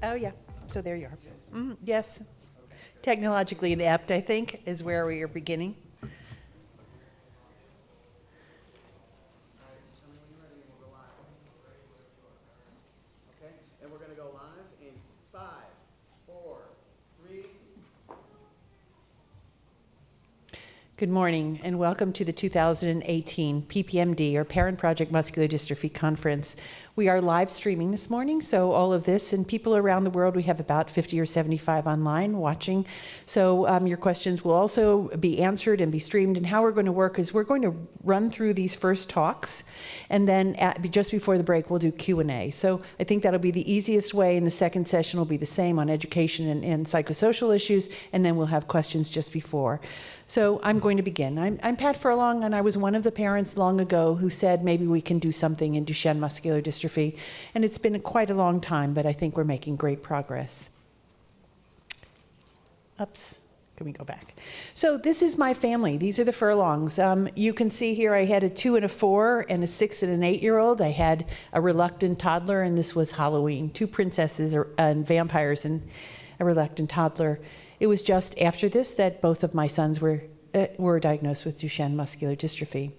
Oh, yeah. So there you are. Yes. Technologically inept, I think, is where we are beginning. Okay, and we're going to go live in 5, 4, 3. Good morning, and welcome to the 2018 PPMD, or Parent Project Muscular Dystrophy Conference. We are live streaming this morning, so all of this, and people around the world, we have about 50 or 75 online watching. So your questions will also be answered and be streamed. And how we're going to work is we're going to run through these first talks, and then just before the break, we'll do Q&A. So I think that'll be the easiest way, and the second session will be the same on education and psychosocial issues, and then we'll have questions just before. So I'm going to begin. I'm Pat Furlong, and I was one of the parents long ago who said maybe we can do something in Duchenne muscular dystrophy. And it's been quite a long time, but I think we're making great progress. Oops, can we go back? So this is my family. These are the Furlongs. You can see here I had a 2 and a 4 and a 6 and an 8-year-old. I had a reluctant toddler, and this was Halloween. 2 princesses and vampires and a reluctant toddler. It was just after this that both of my sons were diagnosed with Duchenne muscular dystrophy.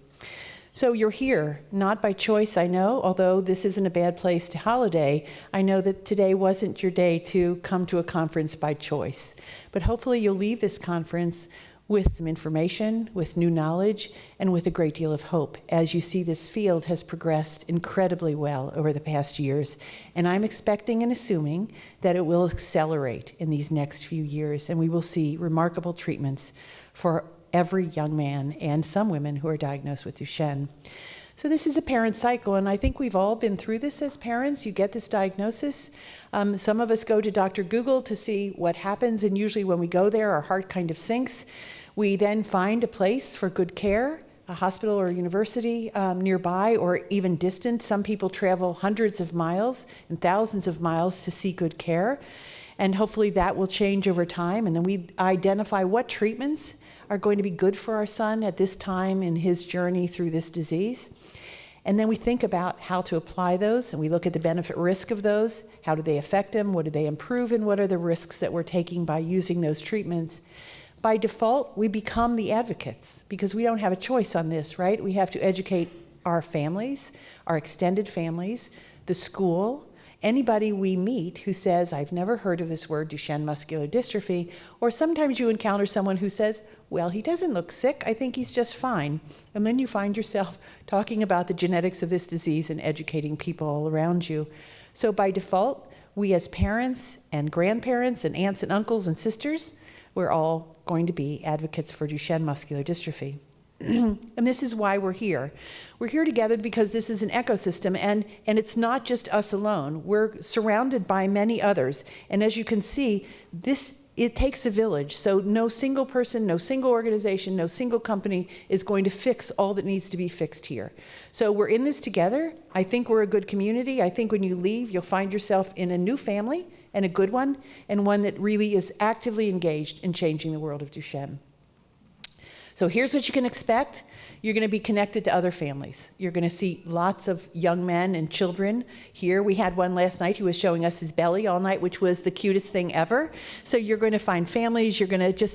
So you're here, not by choice, I know, although this isn't a bad place to holiday. I know that today wasn't your day to come to a conference by choice. But hopefully you'll leave this conference with some information, with new knowledge, and with a great deal of hope, as you see this field has progressed incredibly well over the past years. And I'm expecting and assuming that it will accelerate in these next few years, and we will see remarkable treatments for every young man and some women who are diagnosed with Duchenne. So this is a parent cycle, and I think we've all been through this as parents. You get this diagnosis. Some of us go to Dr. Google to see what happens, and usually when we go there, our heart kind of sinks. We then find a place for good care, a hospital or university nearby or even distant. Some people travel hundreds of miles and thousands of miles to see good care, and hopefully that will change over time. And then we identify what treatments are going to be good for our son at this time in his journey through this disease. And then we think about how to apply those, and we look at the benefit risk of those. How do they affect him? What do they improve? And what are the risks that we're taking by using those treatments? By default, we become the advocates because we don't have a choice on this, right? We have to educate our families, our extended families, the school, anybody we meet who says, I've never heard of this word Duchenne muscular dystrophy, or sometimes you encounter someone who says, well, he doesn't look sick, I think he's just fine. And then you find yourself talking about the genetics of this disease and educating people all around you. So by default, we as parents and grandparents and aunts and uncles and sisters, we're all going to be advocates for Duchenne muscular dystrophy. And this is why we're here. We're here together because this is an ecosystem, and it's not just us alone. We're surrounded by many others. And as you can see, it takes a village. So no single person, no single organization, no single company is going to fix all that needs to be fixed here. So we're in this together. I think we're a good community. I think when you leave, you'll find yourself in a new family, and a good one, and one that really is actively engaged in changing the world of Duchenne. So here's what you can expect. You're going to be connected to other families. You're going to see lots of young men and children here. We had one last night who was showing us his belly all night, which was the cutest thing ever. So you're going to find families. You're going to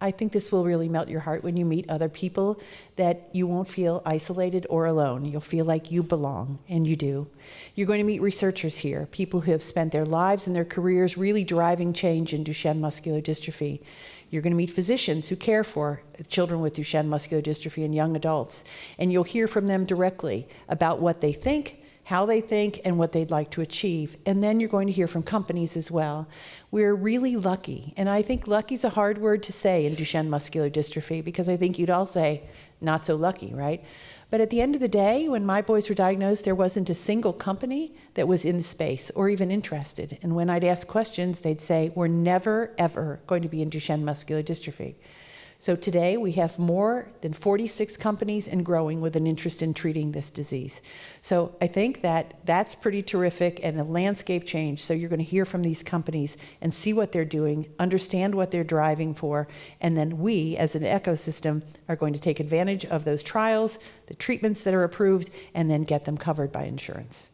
I think this will really melt your heart when you meet other people, that you won't feel isolated or alone. You'll feel like you belong, and you do. You're going to meet researchers here, people who have spent their lives and their careers really driving change in Duchenne muscular dystrophy. You're going to meet physicians who care for children with Duchenne muscular dystrophy and young adults, and you'll hear from them directly about what they think, how they think, and what they'd like to achieve. And then you're going to hear from companies as well. We're really lucky, and I think lucky is a hard word to say in Duchenne muscular dystrophy, because I think you'd all say, not so lucky, right? But at the end of the day, when my boys were diagnosed, there wasn't a single company that was in the space or even interested. And when I'd ask questions, they'd say, we're never, ever going to be in Duchenne muscular dystrophy. So today we have more than 46 companies and growing with an interest in treating this disease. So I think that that's pretty terrific and a landscape change. So you're going to hear from these companies and see what they're doing, understand what they're driving for, and then we as an ecosystem are going to take advantage of those trials, the treatments that are approved, and then get them covered by insurance.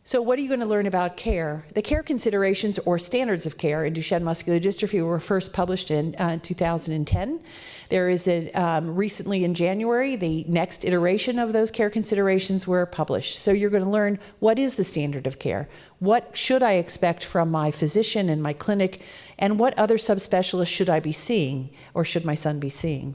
So what are you going to learn about care? The care considerations or standards of care in Duchenne muscular dystrophy were first published in 2010. There is recently in January, the next iteration of those care considerations were published. So you're going to learn what is the standard of care? What should I expect from my physician and my clinic? And what other subspecialists should I be seeing or should my son be seeing?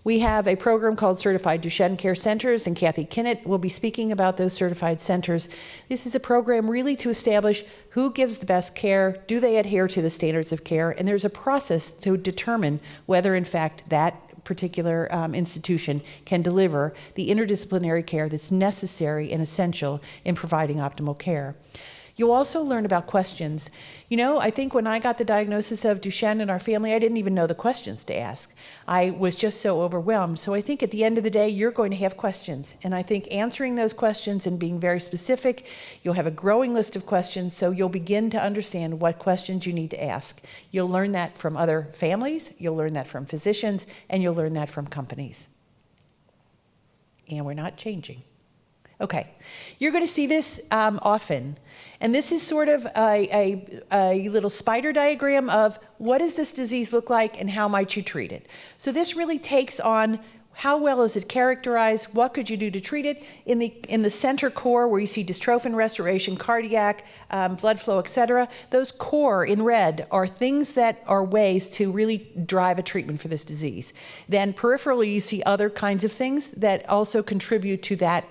We have a program called Certified Duchenne Care Centers, and Kathi Kinnett will be speaking about those certified centers. This is a program really to establish who gives the best care, do they adhere to the standards of care, and there's a process to determine whether, in fact, that particular institution can deliver the interdisciplinary care that's necessary and essential in providing optimal care. You'll also learn about questions. You know, I think when I got the diagnosis of Duchenne in our family, I didn't even know the questions to ask. I was just so overwhelmed. So I think at the end of the day, you're going to have questions. And I think answering those questions and being very specific, you'll have a growing list of questions, so you'll begin to understand what questions you need to ask. You'll learn that from other families, you'll learn that from physicians, and you'll learn that from companies. And we're not changing. Okay, you're going to see this often. And this is sort of a little spider diagram of what does this disease look like and how might you treat it. So this really takes on how well is it characterized, what could you do to treat it. In the center core where you see dystrophin restoration, cardiac, blood flow, etc., those core in red are things that are ways to really drive a treatment for this disease. Then peripherally you see other kinds of things that also contribute to that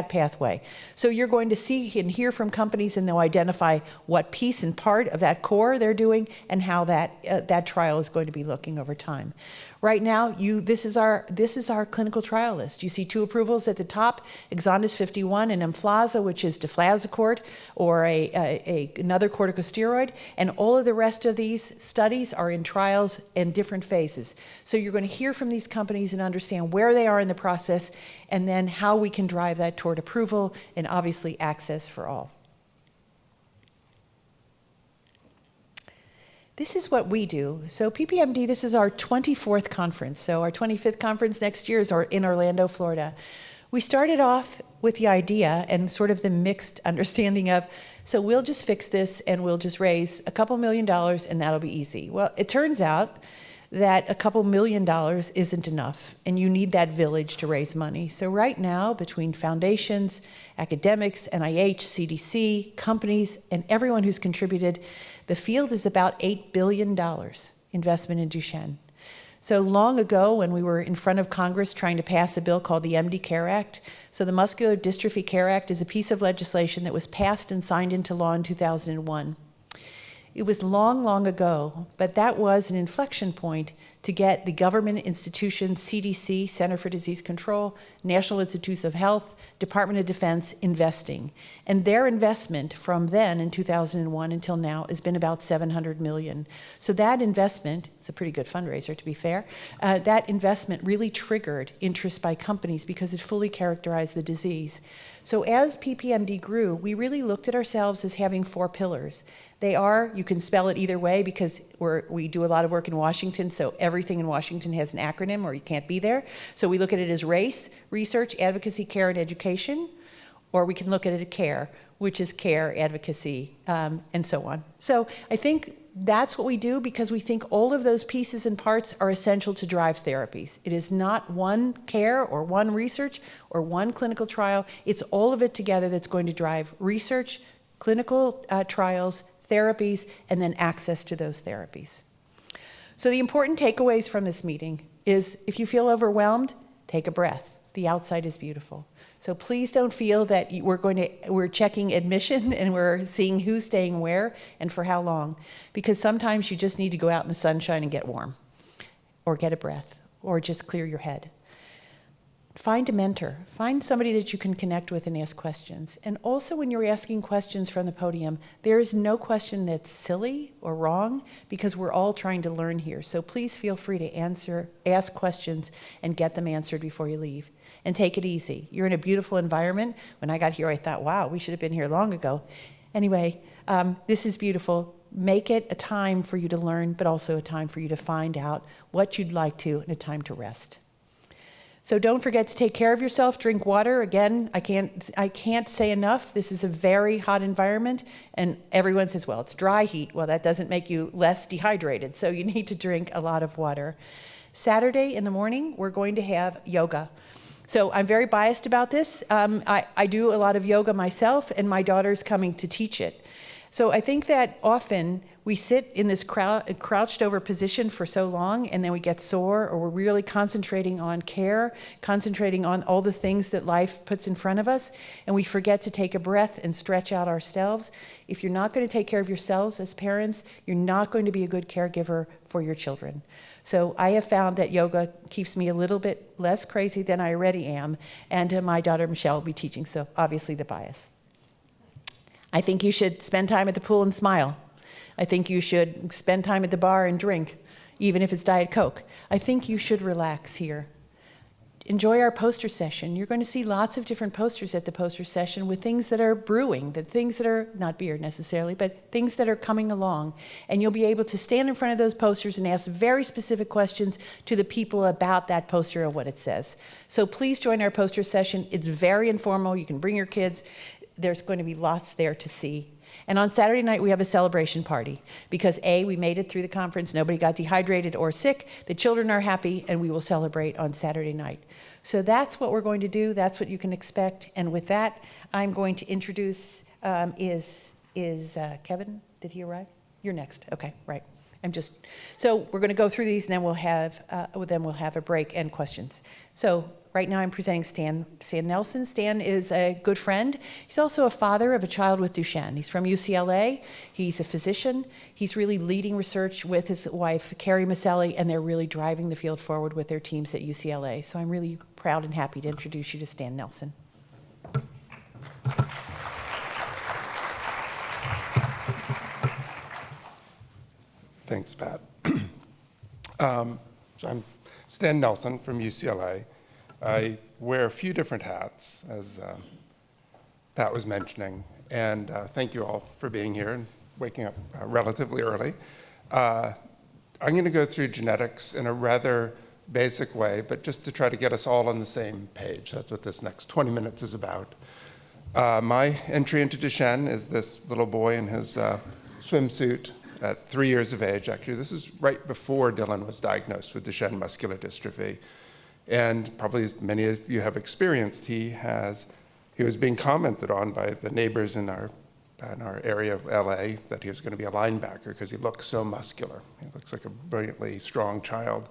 pathway. So you're going to see and hear from companies, and they'll identify what piece and part of that core they're doing and how that trial is going to be looking over time. Right now, this is our clinical trial list. You see 2 approvals at the top, Exondys 51 and Emflaza, which is deflazacort or another corticosteroid, and all of the rest of these studies are in trials in different phases. So you're going to hear from these companies and understand where they are in the process, and then how we can drive that toward approval and obviously access for all. This is what we do. So PPMD, this is our 24th conference. So our 25th conference next year is in Orlando, Florida. We started off with the idea and sort of the mixed understanding of, so we'll just fix this and we'll just raise a couple $1 million and that'll be easy. Well, it turns out that a couple $1 million isn't enough, and you need that village to raise money. So right now, between foundations, academics, NIH, CDC, companies, and everyone who's contributed, the field is about $8 billion investment in Duchenne. So long ago, when we were in front of Congress trying to pass a bill called the MD Care Act, so the Muscular Dystrophy Care Act is a piece of legislation that was passed and signed into law in 2001. It was long, long ago, but that was an inflection point to get the government institutions, CDC, Center for Disease Control, National Institutes of Health, Department of Defense investing. And their investment from then in 2001 until now has been about $700 million. So that investment, it's a pretty good fundraiser to be fair, that investment really triggered interest by companies because it fully characterized the disease. So as PPMD grew, we really looked at ourselves as having 4 pillars. They are, you can spell it either way because we do a lot of work in Washington, so everything in Washington has an acronym or you can't be there. So we look at it as race, research, advocacy, care, and education, or we can look at it as care, which is care, advocacy, and so on. So I think that's what we do because we think all of those pieces and parts are essential to drive therapies. It is not one care or one research or one clinical trial. It's all of it together that's going to drive research, clinical trials, therapies, and then access to those therapies. So the important takeaways from this meeting is if you feel overwhelmed, take a breath. The outside is beautiful. So please don't feel that we're checking admission and we're seeing who's staying where and for how long, because sometimes you just need to go out in the sunshine and get warm, or get a breath, or just clear your head. Find a mentor. Find somebody that you can connect with and ask questions. And also when you're asking questions from the podium, there is no question that's silly or wrong because we're all trying to learn here. So please feel free to ask questions and get them answered before you leave. And take it easy. You're in a beautiful environment. When I got here, I thought, wow, we should have been here long ago. Anyway, this is beautiful. Make it a time for you to learn, but also a time for you to find out what you'd like to and a time to rest. So don't forget to take care of yourself, drink water. Again, I can't say enough. This is a very hot environment, and everyone says, well, it's dry heat. Well, that doesn't make you less dehydrated, so you need to drink a lot of water. Saturday in the morning, we're going to have yoga. So I'm very biased about this. I do a lot of yoga myself, and my daughter's coming to teach it. So I think that often we sit in this crouched over position for so long, and then we get sore, or we're really concentrating on care, concentrating on all the things that life puts in front of us, and we forget to take a breath and stretch out ourselves. If you're not going to take care of yourselves as parents, you're not going to be a good caregiver for your children. So I have found that yoga keeps me a little bit less crazy than I already am, and my daughter Michelle will be teaching, so obviously the bias. I think you should spend time at the pool and smile. I think you should spend time at the bar and drink, even if it's Diet Coke. I think you should relax here. Enjoy our poster session. You're going to see lots of different posters at the poster session with things that are brewing, the things that are not beer necessarily, but things that are coming along. And you'll be able to stand in front of those posters and ask very specific questions to the people about that poster and what it says. So please join our poster session. It's very informal. You can bring your kids. There's going to be lots there to see. And on Saturday night, we have a celebration party because A, we made it through the conference, nobody got dehydrated or sick, the children are happy, and we will celebrate on Saturday night. So that's what we're going to do, that's what you can expect. And with that, I'm going to introduce, Kevin, did he arrive? You're next, okay, right. So we're going to go through these, and then we'll have a break and questions. So right now I'm presenting Stan Nelson. Stan is a good friend. He's also a father of a child with Duchenne. He's from UCLA. He's a physician. He's really leading research with his wife, Carrie Maselli, and they're really driving the field forward with their teams at UCLA. So I'm really proud and happy to introduce you to Stan Nelson. Thanks, Pat. So I'm Stan Nelson from UCLA. I wear a few different hats, as Pat was mentioning, and thank you all for being here and waking up relatively early. I'm going to go through genetics in a rather basic way, but just to try to get us all on the same page. That's what this next 20 minutes is about. My entry into Duchenne is this little boy in his swimsuit at 3 years of age. Actually, this is right before Dylan was diagnosed with Duchenne muscular dystrophy. And probably as many of you have experienced, he was being commented on by the neighbors in our area of LA that he was going to be a linebacker because he looked so muscular. He looks like a brilliantly strong child.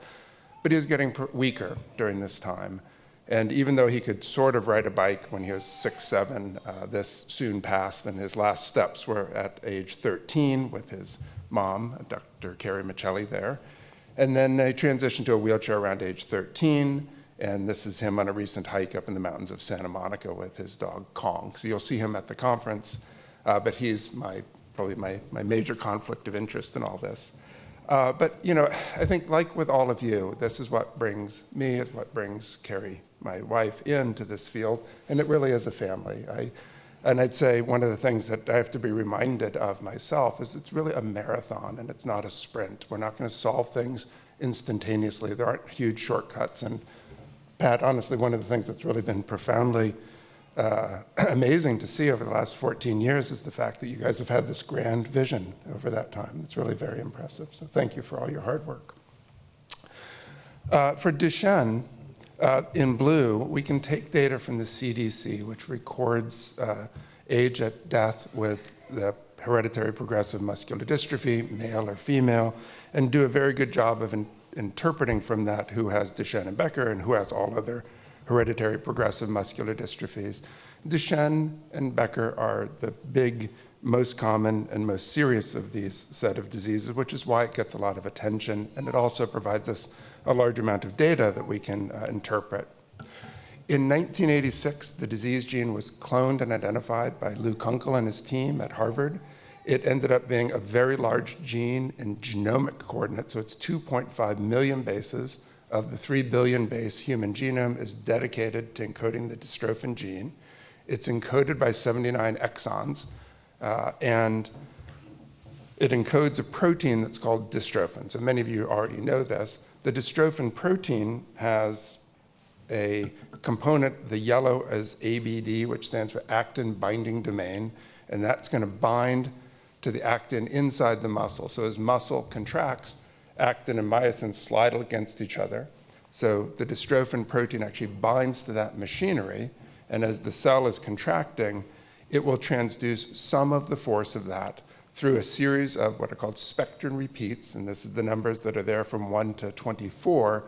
But he was getting weaker during this time. And even though he could sort of ride a bike when he was 6, 7, this soon passed, and his last steps were at age 13 with his mom, Dr. Carrie Maselli there. And then he transitioned to a wheelchair around age 13, and this is him on a recent hike up in the mountains of Santa Monica with his dog Kong. So you'll see him at the conference, but he's probably my major conflict of interest in all this. But I think like with all of you, this is what brings me, is what brings Carrie, my wife, into this field, and it really is a family. And I'd say one of the things that I have to be reminded of myself is it's really a marathon and it's not a sprint. We're not going to solve things instantaneously. There aren't huge shortcuts. And Pat, honestly, one of the things that's really been profoundly amazing to see over the last 14 years is the fact that you guys have had this grand vision over that time. It's really very impressive. So thank you for all your hard work. For Duchenne, in blue, we can take data from the CDC, which records age at death with the hereditary progressive muscular dystrophy, male or female, and do a very good job of interpreting from that who has Duchenne and Becker and who has all other hereditary progressive muscular dystrophies. Duchenne and Becker are the big, most common and most serious of these set of diseases, which is why it gets a lot of attention, and it also provides us a large amount of data that we can interpret. In 1986, the disease gene was cloned and identified by Lou Kunkel and his team at Harvard. It ended up being a very large gene in genomic coordinates, so it's 2.5 million bases of the 3 billion base human genome is dedicated to encoding the dystrophin gene. It's encoded by 79 exons, and it encodes a protein that's called dystrophin. So many of you already know this. The dystrophin protein has a component, the yellow is ABD, which stands for actin binding domain, and that's going to bind to the actin inside the muscle. So as muscle contracts, actin and myosin slide against each other. So the dystrophin protein actually binds to that machinery, and as the cell is contracting, it will transduce some of the force of that through a series of what are called spectrin repeats, and this is the numbers that are there from 1 to 24,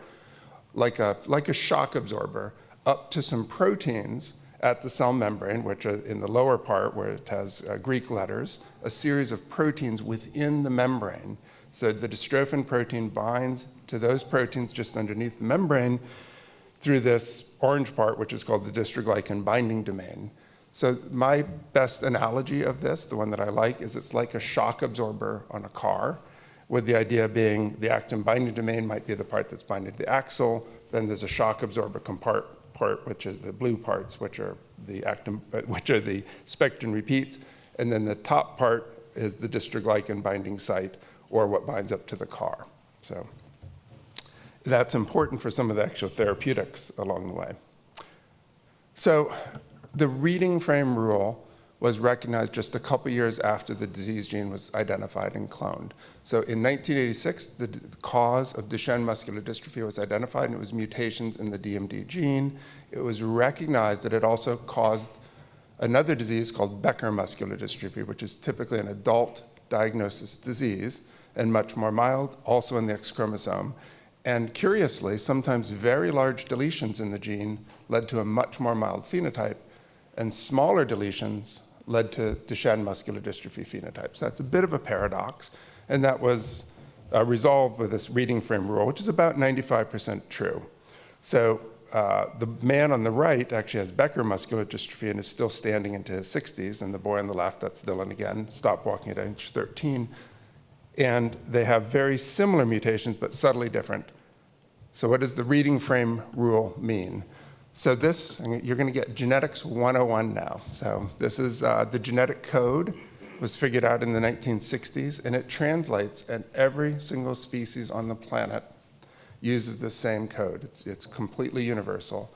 like a shock absorber, up to some proteins at the cell membrane, which are in the lower part where it has Greek letters, a series of proteins within the membrane. So the dystrophin protein binds to those proteins just underneath the membrane through this orange part, which is called the dystroglycan binding domain. So my best analogy of this, the one that I like, is it's like a shock absorber on a car, with the idea being the actin binding domain might be the part that's binding to the axle, then there's a shock absorber part, which is the blue parts, which are the spectrin repeats, and then the top part is the dystroglycan binding site, or what binds up to the car. So that's important for some of the actual therapeutics along the way. So the reading frame rule was recognized just a couple years after the disease gene was identified and cloned. So in 1986, the cause of Duchenne muscular dystrophy was identified, and it was mutations in the DMD gene. It was recognized that it also caused another disease called Becker muscular dystrophy, which is typically an adult diagnosis disease and much more mild, also in the X chromosome. And curiously, sometimes very large deletions in the gene led to a much more mild phenotype, and smaller deletions led to Duchenne muscular dystrophy phenotypes. That's a bit of a paradox, and that was resolved with this reading frame rule, which is about 95% true. So the man on the right actually has Becker muscular dystrophy and is still standing into his 60s, and the boy on the left, that's Dylan again, stopped walking at age 13. And they have very similar mutations, but subtly different. So what does the reading frame rule mean? So this, you're going to get genetics 101 now. So this is the genetic code was figured out in the 1960s, and it translates, and every single species on the planet uses the same code. It's completely universal.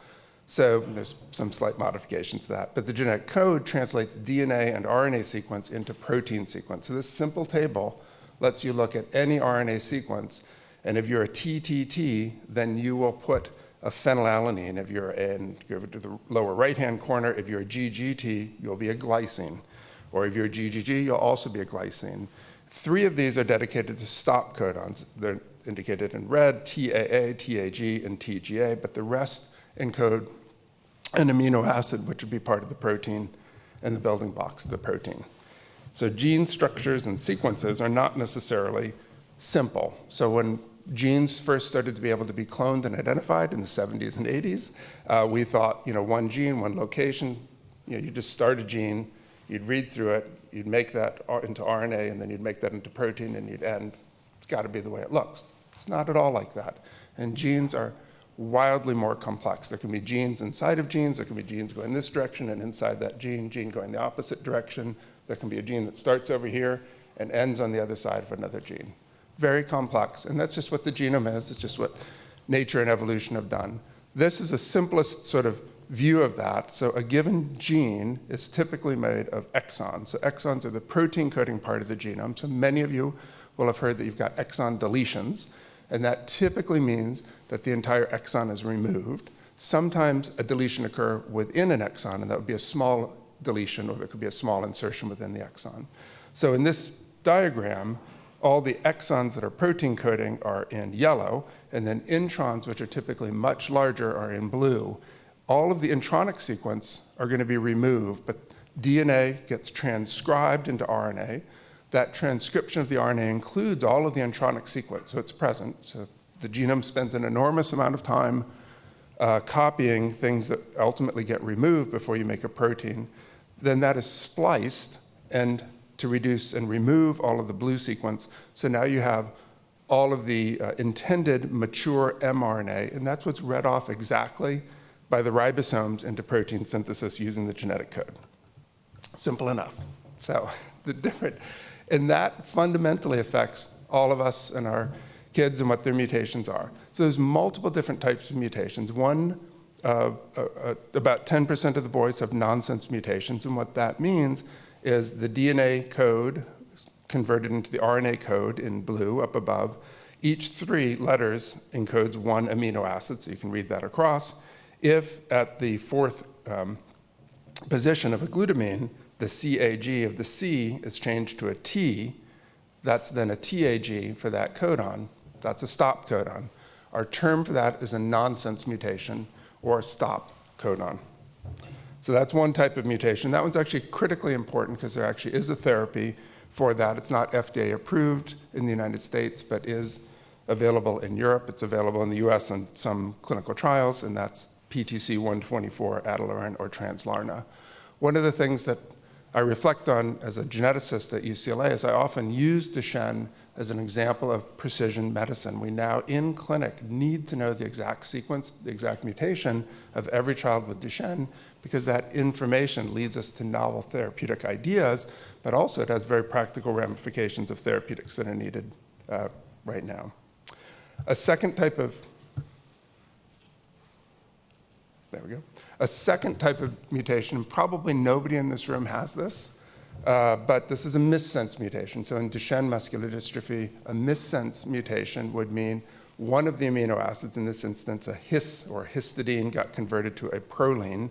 So there's some slight modifications to that, but the genetic code translates DNA and RNA sequence into protein sequence. So this simple table lets you look at any RNA sequence, and if you're a TTT, then you will put a phenylalanine. If you're go to the lower right-hand corner, if you're a GGT, you'll be a glycine. Or if you're a GGG, you'll also be a glycine. 3 of these are dedicated to stop codons. They're indicated in red: TAA, TAG, and TGA, but the rest encode an amino acid, which would be part of the protein and the building blocks of the protein. So gene structures and sequences are not necessarily simple. So when genes first started to be able to be cloned and identified in the 70s and 80s, we thought, one gene, one location, you just start a gene, you'd read through it, you'd make that into RNA, and then you'd make that into protein, and you'd end. It's got to be the way it looks. It's not at all like that. And genes are wildly more complex. There can be genes inside of genes, there can be genes going this direction, and inside that gene going the opposite direction. There can be a gene that starts over here and ends on the other side of another gene. Very complex, and that's just what the genome is. It's just what nature and evolution have done. This is the simplest sort of view of that. So a given gene is typically made of exons. So exons are the protein coding part of the genome. So many of you will have heard that you've got exon deletions, and that typically means that the entire exon is removed. Sometimes a deletion occurs within an exon, and that would be a small deletion, or there could be a small insertion within the exon. So in this diagram, all the exons that are protein coding are in yellow, and then introns, which are typically much larger, are in blue. All of the intronic sequence are going to be removed, but DNA gets transcribed into RNA. That transcription of the RNA includes all of the intronic sequence, so it's present. So the genome spends an enormous amount of time copying things that ultimately get removed before you make a protein. Then that is spliced and to reduce and remove all of the blue sequence. So now you have all of the intended mature mRNA, and that's what's read off exactly by the ribosomes into protein synthesis using the genetic code. Simple enough. So and that fundamentally affects all of us and our kids and what their mutations are. So there's multiple different types of mutations. One about 10% of the boys have nonsense mutations, and what that means is the DNA code converted into the RNA code in blue up above. Each 3 letters encodes 1 amino acid, so you can read that across. If at the 4th position of a glutamine, the CAG of the C is changed to a T, that's then a TAG for that codon. That's a stop codon. Our term for that is a nonsense mutation or stop codon. So that's one type of mutation. That one's actually critically important because there actually is a therapy for that. It's not FDA approved in the United States, but is available in Europe. It's available in the US in some clinical trials, and that's PTC 124, Adalurin, or Translarna. One of the things that I reflect on as a geneticist at UCLA is I often use Duchenne as an example of precision medicine. We now, in clinic, need to know the exact sequence, the exact mutation of every child with Duchenne, because that information leads us to novel therapeutic ideas, but also it has very practical ramifications of therapeutics that are needed right now. A second type of A second type of mutation, probably nobody in this room has this, but this is a missense mutation. So in Duchenne muscular dystrophy, a missense mutation would mean one of the amino acids, in this instance a his or histidine, got converted to a proline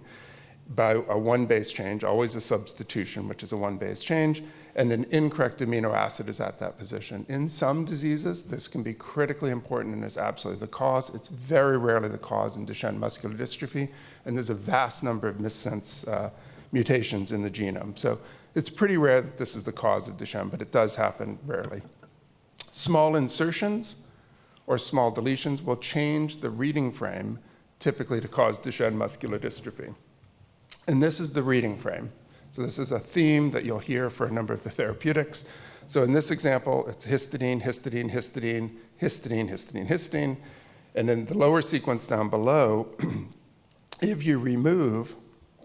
by a 1 base change, always a substitution, which is a 1 base change, and an incorrect amino acid is at that position. In some diseases, this can be critically important and is absolutely the cause. It's very rarely the cause in Duchenne muscular dystrophy, and there's a vast number of missense mutations in the genome. So it's pretty rare that this is the cause of Duchenne, but it does happen rarely. Small insertions or small deletions will change the reading frame, typically to cause Duchenne muscular dystrophy. And this is the reading frame. So this is a theme that you'll hear for a number of the therapeutics. So in this example, it's histidine, histidine, histidine, histidine, histidine, histidine. And in the lower sequence down below, if you remove,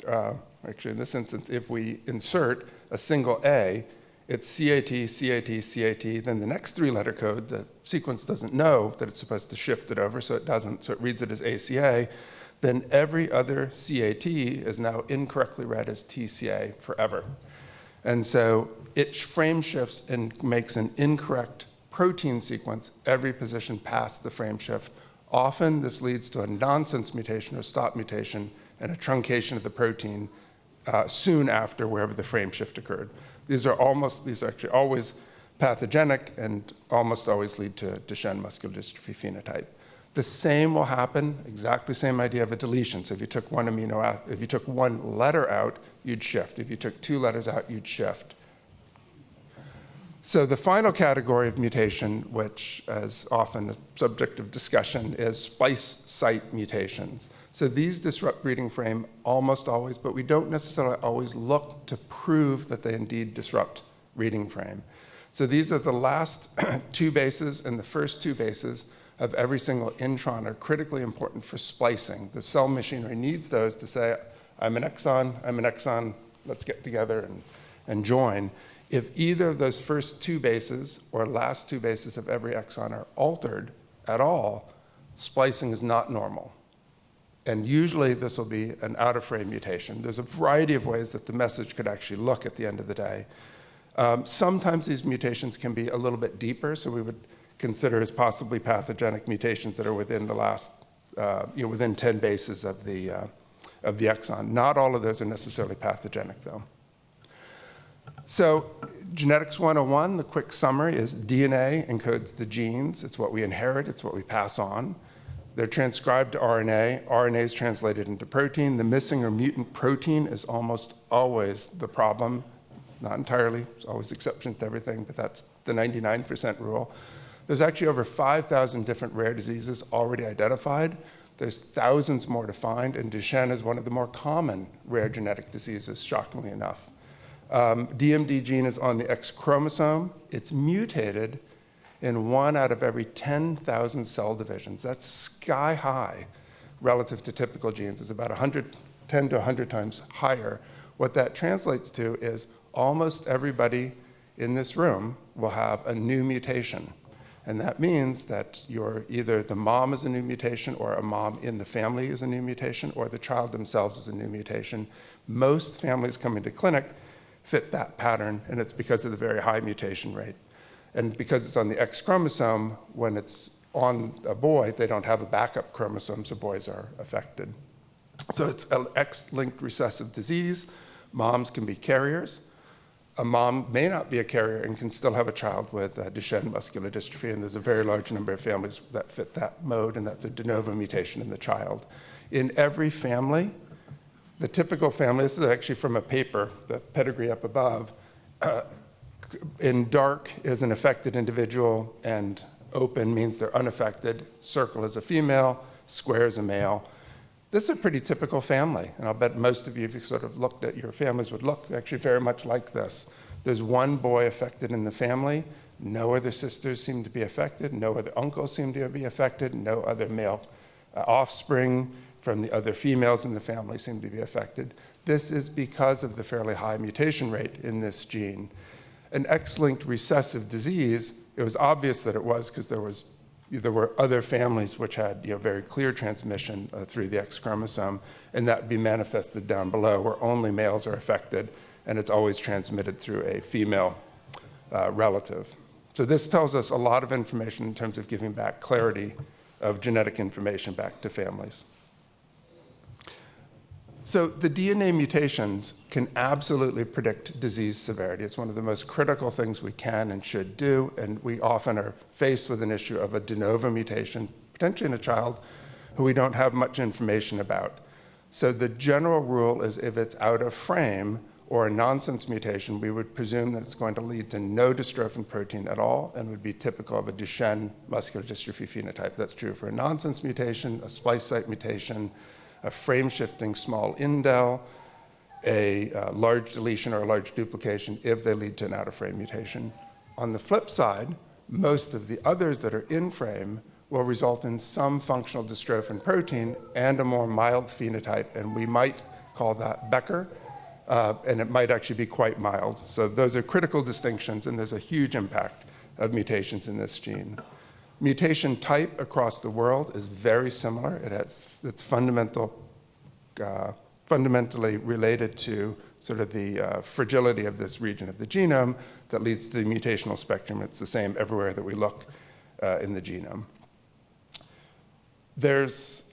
actually in this instance, if we insert a single A, it's CAT, CAT, CAT, then the next 3-letter code, the sequence doesn't know that it's supposed to shift it over, so it doesn't, so it reads it as ACA. Then every other CAT is now incorrectly read as TCA forever. And so it frame shifts and makes an incorrect protein sequence every position past the frame shift. Often this leads to a nonsense mutation or stop mutation and a truncation of the protein soon after wherever the frame shift occurred. These are actually always pathogenic and almost always lead to Duchenne muscular dystrophy phenotype. The same will happen, exactly same idea of a deletion. So if you took if you took 1 letter out, you'd shift. If you took 2 letters out, you'd shift. So the final category of mutation, which is often a subject of discussion, is splice site mutations. So these disrupt reading frame almost always, but we don't necessarily always look to prove that they indeed disrupt reading frame. So these are the last 2 bases and the first 2 bases of every single intron are critically important for splicing. The cell machinery needs those to say, I'm an exon, let's get together and join. If either of those first 2 bases or last 2 bases of every exon are altered at all, splicing is not normal. And usually this will be an out-of-frame mutation. There's a variety of ways that the message could actually look at the end of the day. Sometimes these mutations can be a little bit deeper, so we would consider as possibly pathogenic mutations that are within the last, within 10 bases of the exon. Not all of those are necessarily pathogenic, though. So genetics 101, the quick summary is DNA encodes the genes. It's what we inherit. It's what we pass on. They're transcribed to RNA. RNA is translated into protein. The missing or mutant protein is almost always the problem. Not entirely. There's always exceptions to everything, but that's the 99% rule. There's actually over 5,000 different rare diseases already identified. There's thousands more to find, and Duchenne is one of the more common rare genetic diseases, shockingly enough. DMD gene is on the X chromosome. It's mutated in 1 out of every 10,000 cell divisions. That's sky high relative to typical genes. It's about 10 to 100 times higher. What that translates to is almost everybody in this room will have a new mutation. And that means that you're either the mom is a new mutation, or a mom in the family is a new mutation, or the child themselves is a new mutation. Most families coming to clinic fit that pattern, and it's because of the very high mutation rate. And because it's on the X chromosome, when it's on a boy, they don't have a backup chromosome, so boys are affected. So it's an X-linked recessive disease. Moms can be carriers. A mom may not be a carrier and can still have a child with Duchenne muscular dystrophy, and there's a very large number of families that fit that mode, and that's a de novo mutation in the child. In every family, the typical family, this is actually from a paper, the pedigree up above, in dark is an affected individual, and open means they're unaffected. Circle is a female, square is a male. This is a pretty typical family, and I'll bet most of you, if you sort of looked at your families, would look actually very much like this. There's one boy affected in the family. No other sisters seem to be affected. No other uncles seem to be affected. No other male offspring from the other females in the family seem to be affected. This is because of the fairly high mutation rate in this gene. An X-linked recessive disease, it was obvious that it was because there were other families which had very clear transmission through the X chromosome, and that would be manifested down below, where only males are affected, and it's always transmitted through a female relative. So this tells us a lot of information in terms of giving back clarity of genetic information back to families. So the DNA mutations can absolutely predict disease severity. It's one of the most critical things we can and should do, and we often are faced with an issue of a de novo mutation, potentially in a child who we don't have much information about. So the general rule is if it's out of frame or a nonsense mutation, we would presume that it's going to lead to no dystrophin protein at all and would be typical of a Duchenne muscular dystrophy phenotype. That's true for a nonsense mutation, a splice site mutation, a frame-shifting small indel, a large deletion or a large duplication if they lead to an out-of-frame mutation. On the flip side, most of the others that are in frame will result in some functional dystrophin protein and a more mild phenotype, and we might call that Becker, and it might actually be quite mild. So those are critical distinctions, and there's a huge impact of mutations in this gene. Mutation type across the world is very similar. It's fundamentally related to sort of the fragility of this region of the genome that leads to the mutational spectrum. It's the same everywhere that we look in the genome. There's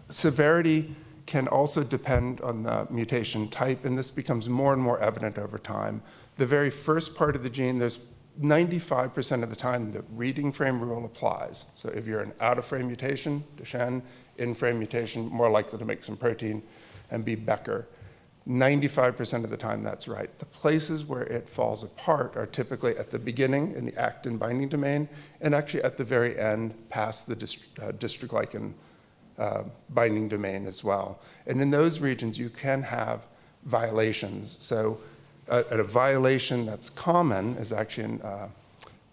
severity can also depend on the mutation type, and this becomes more and more evident over time. The very first part of the gene, there's 95% of the time, the reading frame rule applies. So if you're an out-of-frame mutation, Duchenne, in-frame mutation, more likely to make some protein and be Becker. 95% of the time, that's right. The places where it falls apart are typically at the beginning in the actin binding domain, and actually at the very end, past the dystroglycan binding domain as well. And in those regions, you can have violations. So a violation that's common is actually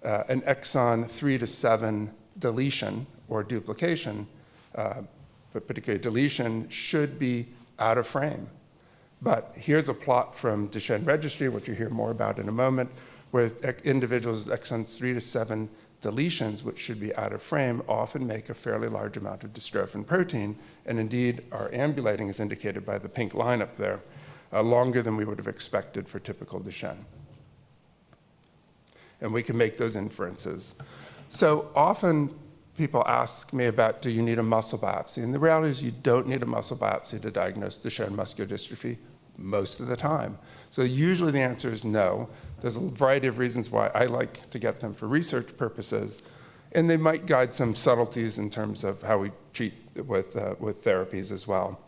an exon 3 to 7 deletion or duplication, but particularly deletion should be out of frame. But here's a plot from Duchenne Registry, which you'll hear more about in a moment, where individuals with exons 3 to 7 deletions, which should be out of frame, often make a fairly large amount of dystrophin protein, and indeed are ambulating, as indicated by the pink line up there, longer than we would have expected for typical Duchenne. And we can make those inferences. So often people ask me about, do you need a muscle biopsy? And the reality is you don't need a muscle biopsy to diagnose Duchenne muscular dystrophy most of the time. So usually the answer is no. There's a variety of reasons why I like to get them for research purposes, and they might guide some subtleties in terms of how we treat with therapies as well.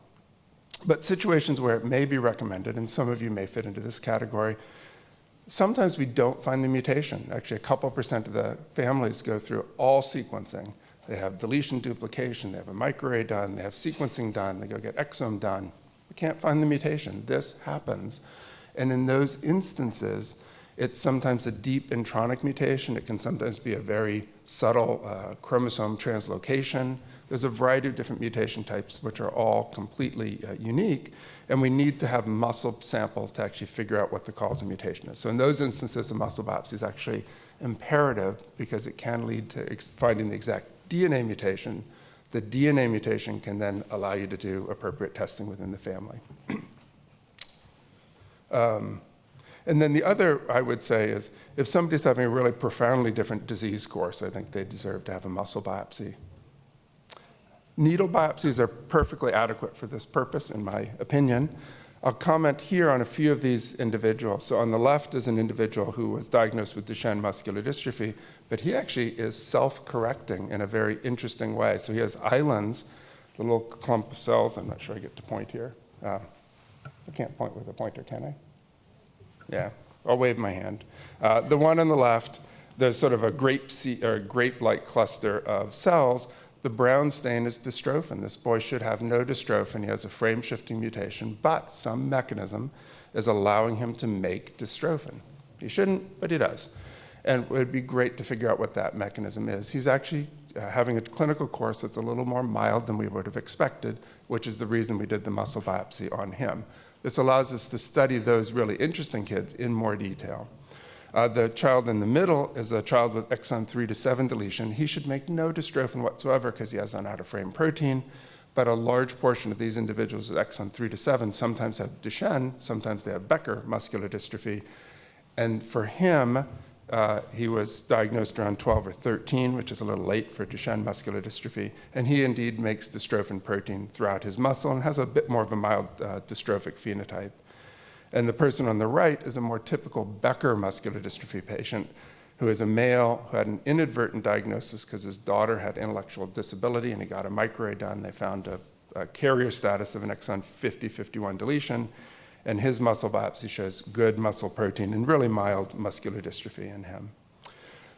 But situations where it may be recommended, and some of you may fit into this category, sometimes we don't find the mutation. Actually, a couple % of the families go through all sequencing. They have deletion duplication, they have a microarray done, they have sequencing done, they go get exome done. We can't find the mutation. This happens. And in those instances, it's sometimes a deep intronic mutation. It can sometimes be a very subtle chromosome translocation. There's a variety of different mutation types, which are all completely unique, and we need to have muscle sample to actually figure out what the cause of mutation is. So in those instances, a muscle biopsy is actually imperative because it can lead to finding the exact DNA mutation. The DNA mutation can then allow you to do appropriate testing within the family. And then the other, I would say, is if somebody's having a really profoundly different disease course, I think they deserve to have a muscle biopsy. Needle biopsies are perfectly adequate for this purpose, in my opinion. I'll comment here on a few of these individuals. So on the left is an individual who was diagnosed with Duchenne muscular dystrophy, but he actually is self-correcting in a very interesting way. So he has islands, the little clump of cells. I'm not sure I get to point here. I can't point with a pointer, can I? Yeah, I'll wave my hand. The one on the left, there's sort of a grape-like cluster of cells. The brown stain is dystrophin. This boy should have no dystrophin. He has a frame-shifting mutation, but some mechanism is allowing him to make dystrophin. He shouldn't, but he does. And it would be great to figure out what that mechanism is. He's actually having a clinical course that's a little more mild than we would have expected, which is the reason we did the muscle biopsy on him. This allows us to study those really interesting kids in more detail. The child in the middle is a child with exon 3 to 7 deletion. He should make no dystrophin whatsoever because he has an out-of-frame protein, but a large portion of these individuals with exon 3 to 7 sometimes have Duchenne, sometimes they have Becker muscular dystrophy. And for him, he was diagnosed around 12 or 13, which is a little late for Duchenne muscular dystrophy, and he indeed makes dystrophin protein throughout his muscle and has a bit more of a mild dystrophic phenotype. And the person on the right is a more typical Becker muscular dystrophy patient who is a male who had an inadvertent diagnosis because his daughter had intellectual disability, and he got a microarray done. They found a carrier status of an exon 50-51 deletion, and his muscle biopsy shows good muscle protein and really mild muscular dystrophy in him.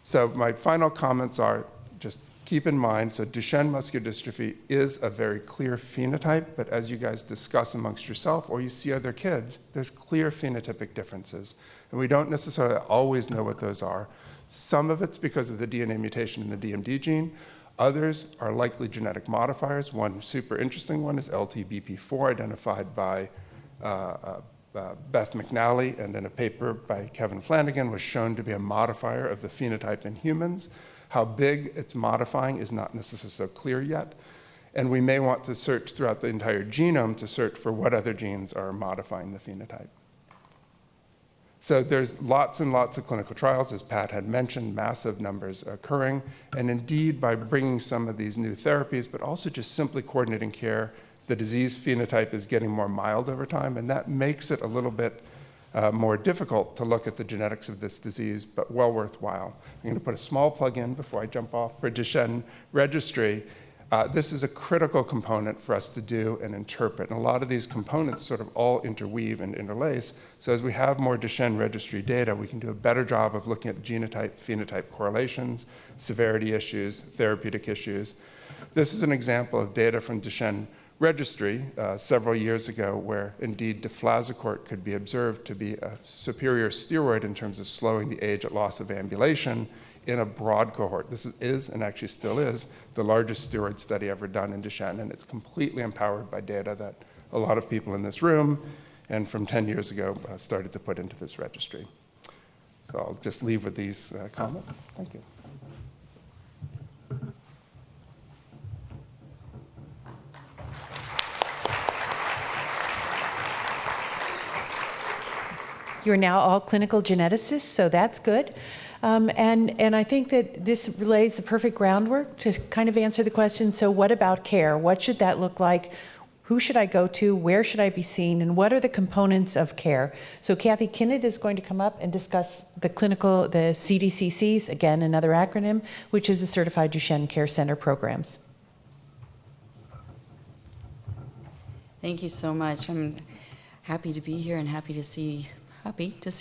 So my final comments are just keep in mind, so Duchenne muscular dystrophy is a very clear phenotype, but as you guys discuss amongst yourself or you see other kids, there's clear phenotypic differences. And we don't necessarily always know what those are. Some of it's because of the DNA mutation in the DMD gene. Others are likely genetic modifiers. One super interesting one is LTBP4, identified by Beth McNally, and in a paper by Kevin Flanagan, was shown to be a modifier of the phenotype in humans. How big it's modifying is not necessarily so clear yet, and we may want to search throughout the entire genome to search for what other genes are modifying the phenotype. So there's lots and lots of clinical trials, as Pat had mentioned, massive numbers occurring, and indeed by bringing some of these new therapies, but also just simply coordinating care, the disease phenotype is getting more mild over time, and that makes it a little bit more difficult to look at the genetics of this disease, but well worthwhile. I'm going to put a small plug in before I jump off for Duchenne Registry. This is a critical component for us to do and interpret, and a lot of these components sort of all interweave and interlace. So as we have more Duchenne Registry data, we can do a better job of looking at genotype-phenotype correlations, severity issues, therapeutic issues. This is an example of data from Duchenne Registry several years ago where indeed deflazacort could be observed to be a superior steroid in terms of slowing the age at loss of ambulation in a broad cohort. This is, and actually still is, the largest steroid study ever done in Duchenne, and it's completely empowered by data that a lot of people in this room and from 10 years ago started to put into this registry. So I'll just leave with these comments. Thank you. You're now all clinical geneticists, so that's good. And I think that this lays the perfect groundwork to kind of answer the question, so what about care? What should that look like? Who should I go to? Where should I be seen? And what are the components of care? So Kathi Kinnett is going to come up and discuss the CDCCs, again, another acronym, which is the Certified Duchenne Care Center programs. Thank you so much. I'm happy to be here and happy to see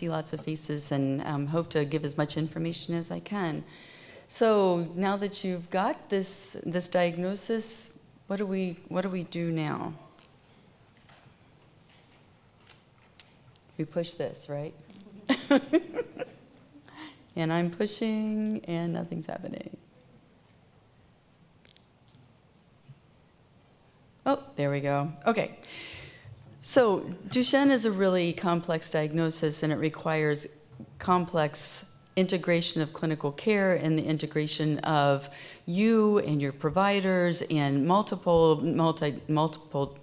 lots of faces, and hope to give as much information as I can. So now that you've got this diagnosis, what do we do now? We push this, right? And I'm pushing, and nothing's happening. Oh, there we go. Okay. So Duchenne is a really complex diagnosis, and it requires complex integration of clinical care and the integration of you and your providers and multiple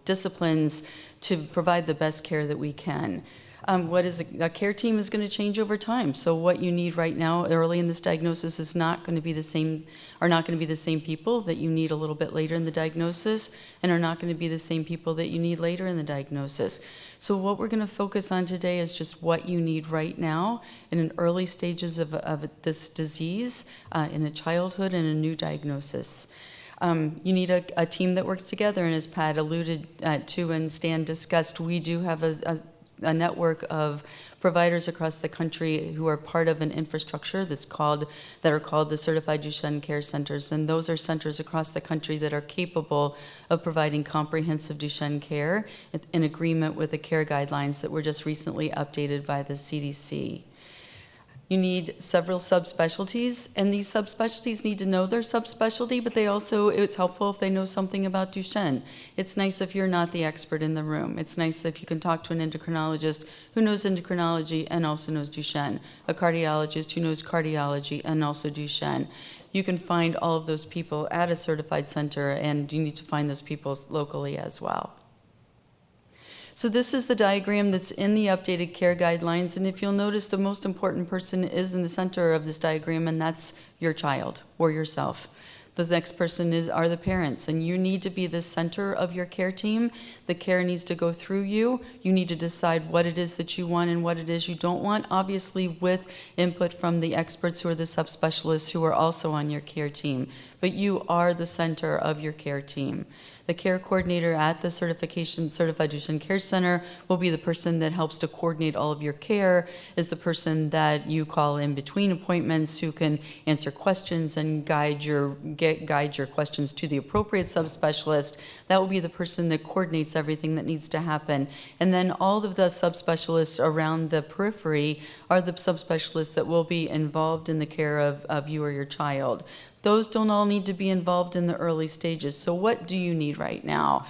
disciplines to provide the best care that we can. A care team is going to change over time. So what you need right now, early in this diagnosis, is not going to be the same people that you need a little bit later in the diagnosis, and are not going to be the same people that you need later in the diagnosis. So what we're going to focus on today is just what you need right now in an early stages of this disease, in a childhood and a new diagnosis. You need a team that works together, and as Pat alluded to and Stan discussed, we do have a network of providers across the country who are part of an infrastructure that are called the Certified Duchenne Care Centers, and those are centers across the country that are capable of providing comprehensive Duchenne care in agreement with the care guidelines that were just recently updated by the CDC. You need several subspecialties, and these subspecialties need to know their subspecialty, but it's helpful if they know something about Duchenne. It's nice if you're not the expert in the room. It's nice if you can talk to an endocrinologist who knows endocrinology and also knows Duchenne, a cardiologist who knows cardiology and also Duchenne. You can find all of those people at a certified center, and you need to find those people locally as well. So this is the diagram that's in the updated care guidelines, and if you'll notice, the most important person is in the center of this diagram, and that's your child or yourself. The next person are the parents, and you need to be the center of your care team. The care needs to go through you. You need to decide what it is that you want and what it is you don't want, obviously with input from the experts who are the subspecialists who are also on your care team. But you are the center of your care team. The care coordinator at the Certified Duchenne Care Center will be the person that helps to coordinate all of your care, is the person that you call in between appointments, who can answer questions and guide your questions to the appropriate subspecialist. That will be the person that coordinates everything that needs to happen. And then all of the subspecialists around the periphery are the subspecialists that will be involved in the care of you or your child. Those don't all need to be involved in the early stages. So what do you need right now?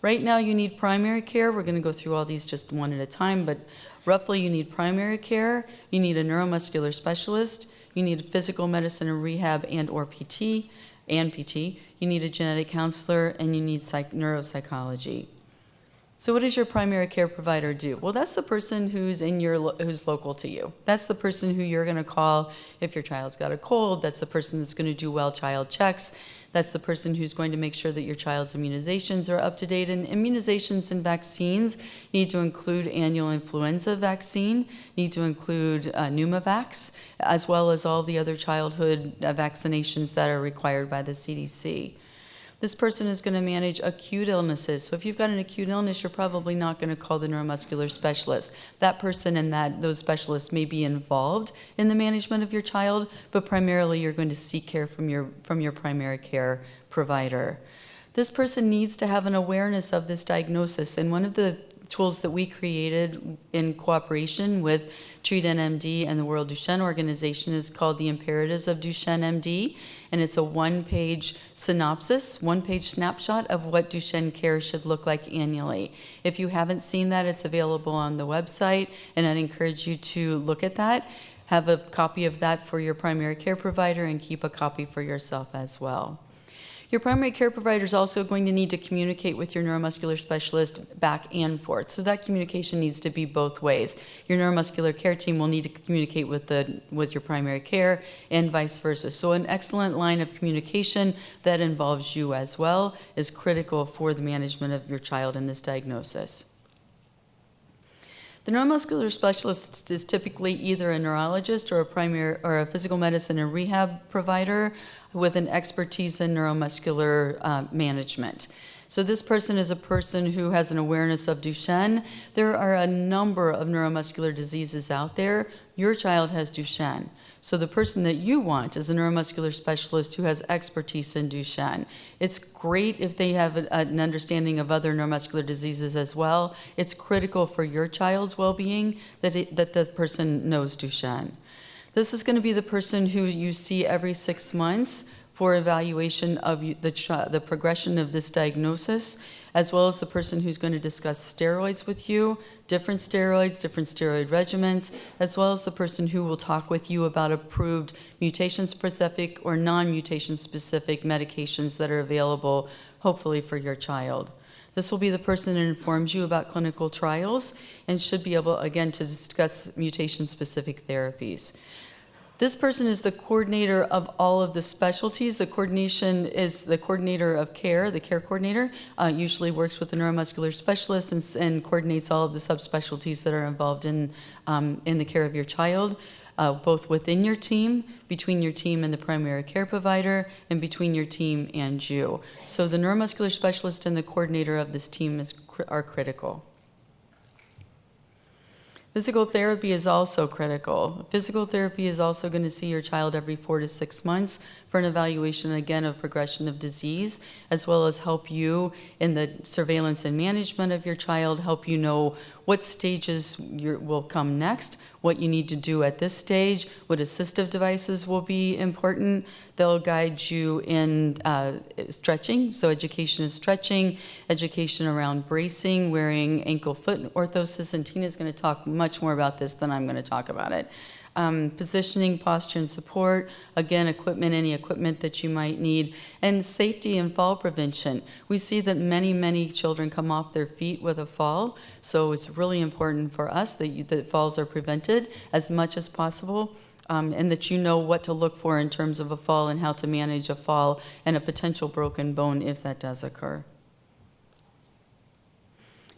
Right now you need primary care. We're going to go through all these just one at a time, but roughly you need primary care, you need a neuromuscular specialist, you need physical medicine and rehab or PT, you need a genetic counselor, and you need neuropsychology. So what does your primary care provider do? Well, that's the person who's local to you. That's the person who you're going to call if your child's got a cold. That's the person that's going to do well child checks. That's the person who's going to make sure that your child's immunizations are up to date. And immunizations and vaccines need to include annual influenza vaccine, need to include Pneumovax, as well as all the other childhood vaccinations that are required by the CDC. This person is going to manage acute illnesses. So if you've got an acute illness, you're probably not going to call the neuromuscular specialist. That person and those specialists may be involved in the management of your child, but primarily you're going to seek care from your primary care provider. This person needs to have an awareness of this diagnosis, and one of the tools that we created in cooperation with TreatNMD and the World Duchenne Organization is called the Imperatives of Duchenne MD, and it's a one-page synopsis, one-page snapshot of what Duchenne care should look like annually. If you haven't seen that, it's available on the website, and I'd encourage you to look at that. Have a copy of that for your primary care provider, and keep a copy for yourself as well. Your primary care provider is also going to need to communicate with your neuromuscular specialist back and forth. So that communication needs to be both ways. Your neuromuscular care team will need to communicate with your primary care and vice versa. So an excellent line of communication that involves you as well is critical for the management of your child in this diagnosis. The neuromuscular specialist is typically either a neurologist or a physical medicine and rehab provider with an expertise in neuromuscular management. So this person is a person who has an awareness of Duchenne. There are a number of neuromuscular diseases out there. Your child has Duchenne. So the person that you want is a neuromuscular specialist who has expertise in Duchenne. It's great if they have an understanding of other neuromuscular diseases as well. It's critical for your child's well-being that the person knows Duchenne. This is going to be the person who you see every 6 months for evaluation of the progression of this diagnosis, as well as the person who's going to discuss steroids with you, different steroid regimens, as well as the person who will talk with you about approved mutation-specific or non-mutation-specific medications that are available, hopefully for your child. This will be the person that informs you about clinical trials and should be able, again, to discuss mutation-specific therapies. This person is the coordinator of all of the specialties. The coordination is the coordinator of care, the care coordinator, usually works with the neuromuscular specialist and coordinates all of the subspecialties that are involved in the care of your child, both within your team, between your team and the primary care provider, and between your team and you. So the neuromuscular specialist and the coordinator of this team are critical. Physical therapy is also critical. Physical therapy is also going to see your child every 4 to 6 months for an evaluation, again, of progression of disease, as well as help you in the surveillance and management of your child, help you know what stages will come next, what you need to do at this stage, what assistive devices will be important. They'll guide you in stretching, so education is stretching, education around bracing, wearing ankle-foot orthosis, and Tina's going to talk much more about this than I'm going to talk about it. Positioning, posture, and support, again, any equipment that you might need, and safety and fall prevention. We see that many children come off their feet with a fall, so it's really important for us that falls are prevented as much as possible, and that you know what to look for in terms of a fall and how to manage a fall and a potential broken bone if that does occur.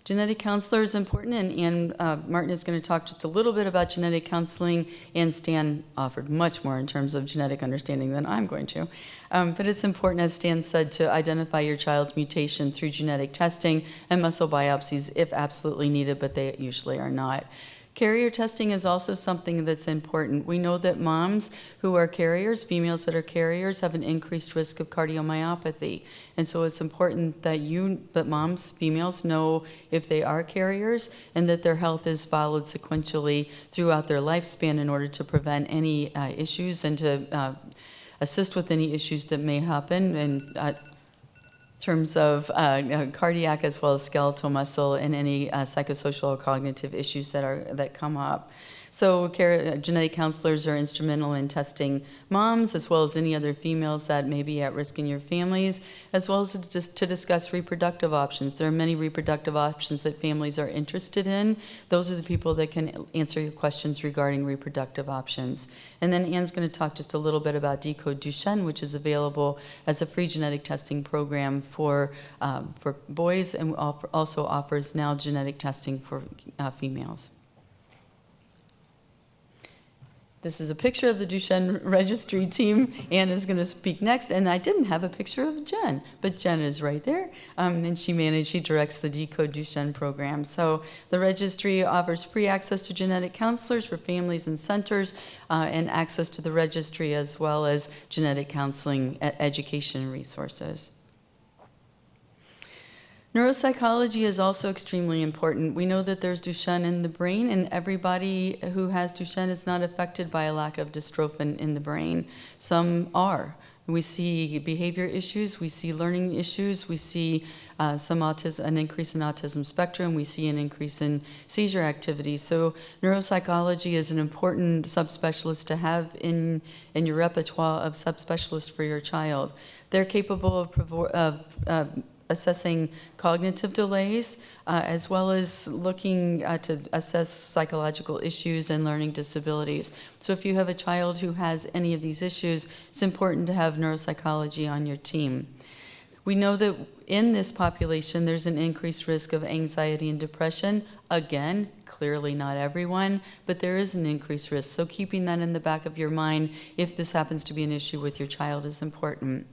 Genetic counselor is important, and Ann Martin is going to talk just a little bit about genetic counseling, and Stan offered much more in terms of genetic understanding than I'm going to. But it's important, as Stan said, to identify your child's mutation through genetic testing and muscle biopsies if absolutely needed, but they usually are not. Carrier testing is also something that's important. We know that moms who are carriers, females that are carriers, have an increased risk of cardiomyopathy. And so it's important that moms, females, know if they are carriers and that their health is followed sequentially throughout their lifespan in order to prevent any issues and to assist with any issues that may happen in terms of cardiac as well as skeletal muscle and any psychosocial or cognitive issues that come up. So genetic counselors are instrumental in testing moms as well as any other females that may be at risk in your families, as well as to discuss reproductive options. There are many reproductive options that families are interested in. Those are the people that can answer your questions regarding reproductive options. And then Ann's going to talk just a little bit about Decode Duchenne, which is available as a free genetic testing program for boys, and also offers now genetic testing for females. This is a picture of the Duchenne Registry team. Anne is going to speak next, and I didn't have a picture of Jen, but Jen is right there, and she directs the Decode Duchenne program. So the registry offers free access to genetic counselors for families and centers, and access to the registry as well as genetic counseling, education, and resources. Neuropsychology is also extremely important. We know that there's Duchenne in the brain, and everybody who has Duchenne is not affected by a lack of dystrophin in the brain. Some are. We see behavior issues, we see learning issues, we see an increase in autism spectrum, we see an increase in seizure activity. So neuropsychology is an important subspecialist to have in your repertoire of subspecialists for your child. They're capable of assessing cognitive delays, as well as looking to assess psychological issues and learning disabilities. So if you have a child who has any of these issues, it's important to have neuropsychology on your team. We know that in this population, there's an increased risk of anxiety and depression. Again, clearly not everyone, but there is an increased risk. So keeping that in the back of your mind, if this happens to be an issue with your child, is important.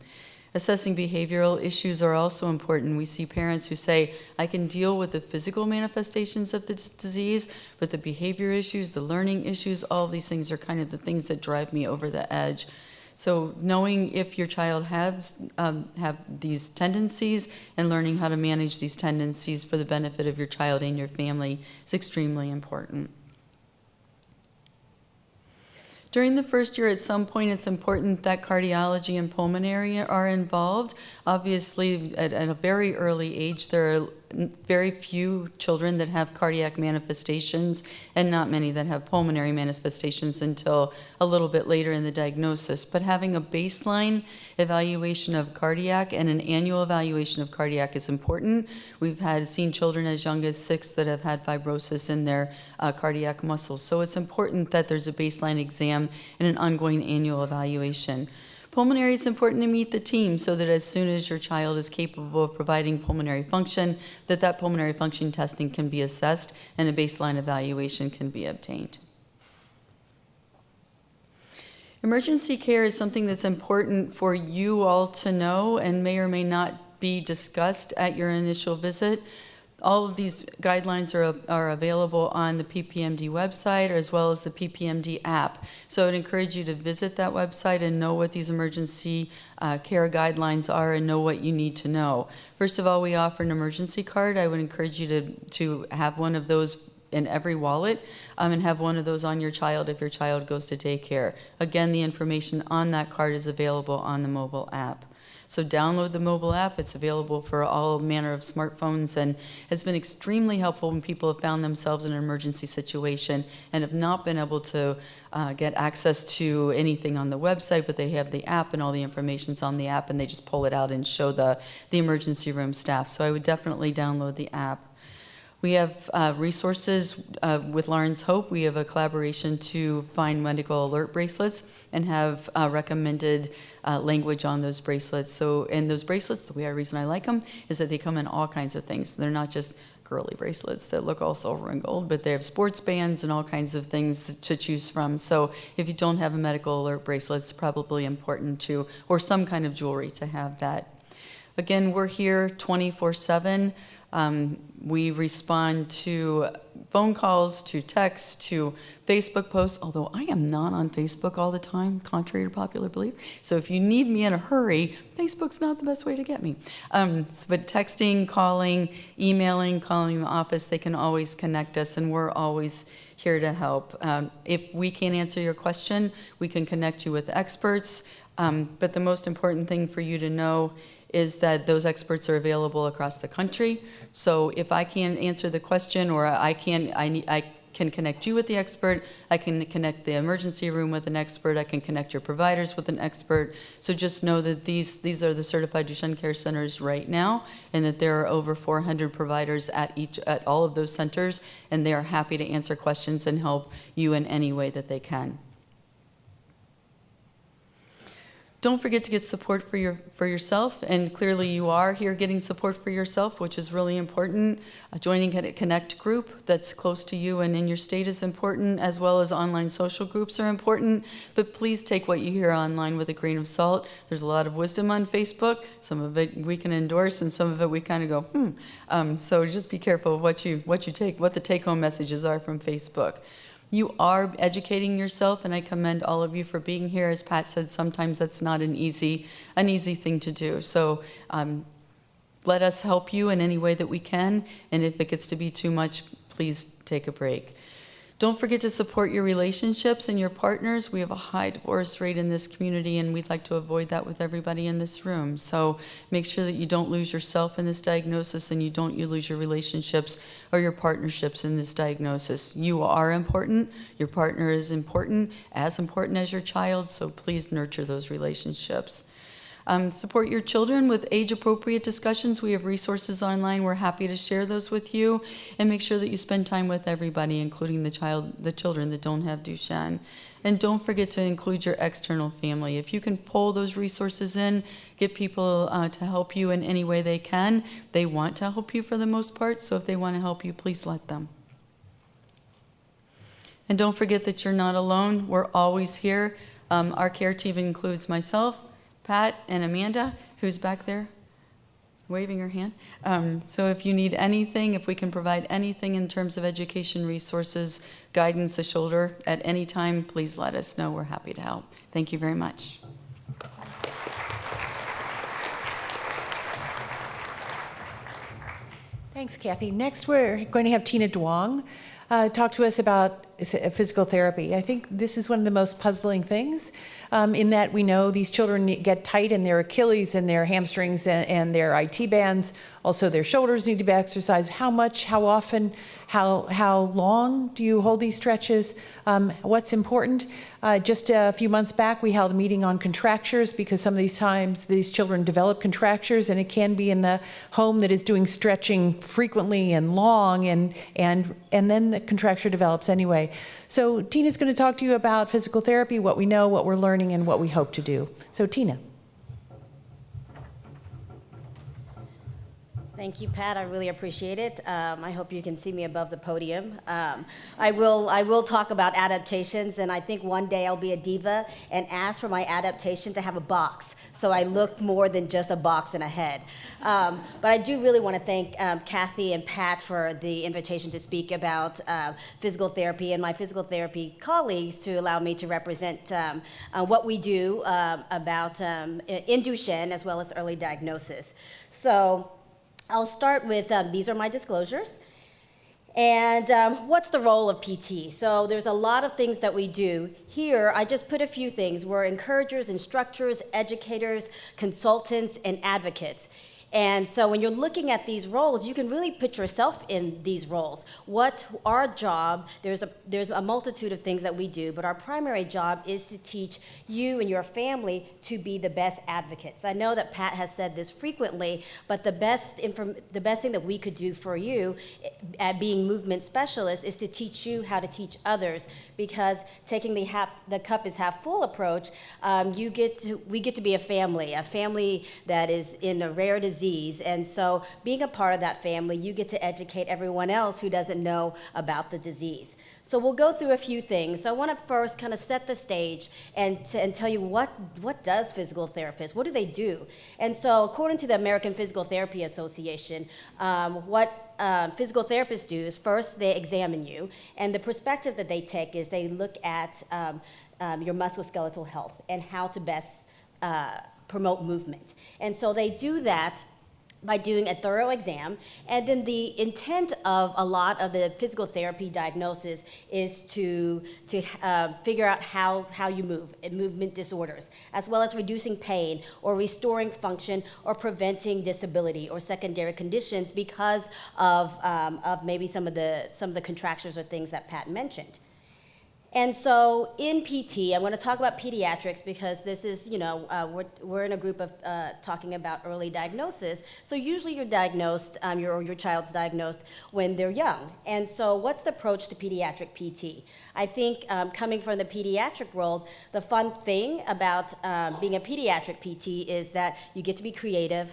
Assessing behavioral issues are also important. We see parents who say, I can deal with the physical manifestations of the disease, but the behavior issues, the learning issues, all of these things are kind of the things that drive me over the edge. So knowing if your child have these tendencies and learning how to manage these tendencies for the benefit of your child and your family is extremely important. During the first year, at some point, it's important that cardiology and pulmonary are involved. Obviously, at a very early age, there are very few children that have cardiac manifestations and not many that have pulmonary manifestations until a little bit later in the diagnosis. But having a baseline evaluation of cardiac and an annual evaluation of cardiac is important. We've seen children as young as 6 that have had fibrosis in their cardiac muscles. So it's important that there's a baseline exam and an ongoing annual evaluation. Pulmonary is important to meet the team so that as soon as your child is capable of providing pulmonary function, that pulmonary function testing can be assessed and a baseline evaluation can be obtained. Emergency care is something that's important for you all to know and may or may not be discussed at your initial visit. All of these guidelines are available on the PPMD website as well as the PPMD app. So I'd encourage you to visit that website and know what these emergency care guidelines are and know what you need to know. First of all, we offer an emergency card. I would encourage you to have one of those in every wallet and have one of those on your child if your child goes to daycare. Again, the information on that card is available on the mobile app. So download the mobile app. It's available for all manner of smartphones and has been extremely helpful when people have found themselves in an emergency situation and have not been able to get access to anything on the website, but they have the app and all the information's on the app and they just pull it out and show the emergency room staff. So I would definitely download the app. We have resources with Lawrence Hope. We have a collaboration to find medical alert bracelets and have recommended language on those bracelets. So, and those bracelets, the reason I like them is that they come in all kinds of things. They're not just girly bracelets that look all silver and gold, but they have sports bands and all kinds of things to choose from. So if you don't have a medical alert bracelet, it's probably important to, or some kind of jewelry to have that. Again, we're here 24/7. We respond to phone calls, to texts, to Facebook posts, although I am not on Facebook all the time, contrary to popular belief. So if you need me in a hurry, Facebook's not the best way to get me. But texting, calling, emailing, calling the office, they can always connect us, and we're always here to help. If we can't answer your question, we can connect you with experts. But the most important thing for you to know is that those experts are available across the country. So if I can't answer the question or I can connect you with the expert, I can connect the emergency room with an expert, I can connect your providers with an expert. So just know that these are the certified Duchenne care centers right now, and that there are over 400 providers at all of those centers, and they are happy to answer questions and help you in any way that they can. Don't forget to get support for yourself, and clearly you are here getting support for yourself, which is really important. Joining a Connect group that's close to you and in your state is important, as well as online social groups are important, but please take what you hear online with a grain of salt. There's a lot of wisdom on Facebook. Some of it we can endorse, and some of it we kind of go, So just be careful of what the take-home messages are from Facebook. You are educating yourself, and I commend all of you for being here. As Pat said, sometimes that's not an easy thing to do. So let us help you in any way that we can, and if it gets to be too much, please take a break. Don't forget to support your relationships and your partners. We have a high divorce rate in this community, and we'd like to avoid that with everybody in this room. So make sure that you don't lose yourself in this diagnosis, and you lose your relationships or your partnerships in this diagnosis. You are important. Your partner is important as your child, so please nurture those relationships. Support your children with age-appropriate discussions. We have resources online. We're happy to share those with you. And make sure that you spend time with everybody, including the children that don't have Duchenne. And don't forget to include your external family. If you can pull those resources in, get people to help you in any way they can. They want to help you for the most part, so if they want to help you, please let them. And don't forget that you're not alone. We're always here. Our care team includes myself, Pat, and Amanda, who's back there waving her hand. So if you need anything, if we can provide anything in terms of education resources, guidance, a shoulder at any time, please let us know. We're happy to help. Thank you very much. Thanks, Kathi. Next, we're going to have Tina Duong talk to us about physical therapy. I think this is one of the most puzzling things, in that we know these children get tight in their Achilles and their hamstrings and their IT bands. Also, their shoulders need to be exercised. How much, how often, how long do you hold these stretches? What's important? Just a few months back, we held a meeting on contractures, because some of these times these children develop contractures, and it can be in the home that is doing stretching frequently and long, and then the contracture develops anyway. So Tina's going to talk to you about physical therapy, what we know, what we're learning, and what we hope to do. So Tina. Thank you, Pat. I really appreciate it. I hope you can see me above the podium. I will talk about adaptations, and I think one day I'll be a diva and ask for my adaptation to have a box, so I look more than just a box and a head. But I do really want to thank Kathi and Pat for the invitation to speak about physical therapy, and my physical therapy colleagues to allow me to represent what we do about in Duchenne, as well as early diagnosis. So I'll start with, these are my disclosures. And what's the role of PT? So there's a lot of things that we do. Here, I just put a few things. We're encouragers, instructors, educators, consultants, and advocates. And so when you're looking at these roles, you can really put yourself in these roles. What our job, there's a multitude of things that we do, but our primary job is to teach you and your family to be the best advocates. I know that Pat has said this frequently, but the best thing that we could do for you at being movement specialists is to teach you how to teach others, because taking the cup is half full approach, we get to be a family that is in a rare disease. And so being a part of that family, you get to educate everyone else who doesn't know about the disease. So we'll go through a few things. So I want to first kind of set the stage and tell you what does physical therapists, what do they do? And so according to the American Physical Therapy Association, what physical therapists do is first they examine you, and the perspective that they take is they look at your musculoskeletal health and how to best promote movement. And so they do that by doing a thorough exam, and then the intent of a lot of the physical therapy diagnosis is to figure out how you move, and movement disorders, as well as reducing pain or restoring function or preventing disability or secondary conditions because of maybe some of the contractures or things that Pat mentioned. And so in PT, I'm going to talk about pediatrics because this is, we're in a group of talking about early diagnosis. So usually you're diagnosed, your child's diagnosed when they're young. And so what's the approach to pediatric PT? I think coming from the pediatric world, the fun thing about being a pediatric PT is that you get to be creative.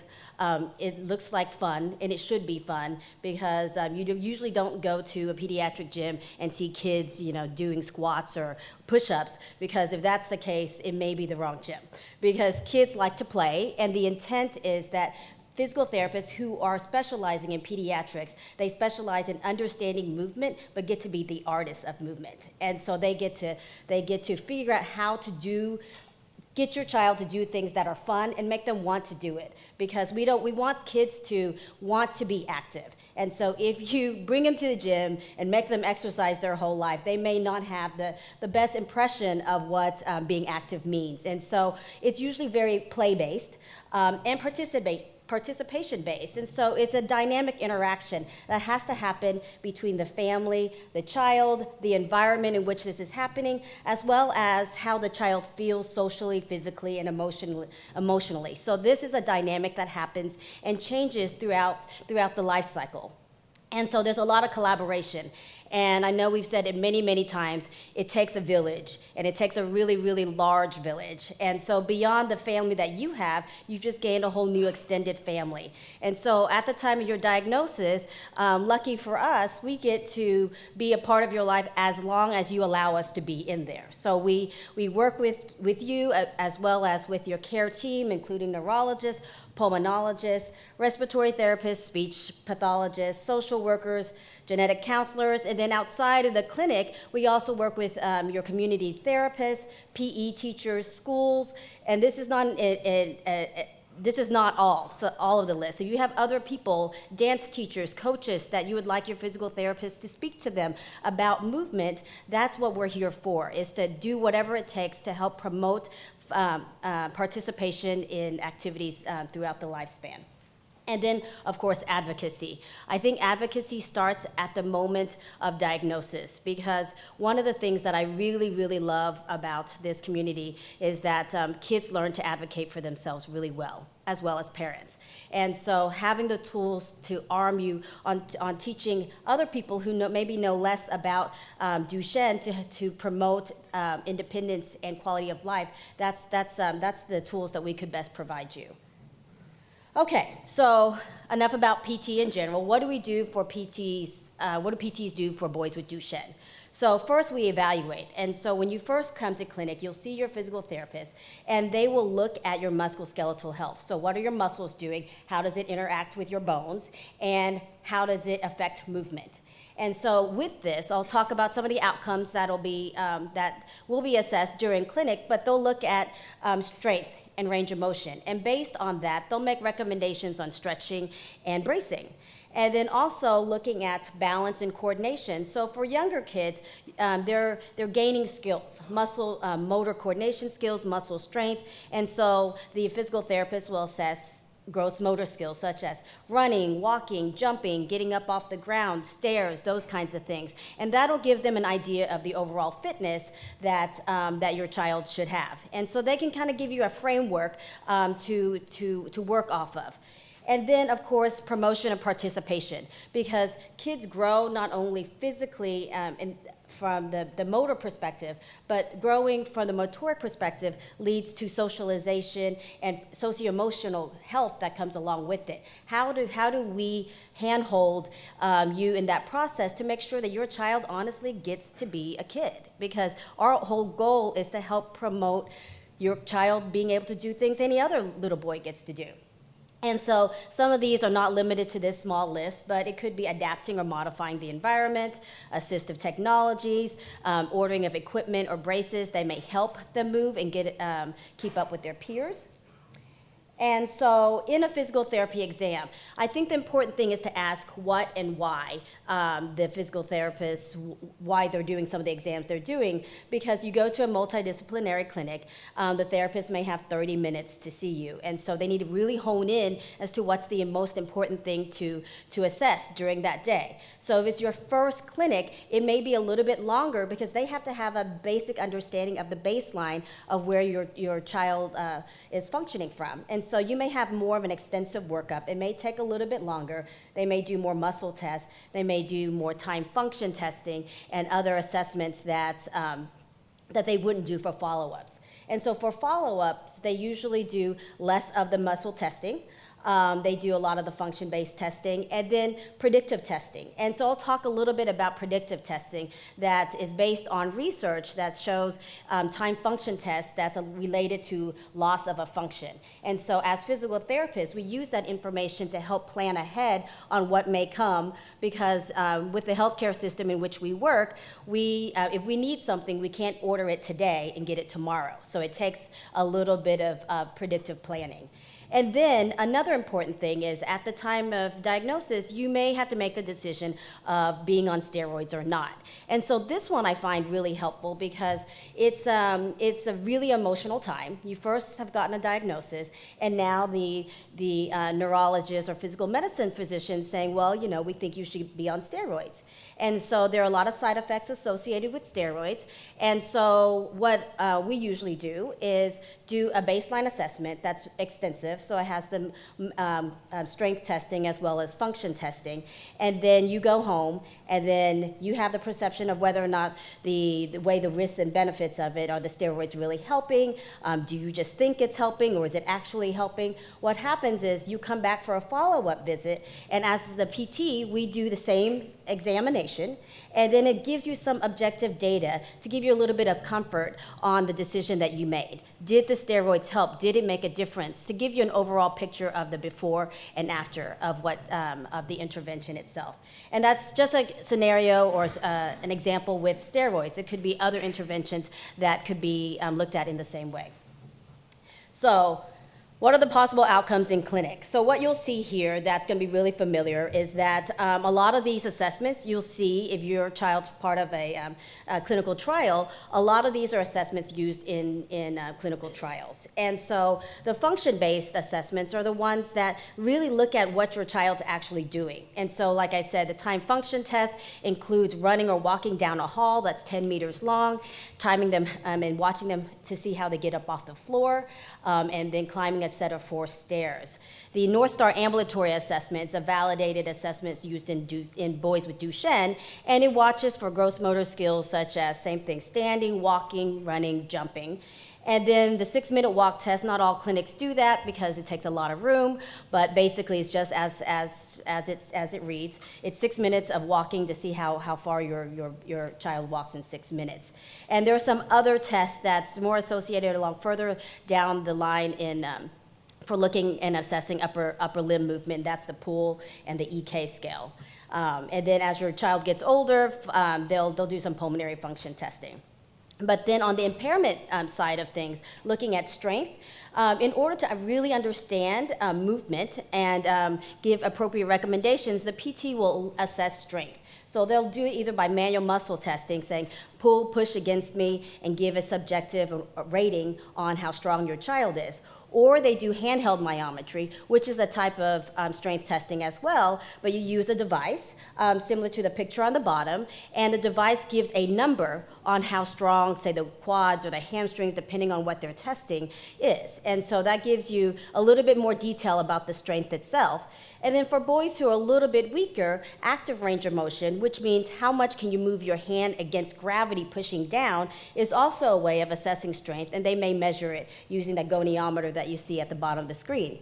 It looks like fun, and it should be fun, because you usually don't go to a pediatric gym and see kids, doing squats or push-ups, because if that's the case, it may be the wrong gym. Because kids like to play, and the intent is that physical therapists who are specializing in pediatrics, they specialize in understanding movement, but get to be the artists of movement. And so they get to figure out how to get your child to do things that are fun and make them want to do it, because we want kids to want to be active. And so if you bring them to the gym and make them exercise their whole life, they may not have the best impression of what being active means. And so it's usually very play-based and participation-based. And so it's a dynamic interaction that has to happen between the family, the child, the environment in which this is happening, as well as how the child feels socially, physically, and emotionally. So this is a dynamic that happens and changes throughout the life cycle. And so there's a lot of collaboration. And I know we've said it many, many times, it takes a village, and it takes a really, really large village. And so beyond the family that you have, you just gained a whole new extended family. And so at the time of your diagnosis, lucky for us, we get to be a part of your life as long as you allow us to be in there. So we work with you as well as with your care team, including neurologists, pulmonologists, respiratory therapists, speech pathologists, social workers, genetic counselors, and then outside of the clinic, we also work with your community therapists, PE teachers, schools, and this is not this is not all of the list. If you have other people, dance teachers, coaches, that you would like your physical therapist to speak to them about movement, that's what we're here for, is to do whatever it takes to help promote participation in activities throughout the lifespan. And then, of course, advocacy. I think advocacy starts at the moment of diagnosis, because one of the things that I really, really love about this community is that kids learn to advocate for themselves really well as parents. And so having the tools to arm you on teaching other people who maybe know less about Duchenne to promote independence and quality of life, that's the tools that we could best provide you. Okay, so enough about PT in general. What do we do for PTs? What do PTs do for boys with Duchenne? So first we evaluate. And so when you first come to clinic, you'll see your physical therapist, and they will look at your musculoskeletal health. So what are your muscles doing? How does it interact with your bones? And how does it affect movement? And so with this, I'll talk about some of the outcomes that will be assessed during clinic, but they'll look at strength and range of motion. And based on that, they'll make recommendations on stretching and bracing. And then also looking at balance and coordination. So for younger kids, they're gaining skills, muscle, motor coordination skills, muscle strength. And so the physical therapist will assess gross motor skills such as running, walking, jumping, getting up off the ground, stairs, those kinds of things. And that'll give them an idea of the overall fitness that your child should have. And so they can kind of give you a framework to work off of. And then, of course, promotion and participation, because kids grow not only physically from the motor perspective, but growing from the motoric perspective leads to socialization and socio-emotional health that comes along with it. How do we handhold you in that process to make sure that your child honestly gets to be a kid? Because our whole goal is to help promote your child being able to do things any other little boy gets to do. And so some of these are not limited to this small list, but it could be adapting or modifying the environment, assistive technologies, ordering of equipment or braces that may help them move and keep up with their peers. And so in a physical therapy exam, I think the important thing is to ask what and why the physical therapists, why they're doing some of the exams they're doing, because you go to a multidisciplinary clinic, the therapist may have 30 minutes to see you. And so they need to really hone in as to what's the most important thing to assess during that day. So if it's your first clinic, it may be a little bit longer because they have to have a basic understanding of the baseline of where your child is functioning from. And so you may have more of an extensive workup. It may take a little bit longer. They may do more muscle tests. They may do more time function testing and other assessments that they wouldn't do for follow-ups. And so for follow-ups, they usually do less of the muscle testing. They do a lot of the function-based testing, and then predictive testing. And so I'll talk a little bit about predictive testing that is based on research that shows time function tests that's related to loss of a function. And so as physical therapists, we use that information to help plan ahead on what may come, because with the healthcare system in which we work, if we need something, we can't order it today and get it tomorrow. So it takes a little bit of predictive planning. And then another important thing is at the time of diagnosis, you may have to make the decision of being on steroids or not. And so this one I find really helpful because it's a really emotional time. You first have gotten a diagnosis, and now the neurologist or physical medicine physician saying, well, we think you should be on steroids. And so there are a lot of side effects associated with steroids. And so what we usually do is do a baseline assessment that's extensive. So it has the strength testing as well as function testing. And then you go home, and then you have the perception of whether or not the way the risks and benefits of it, are the steroids really helping? Do you just think it's helping, or is it actually helping? What happens is you come back for a follow-up visit, and as the PT, we do the same examination, and then it gives you some objective data to give you a little bit of comfort on the decision that you made. Did the steroids help? Did it make a difference? To give you an overall picture of the before and after of of the intervention itself. And that's just a scenario or an example with steroids. It could be other interventions that could be looked at in the same way. So What are the possible outcomes in clinic? So what you'll see here that's going to be really familiar is that a lot of these assessments you'll see if your child's part of a clinical trial, a lot of these are assessments used in clinical trials. And so the function-based assessments are the ones that really look at what your child's actually doing. And so like I said, the time function test includes running or walking down a hall that's 10 meters long, timing them and watching them to see how they get up off the floor, and then climbing a set of 4 stairs. The North Star Ambulatory Assessment is a validated assessment used in boys with Duchenne, and it watches for gross motor skills such as same thing, standing, walking, running, jumping. And then the 6-minute walk test, not all clinics do that because it takes a lot of room, but basically it's just as it reads. It's 6 minutes of walking to see how far your child walks in 6 minutes. And there are some other tests that's more associated along further down the line in for looking and assessing upper limb movement. That's the PUL and the EK scale. And then as your child gets older, they'll do some pulmonary function testing. But then on the impairment side of things, looking at strength, in order to really understand movement and give appropriate recommendations, the PT will assess strength. So they'll do it either by manual muscle testing, saying pull, push against me, and give a subjective rating on how strong your child is. Or they do handheld myometry, which is a type of strength testing as well, but you use a device similar to the picture on the bottom, and the device gives a number on how strong, say, the quads or the hamstrings, depending on what they're testing, is. And so that gives you a little bit more detail about the strength itself. And then for boys who are a little bit weaker, active range of motion, which means how much can you move your hand against gravity pushing down, is also a way of assessing strength, and they may measure it using that goniometer that you see at the bottom of the screen.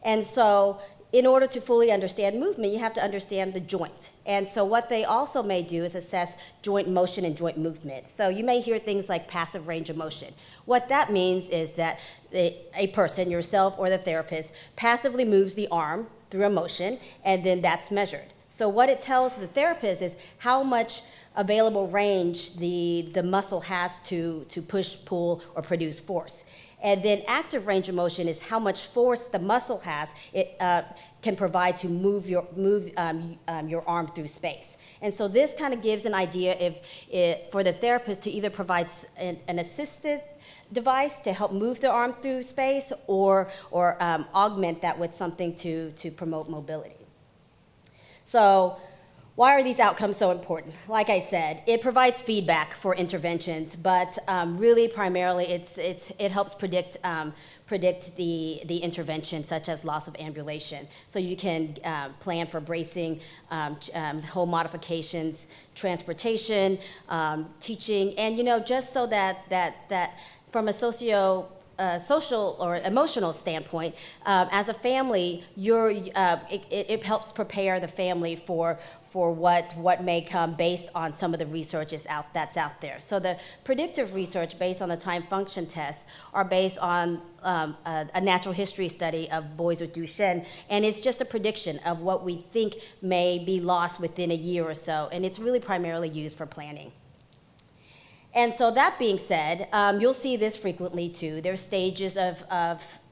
And so in order to fully understand movement, you have to understand the joint. And so what they also may do is assess joint motion and joint movement. So you may hear things like passive range of motion. What that means is that a person, yourself or the therapist, passively moves the arm through a motion, and then that's measured. So what it tells the therapist is how much available range the muscle has to push, pull, or produce force. And then active range of motion is how much force the muscle has, it can provide to move your arm through space. And so this kind of gives an idea for the therapist to either provide an assisted device to help move the arm through space or augment that with something to promote mobility. So why are these outcomes so important? Like I said, it provides feedback for interventions, but really primarily it helps predict the intervention, such as loss of ambulation. So you can plan for bracing, whole modifications, transportation, teaching, and just so that from a social or emotional standpoint, as a family, it helps prepare the family for what may come based on some of the research that's out there. So the predictive research based on the time function tests are based on a natural history study of boys with Duchenne, and it's just a prediction of what we think may be lost within a year or so, and it's really primarily used for planning. And so that being said, you'll see this frequently too. There's stages of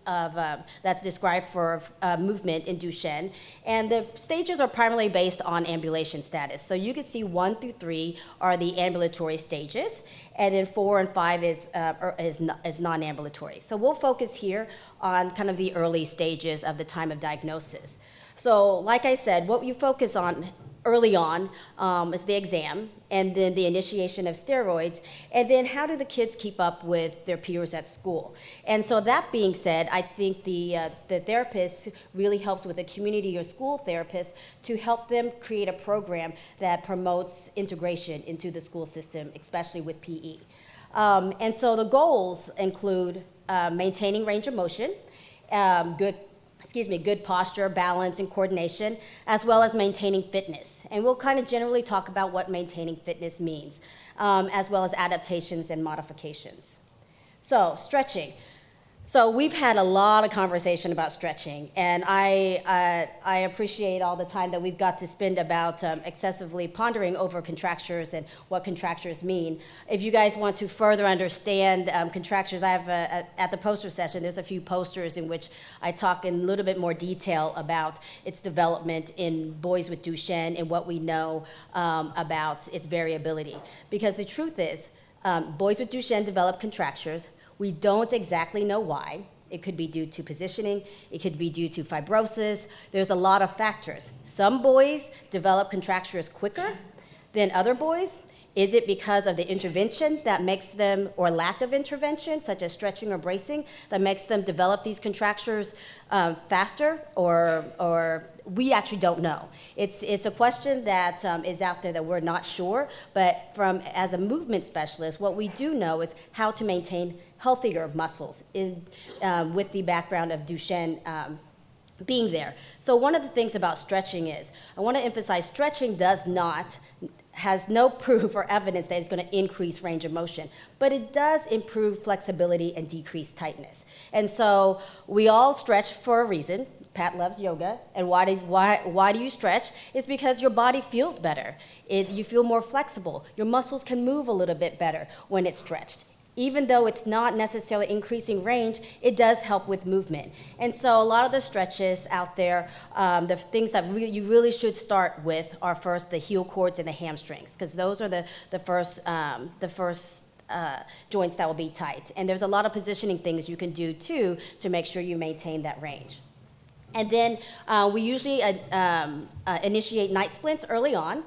that's described for movement in Duchenne, and the stages are primarily based on ambulation status. So you can see 1 through 3 are the ambulatory stages, and then 4 and 5 is non-ambulatory. So we'll focus here on kind of the early stages of the time of diagnosis. So like I said, what you focus on early on is the exam, and then the initiation of steroids, and then how do the kids keep up with their peers at school. And so that being said, I think the therapist really helps with the community or school therapist to help them create a program that promotes integration into the school system, especially with PE. And so the goals include maintaining range of motion, good posture, balance, and coordination, as well as maintaining fitness. And we'll kind of generally talk about what maintaining fitness means, as well as adaptations and modifications. So, stretching. So we've had a lot of conversation about stretching, and I appreciate all the time that we've got to spend about excessively pondering over contractures and what contractures mean. If you guys want to further understand contractures, I have at the poster session, there's a few posters in which I talk in a little bit more detail about its development in boys with Duchenne and what we know about its variability. Because the truth is, boys with Duchenne develop contractures. We don't exactly know why. It could be due to positioning. It could be due to fibrosis. There's a lot of factors. Some boys develop contractures quicker than other boys. Is it because of the intervention that makes them, or lack of intervention, such as stretching or bracing, that makes them develop these contractures faster, or we actually don't know. It's a question that is out there that we're not sure, but as a movement specialist, what we do know is how to maintain healthier muscles with the background of Duchenne being there. So one of the things about stretching is, I want to emphasize, stretching has no proof or evidence that it's going to increase range of motion, but it does improve flexibility and decrease tightness. And so we all stretch for a reason. Pat loves yoga, and why do you stretch? It's because your body feels better. You feel more flexible. Your muscles can move a little bit better when it's stretched. Even though it's not necessarily increasing range, it does help with movement. And so a lot of the stretches out there, the things that you really should start with are first the heel cords and the hamstrings, because those are the first joints that will be tight. And there's a lot of positioning things you can do too to make sure you maintain that range. And then we usually initiate night splints early on.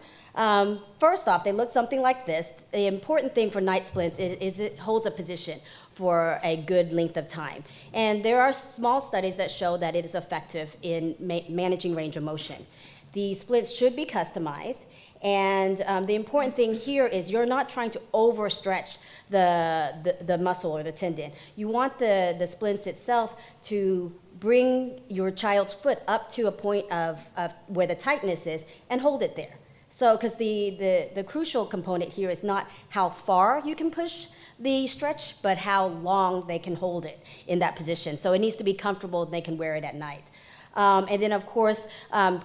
First off, they look something like this. The important thing for night splints is it holds a position for a good length of time. And there are small studies that show that it is effective in managing range of motion. The splints should be customized. And the important thing here is you're not trying to overstretch the muscle or the tendon. You want the splints itself to bring your child's foot up to a point of where the tightness is and hold it there. So, because the crucial component here is not how far you can push the stretch, but how long they can hold it in that position. So it needs to be comfortable and they can wear it at night. And then, of course,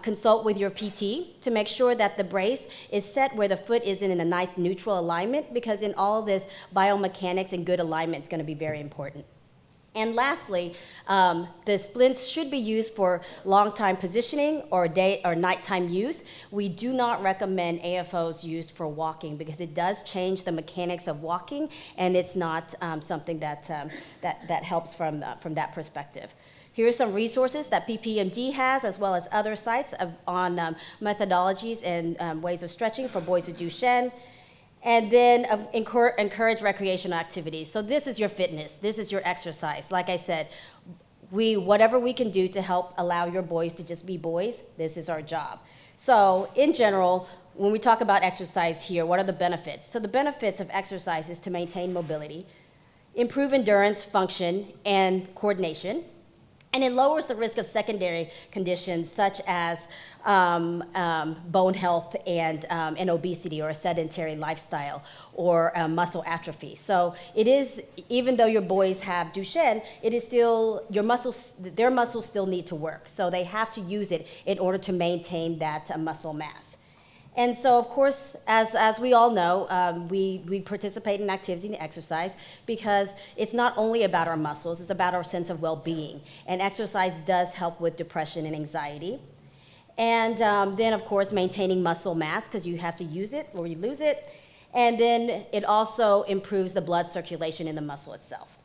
consult with your PT to make sure that the brace is set where the foot is in a nice neutral alignment, because in all this, biomechanics and good alignment is going to be very important. And lastly, the splints should be used for long-time positioning or day or nighttime use. We do not recommend AFOs used for walking because it does change the mechanics of walking, and it's not something that helps from that perspective. Here are some resources that PPMD has, as well as other sites on methodologies and ways of stretching for boys with Duchenne. And then encourage recreational activities. So this is your fitness. This is your exercise. Like I said, whatever we can do to help allow your boys to just be boys, this is our job. So in general, when we talk about exercise here, what are the benefits? So the benefits of exercise is to maintain mobility, improve endurance, function, and coordination. And it lowers the risk of secondary conditions such as bone health and obesity, or a sedentary lifestyle, or muscle atrophy. So it is, even though your boys have Duchenne, it is still, their muscles still need to work. So they have to use it in order to maintain that muscle mass. And so, of course, as we all know, we participate in activity and exercise because it's not only about our muscles, it's about our sense of well-being. And exercise does help with depression and anxiety. And then, of course, maintaining muscle mass, because you have to use it or you lose it. And then it also improves the blood circulation in the muscle itself.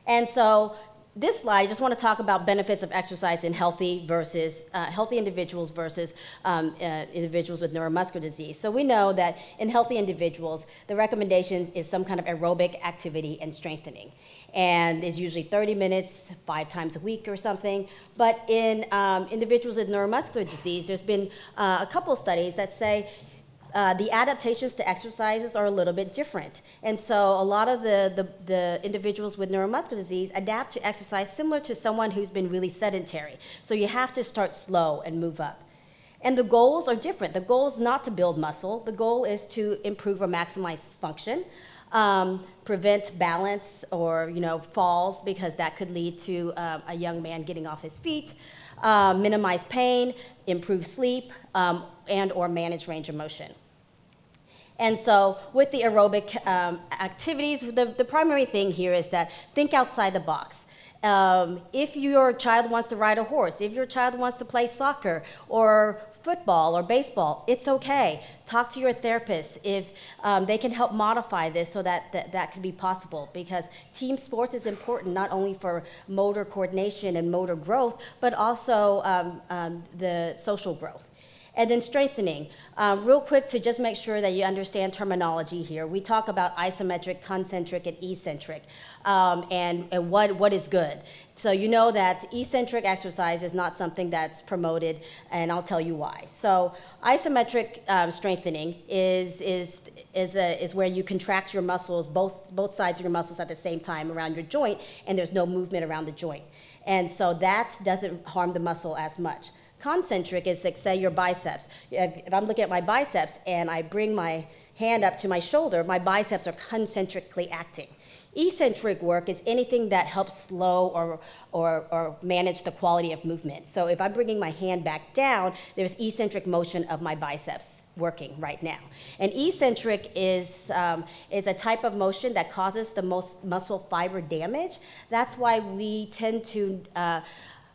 And so this slide, I just want to talk about benefits of exercise in healthy individuals versus individuals with neuromuscular disease. So we know that in healthy individuals, the recommendation is some kind of aerobic activity and strengthening. And it's usually 30 minutes, 5 times a week or something. But in individuals with neuromuscular disease, there's been a couple of studies that say the adaptations to exercises are a little bit different. And so a lot of the individuals with neuromuscular disease adapt to exercise similar to someone who's been really sedentary. So you have to start slow and move up. And the goals are different. The goal is not to build muscle. The goal is to improve or maximize function. prevent balance or, falls, because that could lead to a young man getting off his feet, minimize pain, improve sleep, and or manage range of motion. And so with the aerobic activities, the primary thing here is that think outside the box. If your child wants to ride a horse, if your child wants to play soccer or football or baseball, it's okay. Talk to your therapist if they can help modify this so that can be possible, because team sports is important not only for motor coordination and motor growth, but also the social growth. And then strengthening. Real quick, to just make sure that you understand terminology here, we talk about isometric, concentric, and eccentric, and what is good. So you know that eccentric exercise is not something that's promoted, and I'll tell you why. So isometric strengthening is where you contract your muscles, both sides of your muscles at the same time around your joint, and there's no movement around the joint. And so that doesn't harm the muscle as much. Concentric is like, say, your biceps. If I'm looking at my biceps and I bring my hand up to my shoulder, my biceps are concentrically acting. Eccentric work is anything that helps slow or manage the quality of movement. So if I'm bringing my hand back down, there's eccentric motion of my biceps working right now. And eccentric is a type of motion that causes the most muscle fiber damage. That's why we tend to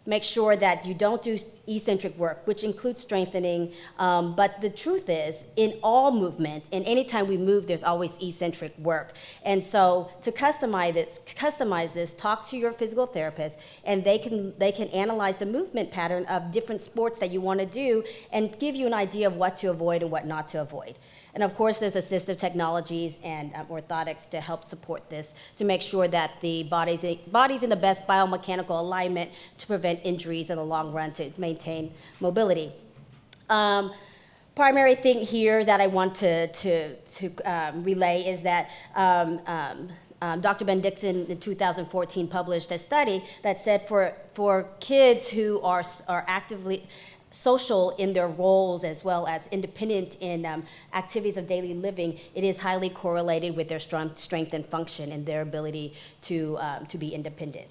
make sure that you don't do eccentric work, which includes strengthening. But the truth is, in all movement, and anytime we move, there's always eccentric work. And so to customize this, talk to your physical therapist, and they can analyze the movement pattern of different sports that you want to do and give you an idea of what to avoid and what not to avoid. And of course, there's assistive technologies and orthotics to help support this, to make sure that the body's in the best biomechanical alignment to prevent injuries in the long run, to maintain mobility. Primary thing here that I want to relay is that Dr. Ben Dixon in 2014 published a study that said for kids who are actively social in their roles as well as independent in activities of daily living, it is highly correlated with their strength and function and their ability to be independent.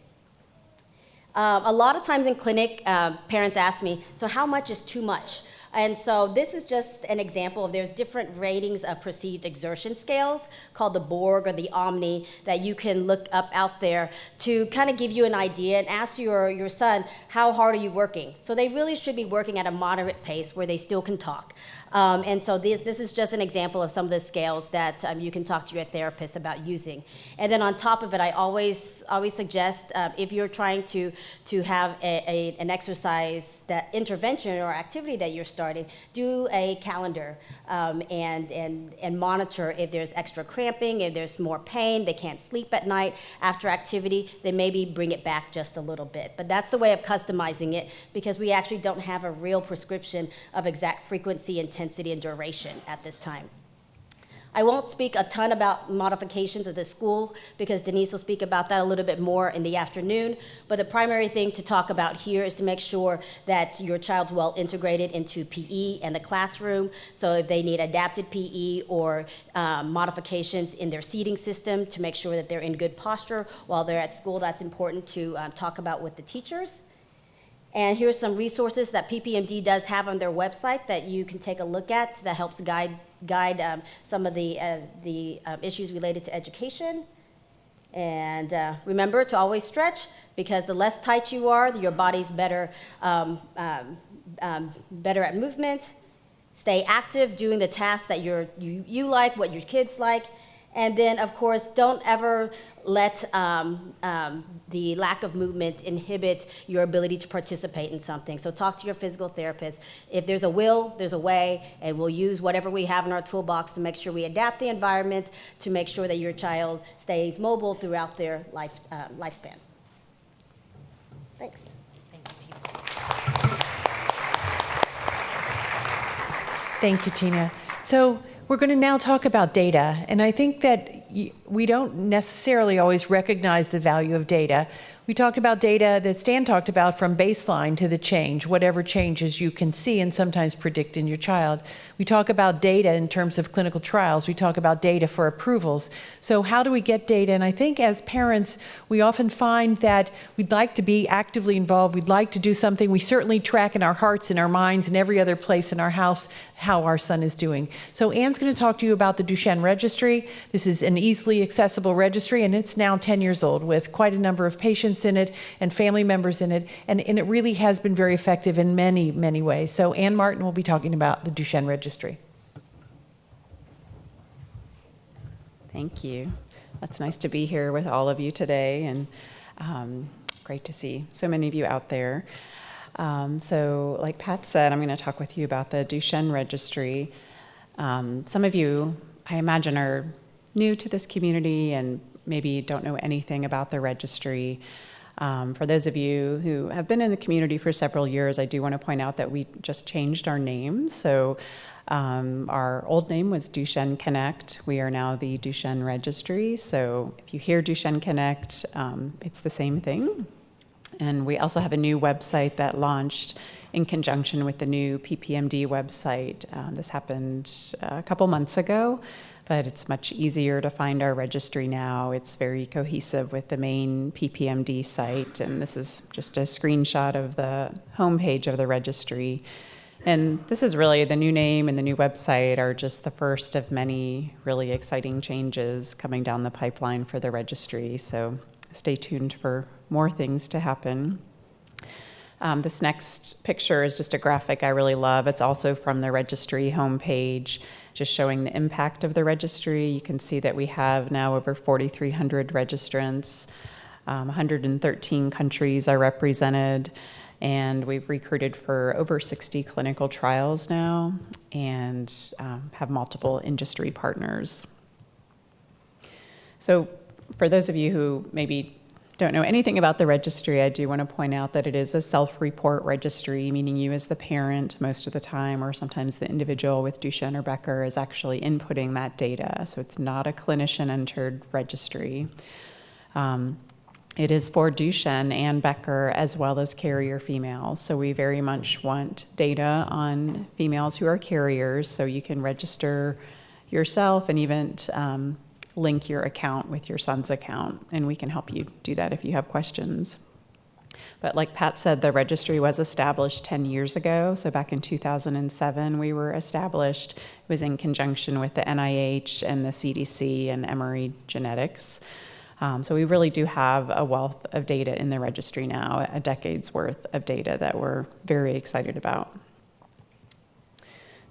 A lot of times in clinic, parents ask me, so how much is too much? And so this is just an example of, there's different ratings of perceived exertion scales called the Borg or the Omni that you can look up out there to kind of give you an idea and ask your son, how hard are you working? So they really should be working at a moderate pace where they still can talk. And so this is just an example of some of the scales that you can talk to your therapist about using. And then on top of it, I always suggest if you're trying to have an exercise, that intervention or activity that you're starting, do a calendar and monitor if there's extra cramping, if there's more pain, they can't sleep at night after activity, then maybe bring it back just a little bit. But that's the way of customizing it, because we actually don't have a real prescription of exact frequency, intensity, and duration at this time. I won't speak a ton about modifications of the school because Denise will speak about that a little bit more in the afternoon, but the primary thing to talk about here is to make sure that your child's well integrated into PE and the classroom. So if they need adapted PE or modifications in their seating system to make sure that they're in good posture while they're at school, that's important to talk about with the teachers. And here's some resources that PPMD does have on their website that you can take a look at that helps guide some of the issues related to education. And remember to always stretch, because the less tight you are, your body's better at movement. Stay active, doing the tasks that you like, what your kids like. And then, of course, don't ever let the lack of movement inhibit your ability to participate in something. So talk to your physical therapist. If there's a will, there's a way, and we'll use whatever we have in our toolbox to make sure we adapt the environment to make sure that your child stays mobile throughout their lifespan. Thanks. Thank you, Tina. So we're going to now talk about data, and I think that we don't necessarily always recognize the value of data. We talked about data that Stan talked about from baseline to the change, whatever changes you can see and sometimes predict in your child. We talk about data in terms of clinical trials. We talk about data for approvals. So how do we get data? And I think as parents, we often find that we'd like to be actively involved. We'd like to do something. We certainly track in our hearts, in our minds, and every other place in our house how our son is doing. So Anne's going to talk to you about the Duchenne Registry. This is an easily accessible registry, and it's now 10 years old with quite a number of patients in it and family members in it, and it really has been very effective in many, many ways. So Anne Martin will be talking about the Duchenne Registry. Thank you. It's nice to be here with all of you today, and great to see so many of you out there. So like Pat said, I'm going to talk with you about the Duchenne Registry. Some of you, I imagine, are new to this community and maybe don't know anything about the registry. For those of you who have been in the community for several years, I do want to point out that we just changed our name. So our old name was Duchenne Connect. We are now the Duchenne Registry. So if you hear Duchenne Connect, it's the same thing. And we also have a new website that launched in conjunction with the new PPMD website. This happened a couple months ago, but it's much easier to find our registry now. It's very cohesive with the main PPMD site, and this is just a screenshot of the homepage of the registry. And this is really, the new name and the new website are just the first of many really exciting changes coming down the pipeline for the registry. So stay tuned for more things to happen. This next picture is just a graphic I really love. It's also from the registry homepage, just showing the impact of the registry. You can see that we have now over 4,300 registrants. 113 countries are represented, and we've recruited for over 60 clinical trials now, and have multiple industry partners. So for those of you who maybe don't know anything about the registry, I do want to point out that it is a self-report registry, meaning you as the parent most of the time, or sometimes the individual with Duchenne or Becker, is actually inputting that data. So it's not a clinician-entered registry. It is for Duchenne and Becker as well as carrier females. So we very much want data on females who are carriers, so you can register yourself and even link your account with your son's account, and we can help you do that if you have questions. But like Pat said, the registry was established 10 years ago. So back in 2007, we were established. It was in conjunction with the NIH and the CDC and Emory Genetics. So we really do have a wealth of data in the registry now, a decade's worth of data that we're very excited about.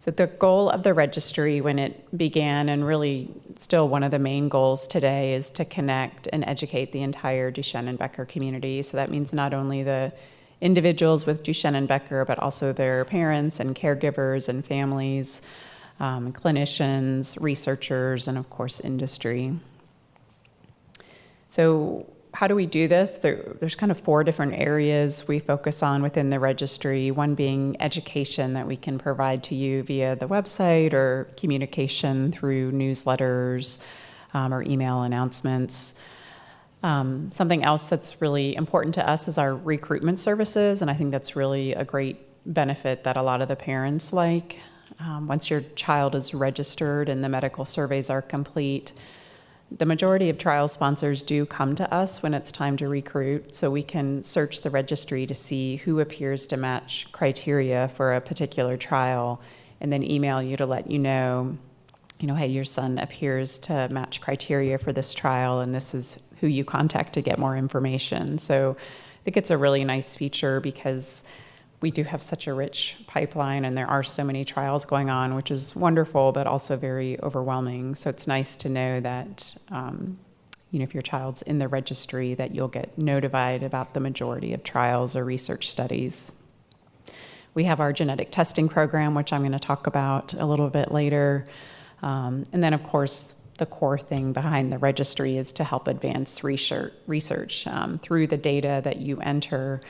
So the goal of the registry when it began, and really still one of the main goals today, is to connect and educate the entire Duchenne and Becker community. So that means not only the individuals with Duchenne and Becker, but also their parents and caregivers and families, clinicians, researchers, and of course industry. So how do we do this? There's kind of 4 different areas we focus on within the registry, one being education that we can provide to you via the website or communication through newsletters or email announcements. Something else that's really important to us is our recruitment services, and I think that's really a great benefit that a lot of the parents like. Once your child is registered and the medical surveys are complete, the majority of trial sponsors do come to us when it's time to recruit, so we can search the registry to see who appears to match criteria for a particular trial, and then email you to let you know, hey, your son appears to match criteria for this trial, and this is who you contact to get more information. So I think it's a really nice feature because we do have such a rich pipeline and there are so many trials going on, which is wonderful, but also very overwhelming. So it's nice to know that, if your child's in the registry, that you'll get notified about the majority of trials or research studies. We have our genetic testing program, which I'm going to talk about a little bit later. And then, of course, the core thing behind the registry is to help advance research through the data that you enter.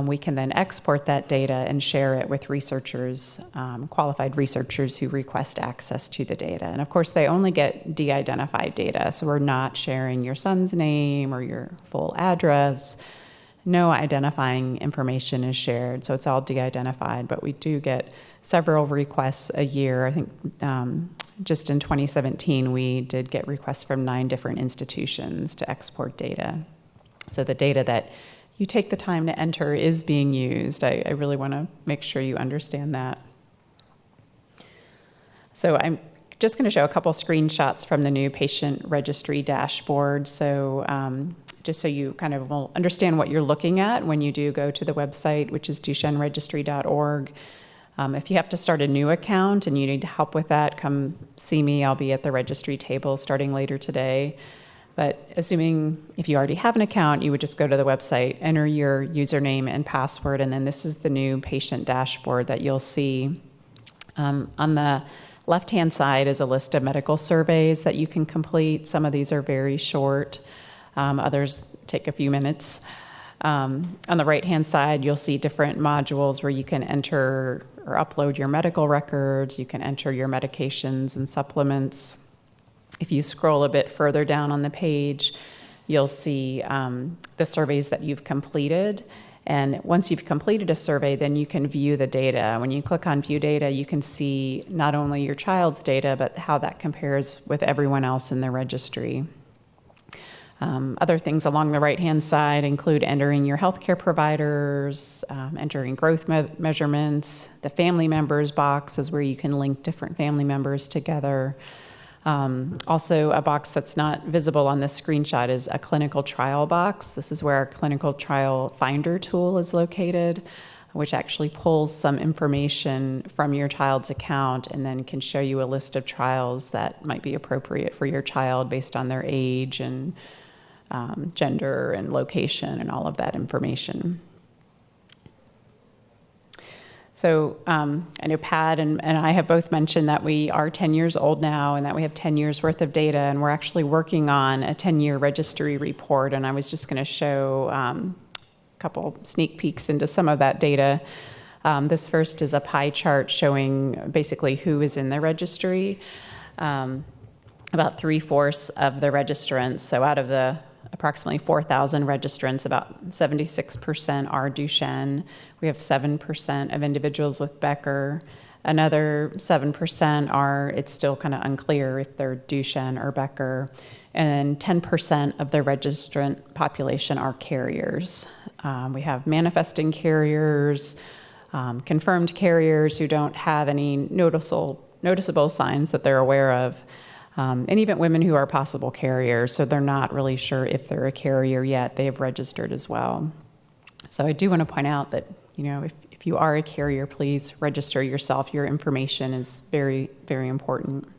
we can then export that data and share it with researchers, qualified researchers who request access to the data. And of course, they only get de-identified data, so we're not sharing your son's name or your full address. No identifying information is shared, so it's all de-identified, but we do get several requests a year. I think just in 2017, we did get requests from 9 different institutions to export data. So the data that you take the time to enter is being used. I really want to make sure you understand that. So I'm just going to show a couple screenshots from the new patient registry dashboard. So just so you kind of will understand what you're looking at when you do go to the website, which is DuchenneRegistry.org. If you have to start a new account and you need help with that, come see me. I'll be at the registry table starting later today. But assuming if you already have an account, you would just go to the website, enter your username and password, and then this is the new patient dashboard that you'll see. On the left-hand side is a list of medical surveys that you can complete. Some of these are very short. Others take a few minutes. On the right-hand side, you'll see different modules where you can enter or upload your medical records. You can enter your medications and supplements. If you scroll a bit further down on the page, you'll see the surveys that you've completed. And once you've completed a survey, then you can view the data. When you click on View Data, you can see not only your child's data, but how that compares with everyone else in the registry. Other things along the right-hand side include entering your healthcare providers, entering growth measurements. The family members box is where you can link different family members together. Also, a box that's not visible on this screenshot is a clinical trial box. This is where our clinical trial finder tool is located, which actually pulls some information from your child's account and then can show you a list of trials that might be appropriate for your child based on their age and gender and location and all of that information. So I know Pat and I have both mentioned that we are 10 years old now and that we have 10 years worth of data, and we're actually working on a 10-year registry report, and I was just going to show a couple sneak peeks into some of that data. This first is a pie chart showing basically who is in the registry. About 3/4 of the registrants, so out of the approximately 4,000 registrants, about 76% are Duchenne. We have 7% of individuals with Becker. Another 7% are, it's still kind of unclear if they're Duchenne or Becker. And 10% of the registrant population are carriers. We have manifesting carriers, confirmed carriers who don't have any noticeable signs that they're aware of. And even women who are possible carriers, so they're not really sure if they're a carrier yet. They have registered as well. So I do want to point out that, if you are a carrier, please register yourself. Your information is very, very important.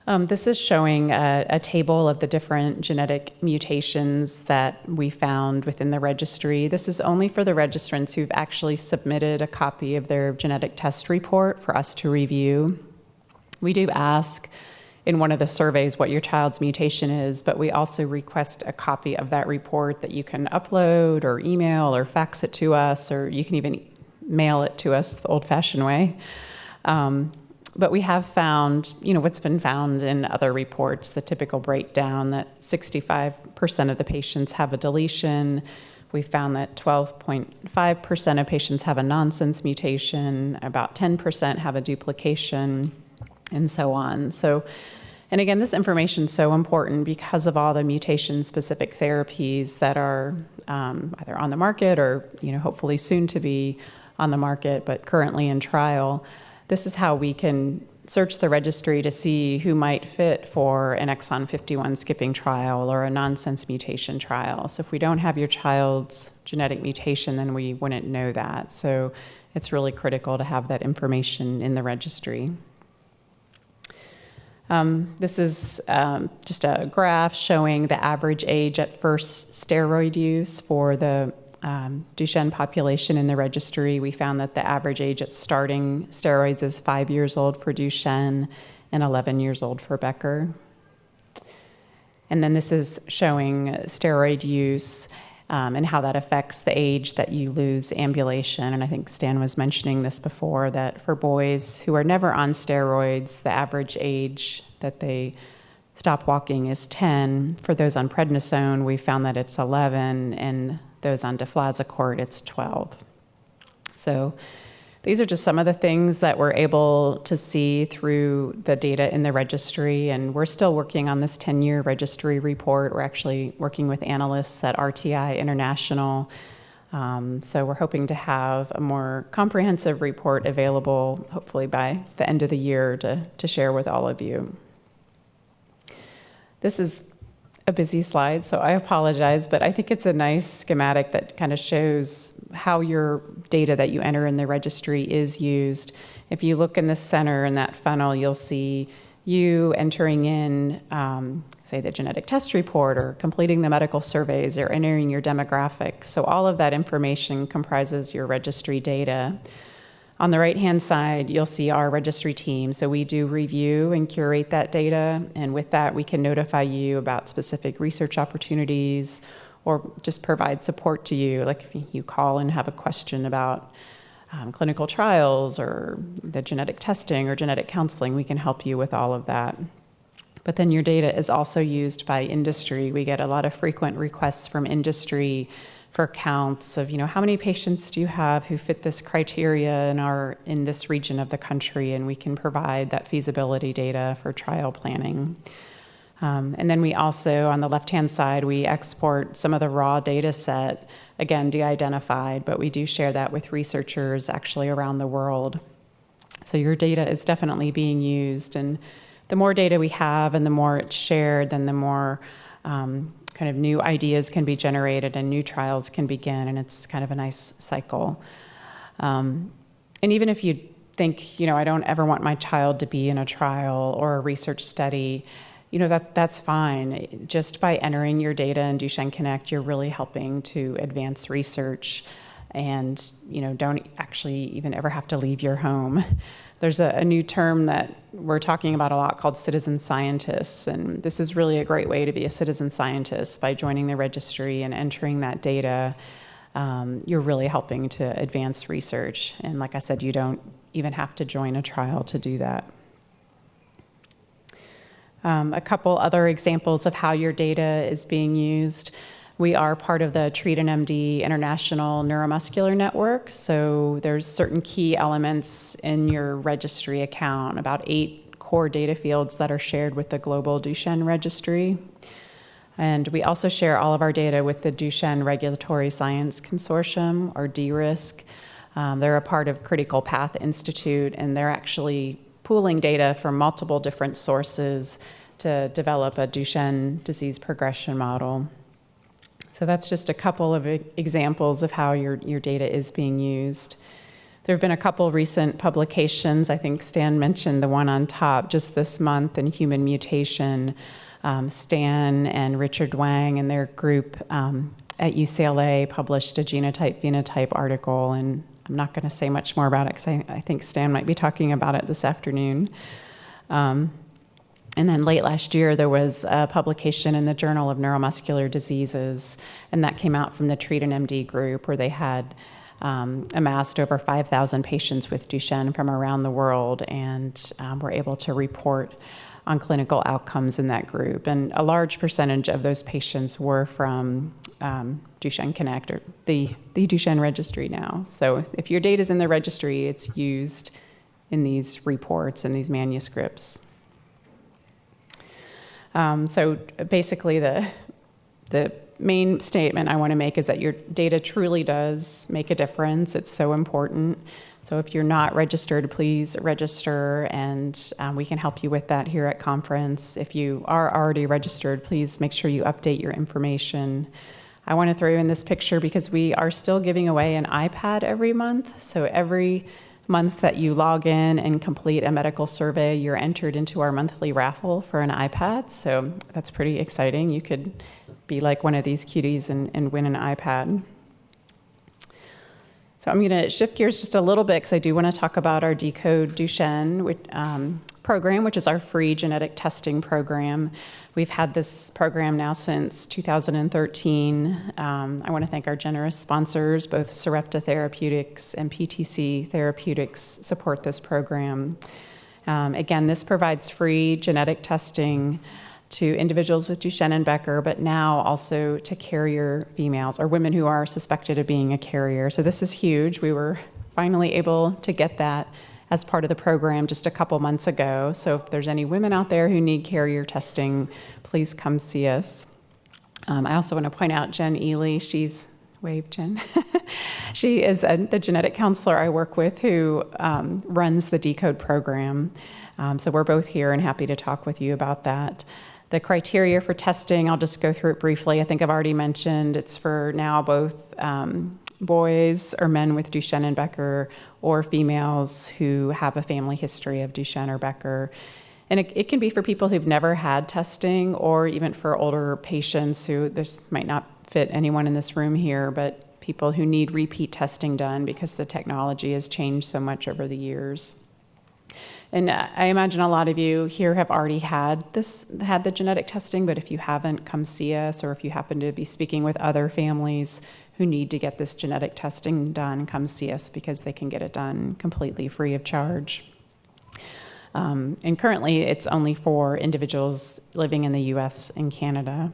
This is showing a table of the different genetic mutations that we found within the registry. This is only for the registrants who've actually submitted a copy of their genetic test report for us to review. We do ask in one of the surveys what your child's mutation is, but we also request a copy of that report that you can upload or email or fax it to us, or you can even mail it to us the old-fashioned way. But we have found, what's been found in other reports, the typical breakdown that 65% of the patients have a deletion. We found that 12.5% of patients have a nonsense mutation, about 10% have a duplication, and so on. And again, this information is so important because of all the mutation-specific therapies that are either on the market or, hopefully soon to be on the market, but currently in trial. This is how we can search the registry to see who might fit for an exon 51 skipping trial or a nonsense mutation trial. So if we don't have your child's genetic mutation, then we wouldn't know that. So it's really critical to have that information in the registry. This is just a graph showing the average age at first steroid use for the Duchenne population in the registry. We found that the average age at starting steroids is 5 years old for Duchenne and 11 years old for Becker. And then this is showing steroid use and how that affects the age that you lose ambulation. And I think Stan was mentioning this before, that for boys who are never on steroids, the average age that they stop walking is 10. For those on prednisone, we found that it's 11, and those on deflazacort, it's 12. So these are just some of the things that we're able to see through the data in the registry, and we're still working on this 10-year registry report. We're actually working with analysts at RTI International, so we're hoping to have a more comprehensive report available, hopefully by the end of the year, to share with all of you. This is a busy slide, so I apologize, but I think it's a nice schematic that kind of shows how your data that you enter in the registry is used. If you look in the center in that funnel, you'll see you entering in, say, the genetic test report, or completing the medical surveys, or entering your demographics. So all of that information comprises your registry data. On the right-hand side, you'll see our registry team. So we do review and curate that data, and with that, we can notify you about specific research opportunities, or just provide support to you. Like if you call and have a question about clinical trials, or the genetic testing, or genetic counseling, we can help you with all of that. But then your data is also used by industry. We get a lot of frequent requests from industry for counts of, how many patients do you have who fit this criteria and are in this region of the country, and we can provide that feasibility data for trial planning. And then we also, on the left-hand side, we export some of the raw data set, again, de-identified, but we do share that with researchers actually around the world. So your data is definitely being used, and the more data we have and the more it's shared, then the more kind of new ideas can be generated and new trials can begin, and it's kind of a nice cycle. And even if you think, I don't ever want my child to be in a trial or a research study, that's fine. Just by entering your data in Duchenne Connect, you're really helping to advance research, and don't actually even ever have to leave your home. There's a new term that we're talking about a lot called citizen scientists, and this is really a great way to be a citizen scientist. By joining the registry and entering that data, you're really helping to advance research. And like I said, you don't even have to join a trial to do that. A couple other examples of how your data is being used. We are part of the Treat an MD International Neuromuscular Network, so there's certain key elements in your registry account, about 8 core data fields that are shared with the Global Duchenne Registry. And we also share all of our data with the Duchenne Regulatory Science Consortium, or DRISC. They're a part of Critical Path Institute, and they're actually pooling data from multiple different sources to develop a Duchenne disease progression model. So that's just a couple of examples of how your data is being used. There have been a couple recent publications. I think Stan mentioned the one on top just this month in Human Mutation. Stan and Richard Duong and their group at UCLA published a genotype-phenotype article, and I'm not going to say much more about it because I think Stan might be talking about it this afternoon. And then late last year, there was a publication in the Journal of Neuromuscular Diseases, and that came out from the Treat an MD group, where they had amassed over 5,000 patients with Duchenne from around the world, and were able to report on clinical outcomes in that group. And a large percentage of those patients were from Duchenne Connect, or the Duchenne Registry now. So if your data is in the registry, it's used in these reports and these manuscripts. So basically, the main statement I want to make is that your data truly does make a difference. It's so important. So if you're not registered, please register, and we can help you with that here at conference. If you are already registered, please make sure you update your information. I want to throw in this picture because we are still giving away an iPad every month. So every month that you log in and complete a medical survey, you're entered into our monthly raffle for an iPad. So that's pretty exciting. You could be like one of these cuties and win an iPad. So I'm going to shift gears just a little bit because I do want to talk about our Decode Duchenne program, which is our free genetic testing program. We've had this program now since 2013. I want to thank our generous sponsors, both Sarepta Therapeutics and PTC Therapeutics support this program. Again, this provides free genetic testing to individuals with Duchenne and Becker, but now also to carrier females or women who are suspected of being a carrier. So this is huge. We were finally able to get that as part of the program just a couple months ago. So if there's any women out there who need carrier testing, please come see us. I also want to point out Jen Ely. She's, wave Jen. She is the genetic counselor I work with who runs the DECODE program. So we're both here and happy to talk with you about that. The criteria for testing, I'll just go through it briefly. I think I've already mentioned it's for now both boys or men with Duchenne and Becker or females who have a family history of Duchenne or Becker. And it can be for people who've never had testing or even for older patients who, this might not fit anyone in this room here, but people who need repeat testing done because the technology has changed so much over the years. And I imagine a lot of you here have already had the genetic testing, but if you haven't, come see us, or if you happen to be speaking with other families who need to get this genetic testing done, come see us because they can get it done completely free of charge. And currently, it's only for individuals living in the US and Canada.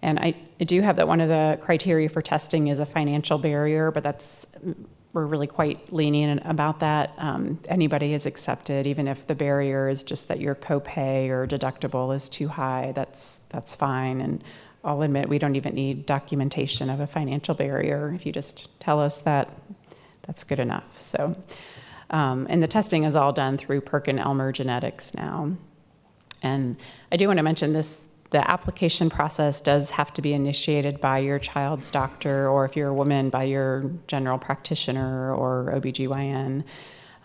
And I do have that one of the criteria for testing is a financial barrier, but we're really quite lenient about that. Anybody is accepted, even if the barrier is just that your copay or deductible is too high, that's fine. And I'll admit we don't even need documentation of a financial barrier. If you just tell us that, that's good enough. So, and the testing is all done through Perkin-Elmer Genetics now. And I do want to mention this. The application process does have to be initiated by your child's doctor, or if you're a woman, by your general practitioner or OBGYN.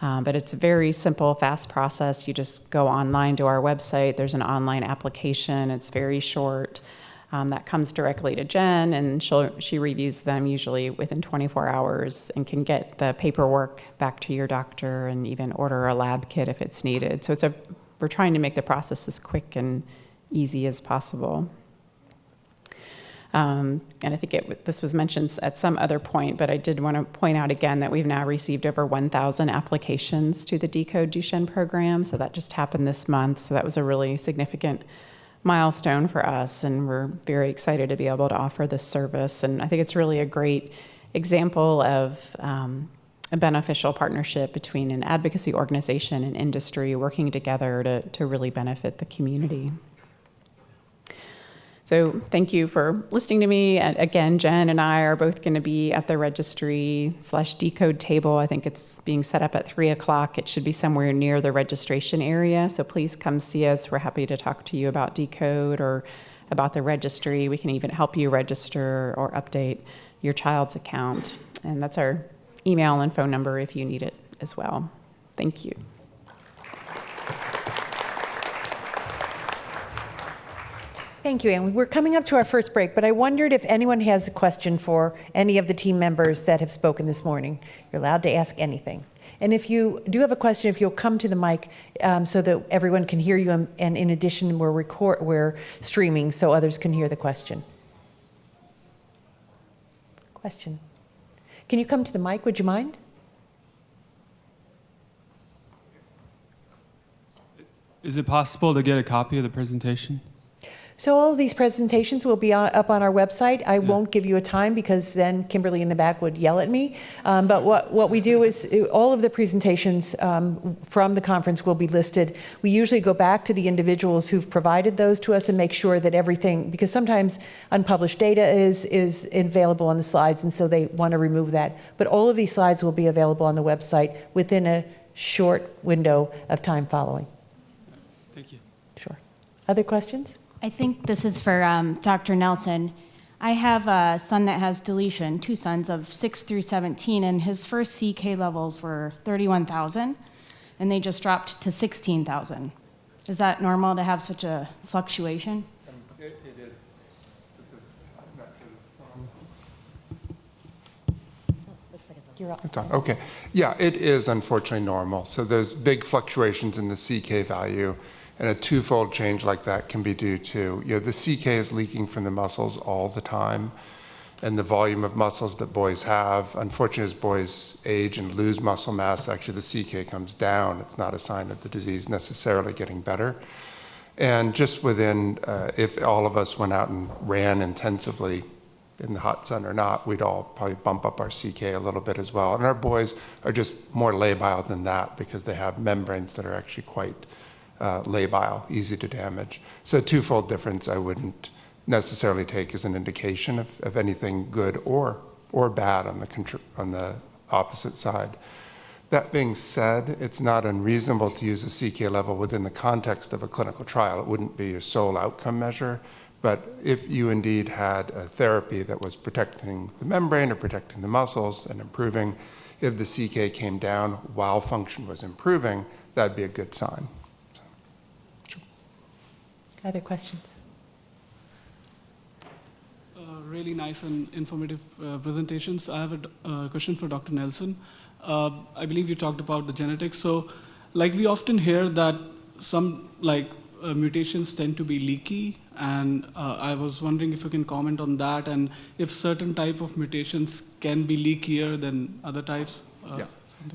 But it's a very simple, fast process. You just go online to our website. There's an online application. It's very short. That comes directly to Jen, and she reviews them usually within 24 hours and can get the paperwork back to your doctor and even order a lab kit if it's needed. So we're trying to make the process as quick and easy as possible. And I think this was mentioned at some other point, but I did want to point out again that we've now received over 1,000 applications to the DECODE Duchenne program. So that just happened this month. So that was a really significant milestone for us, and we're very excited to be able to offer this service. And I think it's really a great example of a beneficial partnership between an advocacy organization and industry working together to really benefit the community. So thank you for listening to me. And again, Jen and I are both going to be at the registry/DECODE table. I think it's being set up at 3 o'clock. It should be somewhere near the registration area. So please come see us. We're happy to talk to you about DECODE or about the registry. We can even help you register or update your child's account. And that's our email and phone number if you need it as well. Thank you. Thank you, Anne. We're coming up to our first break, but I wondered if anyone has a question for any of the team members that have spoken this morning. You're allowed to ask anything. And if you do have a question, if you'll come to the mic so that everyone can hear you, and in addition, we're streaming so others can hear the question. Question. Can you come to the mic? Would you mind? Is it possible to get a copy of the presentation? So all of these presentations will be up on our website. I won't give you a time because then Kimberly in the back would yell at me. But what we do is all of the presentations from the conference will be listed. We usually go back to the individuals who've provided those to us and make sure that everything, because sometimes unpublished data is available on the slides, and so they want to remove that. But all of these slides will be available on the website within a short window of time following. Thank you. Sure. Other questions? I think this is for Dr. Nelson. I have a son that has deletion, two sons of 6 through 17, and his first CK levels were 31,000, and they just dropped to 16,000. Is that normal to have such a fluctuation? It is. This is not to Looks like it's You're up. It's on. Okay. Yeah, it is unfortunately normal. So there's big fluctuations in the CK value, and a twofold change like that can be due to, the CK is leaking from the muscles all the time, and the volume of muscles that boys have. Unfortunately, as boys age and lose muscle mass, actually the CK comes down. It's not a sign of the disease necessarily getting better. And just within, if all of us went out and ran intensively in the hot sun or not, we'd all probably bump up our CK a little bit as well. And our boys are just more labile than that because they have membranes that are actually quite labile, easy to damage. So a twofold difference I wouldn't necessarily take as an indication of anything good or bad on the opposite side. That being said, it's not unreasonable to use a CK level within the context of a clinical trial. It wouldn't be your sole outcome measure. But if you indeed had a therapy that was protecting the membrane or protecting the muscles and improving, if the CK came down while function was improving, that'd be a good sign. So, sure. Other questions? Really nice and informative presentations. I have a question for Dr. Nelson. I believe you talked about the genetics. So, like we often hear that some mutations tend to be leaky, and I was wondering if you can comment on that, and if certain type of mutations can be leakier than other types.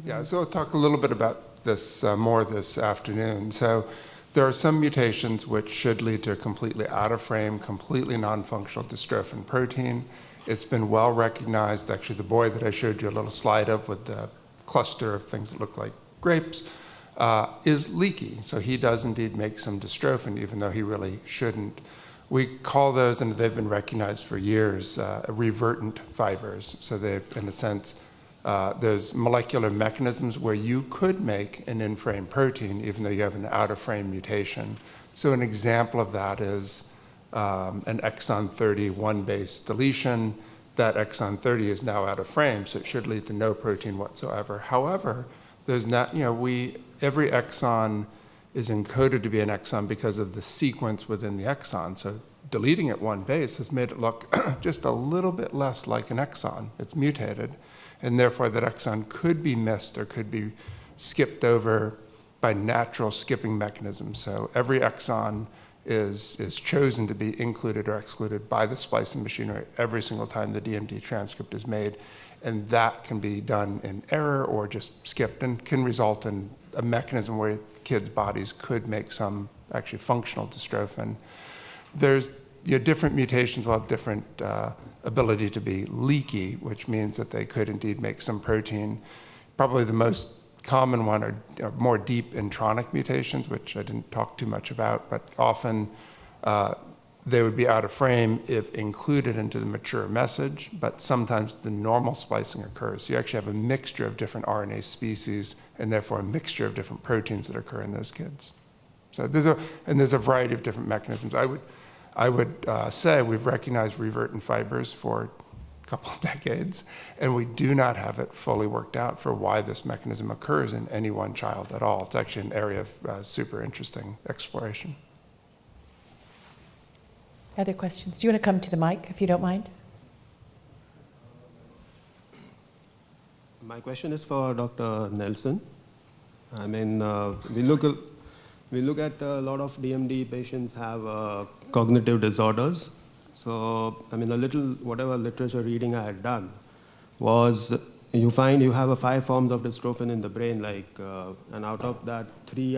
Yeah. So I'll talk a little bit about this more this afternoon. So there are some mutations which should lead to a completely out of frame, completely non-functional dystrophin protein. It's been well recognized. Actually, the boy that I showed you a little slide of with the cluster of things that look like grapes is leaky. So he does indeed make some dystrophin, even though he really shouldn't. We call those, and they've been recognized for years, revertant fibers. So they've, in a sense, there's molecular mechanisms where you could make an in-frame protein, even though you have an out-of-frame mutation. So an example of that is an exon 30 one-base deletion. That exon 30 is now out of frame, so it should lead to no protein whatsoever. However, there's not, every exon is encoded to be an exon because of the sequence within the exon. So deleting it one base has made it look just a little bit less like an exon. It's mutated, and therefore that exon could be missed or could be skipped over by natural skipping mechanisms. So every exon is chosen to be included or excluded by the splicing machinery every single time the DMD transcript is made. And that can be done in error or just skipped, and can result in a mechanism where kids' bodies could make some actually functional dystrophin. There's different mutations will have different ability to be leaky, which means that they could indeed make some protein. Probably the most common one are more deep intronic mutations, which I didn't talk too much about, but often they would be out of frame if included into the mature message, but sometimes the normal splicing occurs. So you actually have a mixture of different RNA species, and therefore a mixture of different proteins that occur in those kids. So there's a variety of different mechanisms. I would say we've recognized revertant fibers for a couple of decades, and we do not have it fully worked out for why this mechanism occurs in any one child at all. It's actually an area of super interesting exploration. Other questions? Do you want to come to the mic, if you don't mind? My question is for Dr. Nelson. I mean, we look at a lot of DMD patients have cognitive disorders. So, I mean, whatever literature reading I had done was you find you have 5 forms of dystrophin in the brain, and out of that, 2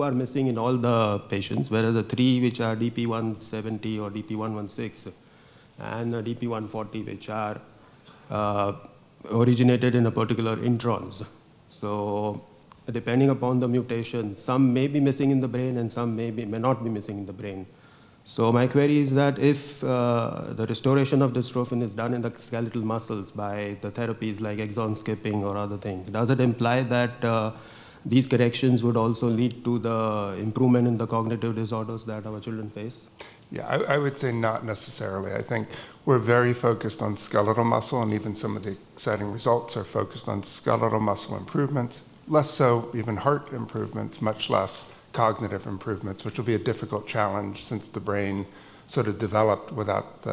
are missing in all the patients, whereas the 3 which are DP170 or DP116 and DP140, which are originated in a particular introns. So depending upon the mutation, some may be missing in the brain and some may not be missing in the brain. So my query is that if the restoration of dystrophin is done in the skeletal muscles by the therapies like exon skipping or other things, does it imply that these corrections would also lead to the improvement in the cognitive disorders that our children face? Yeah, I would say not necessarily. I think we're very focused on skeletal muscle, and even some of the exciting results are focused on skeletal muscle improvements, less so even heart improvements, much less cognitive improvements, which will be a difficult challenge since the brain sort of developed without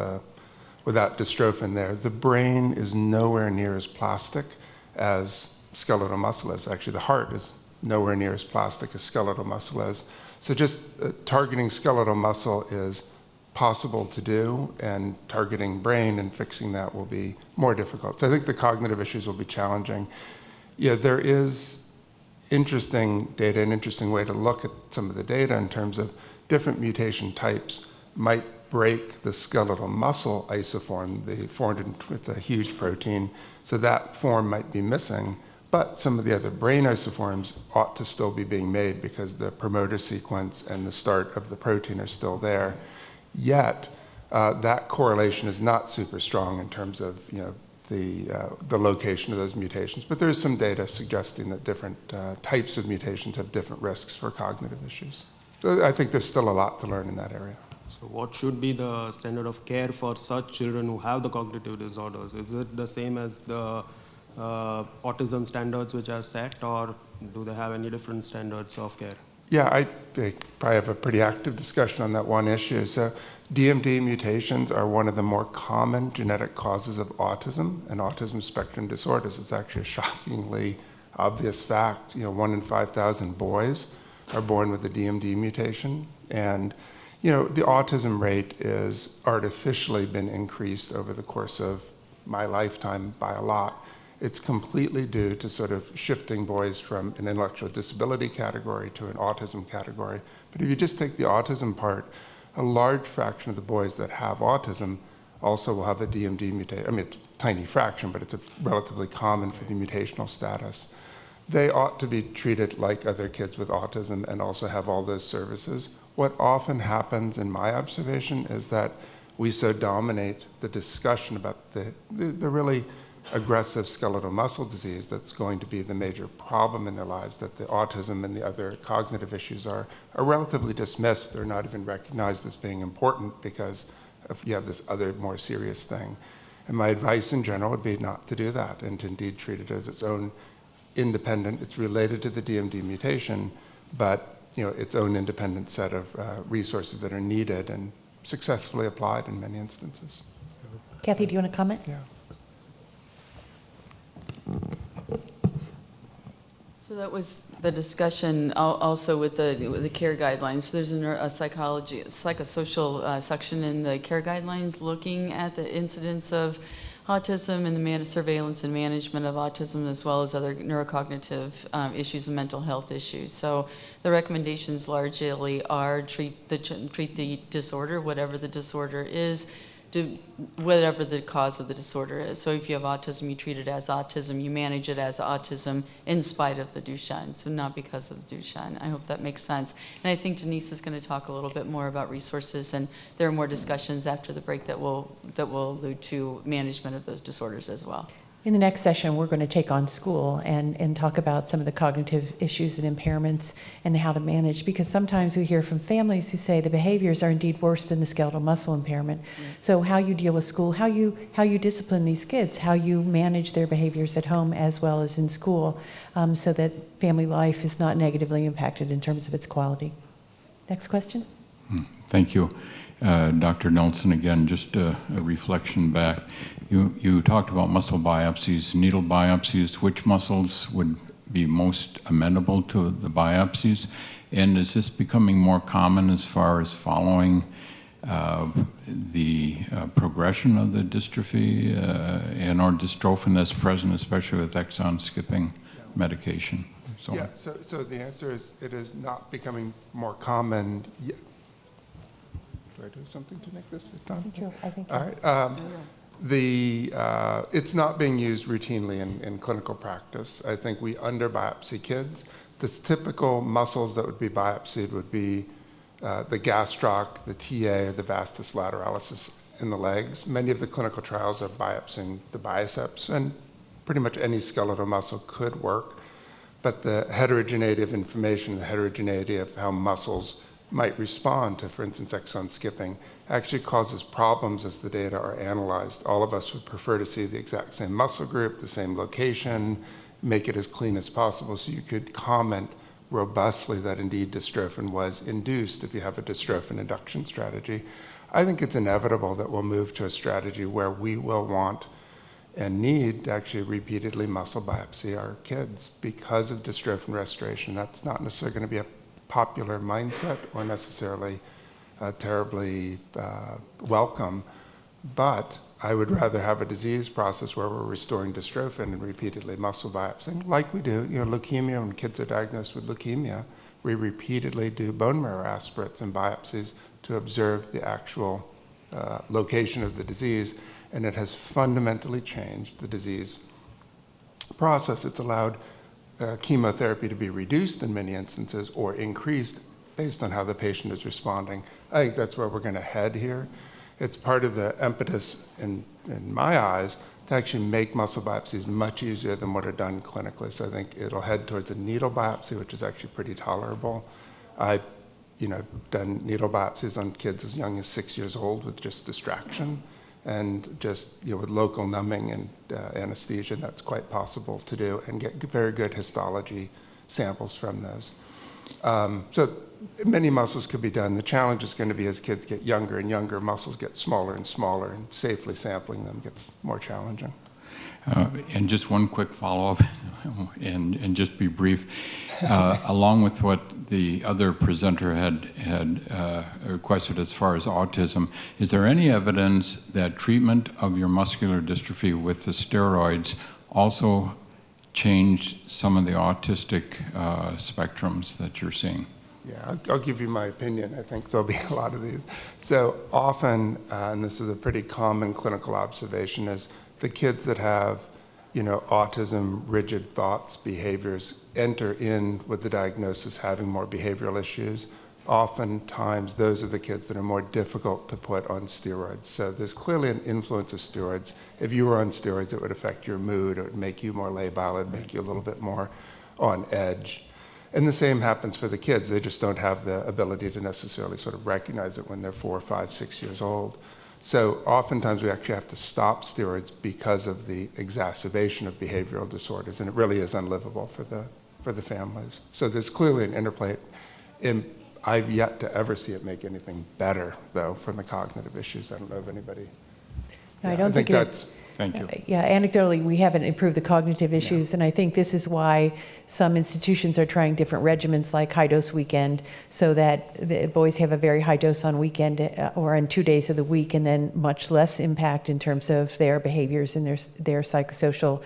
without dystrophin there. The brain is nowhere near as plastic as skeletal muscle is. Actually, the heart is nowhere near as plastic as skeletal muscle is. So just targeting skeletal muscle is possible to do, and targeting brain and fixing that will be more difficult. So I think the cognitive issues will be challenging. Yeah, there is interesting data, an interesting way to look at some of the data in terms of different mutation types might break the skeletal muscle isoform, it's a huge protein, so that form might be missing, but some of the other brain isoforms ought to still be being made because the promoter sequence and the start of the protein are still there. Yet, that correlation is not super strong in terms of the location of those mutations, but there is some data suggesting that different types of mutations have different risks for cognitive issues. So I think there's still a lot to learn in that area. So what should be the standard of care for such children who have the cognitive disorders? Is it the same as the autism standards which are set, or do they have any different standards of care? Yeah, I probably have a pretty active discussion on that one issue. So DMD mutations are one of the more common genetic causes of autism and autism spectrum disorders. It's actually a shockingly obvious fact. 1 in 5,000 boys are born with a DMD mutation. And the autism rate is artificially been increased over the course of my lifetime by a lot. It's completely due to sort of shifting boys from an intellectual disability category to an autism category. But if you just take the autism part, a large fraction of the boys that have autism also will have a DMD mutation. I mean, it's a tiny fraction, but it's relatively common for the mutational status. They ought to be treated like other kids with autism and also have all those services. What often happens in my observation is that we so dominate the discussion about the really aggressive skeletal muscle disease that's going to be the major problem in their lives, that the autism and the other cognitive issues are relatively dismissed. They're not even recognized as being important because you have this other more serious thing. And my advice in general would be not to do that and to indeed treat it as its own independent, it's related to the DMD mutation, but its own independent set of resources that are needed and successfully applied in many instances. Kathi, do you want to comment? Yeah. So that was the discussion also with the care guidelines. So there's a psychosocial section in the care guidelines looking at the incidence of autism and the surveillance and management of autism, as well as other neurocognitive issues and mental health issues. So the recommendations largely are treat the disorder, whatever the disorder is, whatever the cause of the disorder is. So if you have autism, you treat it as autism, you manage it as autism in spite of the Duchenne, so not because of the Duchenne. I hope that makes sense. And I think Denise is going to talk a little bit more about resources, and there are more discussions after the break that will allude to management of those disorders as well. In the next session, we're going to take on school and talk about some of the cognitive issues and impairments and how to manage, because sometimes we hear from families who say the behaviors are indeed worse than the skeletal muscle impairment. So how you deal with school, how you discipline these kids, how you manage their behaviors at home as well as in school, so that family life is not negatively impacted in terms of its quality. Next question. Thank you. Dr. Nelson, again, just a reflection back. You talked about muscle biopsies, needle biopsies. Which muscles would be most amenable to the biopsies? And is this becoming more common as far as following the progression of the dystrophy and or dystrophin that's present, especially with exon skipping medication? So the answer is it is not becoming more common yet. Do I do something to make this done? I think All right. It's not being used routinely in clinical practice. I think we under-biopsy kids. The typical muscles that would be biopsied would be the gastroc, the TA, the vastus lateralis in the legs. Many of the clinical trials are biopsying the biceps, and pretty much any skeletal muscle could work. But the heterogeneity of information, the heterogeneity of how muscles might respond to, for instance, exon skipping, actually causes problems as the data are analyzed. All of us would prefer to see the exact same muscle group, the same location, make it as clean as possible so you could comment robustly that indeed dystrophin was induced if you have a dystrophin induction strategy. I think it's inevitable that we'll move to a strategy where we will want and need to actually repeatedly muscle biopsy our kids because of dystrophin restoration. That's not necessarily going to be a popular mindset or necessarily terribly welcome, but I would rather have a disease process where we're restoring dystrophin and repeatedly muscle biopsying, like we do, leukemia. When kids are diagnosed with leukemia, we repeatedly do bone marrow aspirates and biopsies to observe the actual location of the disease, and it has fundamentally changed the disease process. It's allowed chemotherapy to be reduced in many instances or increased based on how the patient is responding. I think that's where we're going to head here. It's part of the impetus, in my eyes, to actually make muscle biopsies much easier than what are done clinically. So I think it'll head towards a needle biopsy, which is actually pretty tolerable. I've done needle biopsies on kids as young as 6 years old with just distraction and just with local numbing and anesthesia. That's quite possible to do and get very good histology samples from those. So many muscles could be done. The challenge is going to be as kids get younger and younger, muscles get smaller and smaller, and safely sampling them gets more challenging. And just one quick follow-up, and just be brief. Along with what the other presenter had requested as far as autism, is there any evidence that treatment of your muscular dystrophy with the steroids also changed some of the autistic spectrums that you're seeing? Yeah, I'll give you my opinion. I think there'll be a lot of these. So often, and this is a pretty common clinical observation, is the kids that have, autism, rigid thoughts, behaviors, enter in with the diagnosis having more behavioral issues. Oftentimes, those are the kids that are more difficult to put on steroids. So there's clearly an influence of steroids. If you were on steroids, it would affect your mood. It would make you more labile. It would make you a little bit more on edge. And the same happens for the kids. They just don't have the ability to necessarily sort of recognize it when they're 4, 5, 6 years old. So oftentimes we actually have to stop steroids because of the exacerbation of behavioral disorders, and it really is unlivable for the families. So there's clearly an interplay. And I've yet to ever see it make anything better, though, from the cognitive issues. I don't know if anybody. No, I don't think that's. Thank you. Yeah, anecdotally, we haven't improved the cognitive issues, and I think this is why some institutions are trying different regimens like high-dose weekend, so that the boys have a very high dose on weekend or on 2 days of the week, and then much less impact in terms of their behaviors and their psychosocial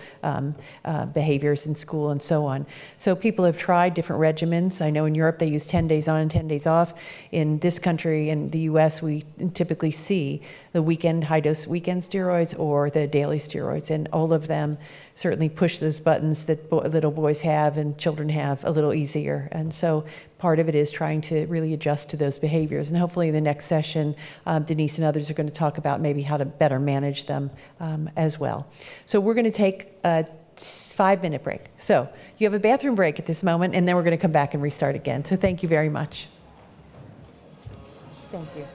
behaviors in school and so on. So people have tried different regimens. I know in Europe they use 10 days on and 10 days off. In this country, in the US, we typically see the high-dose weekend steroids or the daily steroids, and all of them certainly push those buttons that little boys have and children have a little easier. And so part of it is trying to really adjust to those behaviors. And hopefully in the next session, Denise and others are going to talk about maybe how to better manage them as well. So we're going to take a 5-minute break. So you have a bathroom break at this moment, and then we're going to come back and restart again. So thank you very much. Thank you.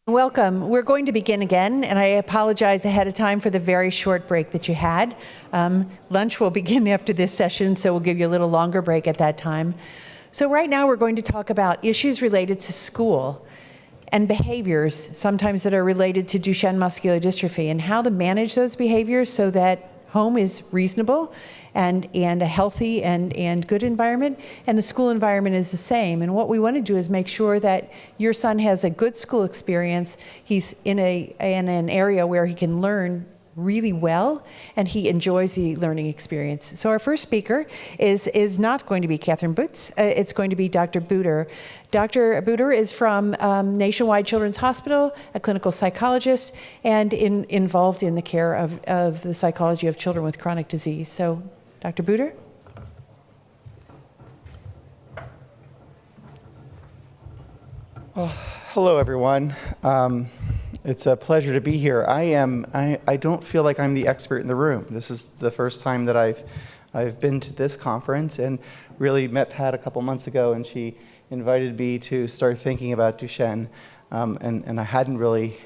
Welcome. We're going to begin again, and I apologize ahead of time for the very short break that you had. Lunch will begin after this session, so we'll give you a little longer break at that time. So right now we're going to talk about issues related to school and behaviors, sometimes that are related to Duchenne muscular dystrophy, and how to manage those behaviors so that home is reasonable and a healthy and good environment, and the school environment is the same. And what we want to do is make sure that your son has a good school experience. He's in an area where he can learn really well, and he enjoys the learning experience. So our first speaker is not going to be Catherine Butz. It's going to be Dr. Buder. Dr. Buder is from Nationwide Children's Hospital, a clinical psychologist, and involved in the care of the psychology of children with chronic disease. So, Dr. Buder? Well, hello, everyone. It's a pleasure to be here. I don't feel like I'm the expert in the room. This is the first time that I've been to this conference, and really met Pat a couple months ago, and she invited me to start thinking about Duchenne, and I hadn't really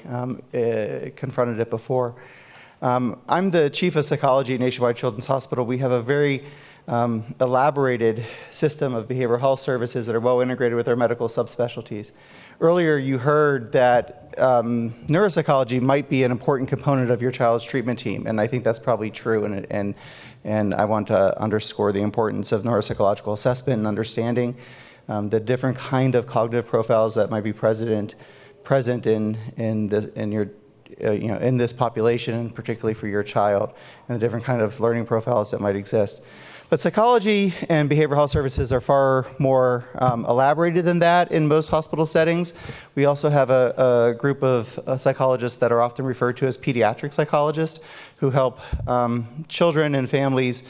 confronted it before. I'm the chief of psychology at Nationwide Children's Hospital. We have a very elaborated system of behavioral health services that are well integrated with our medical subspecialties. Earlier, you heard that neuropsychology might be an important component of your child's treatment team, and I think that's probably true, and I want to underscore the importance of neuropsychological assessment and understanding the different kind of cognitive profiles that might be present in this population, and particularly for your child, and the different kind of learning profiles that might exist. But psychology and behavioral health services are far more elaborated than that in most hospital settings. We also have a group of psychologists that are often referred to as pediatric psychologists, who help children and families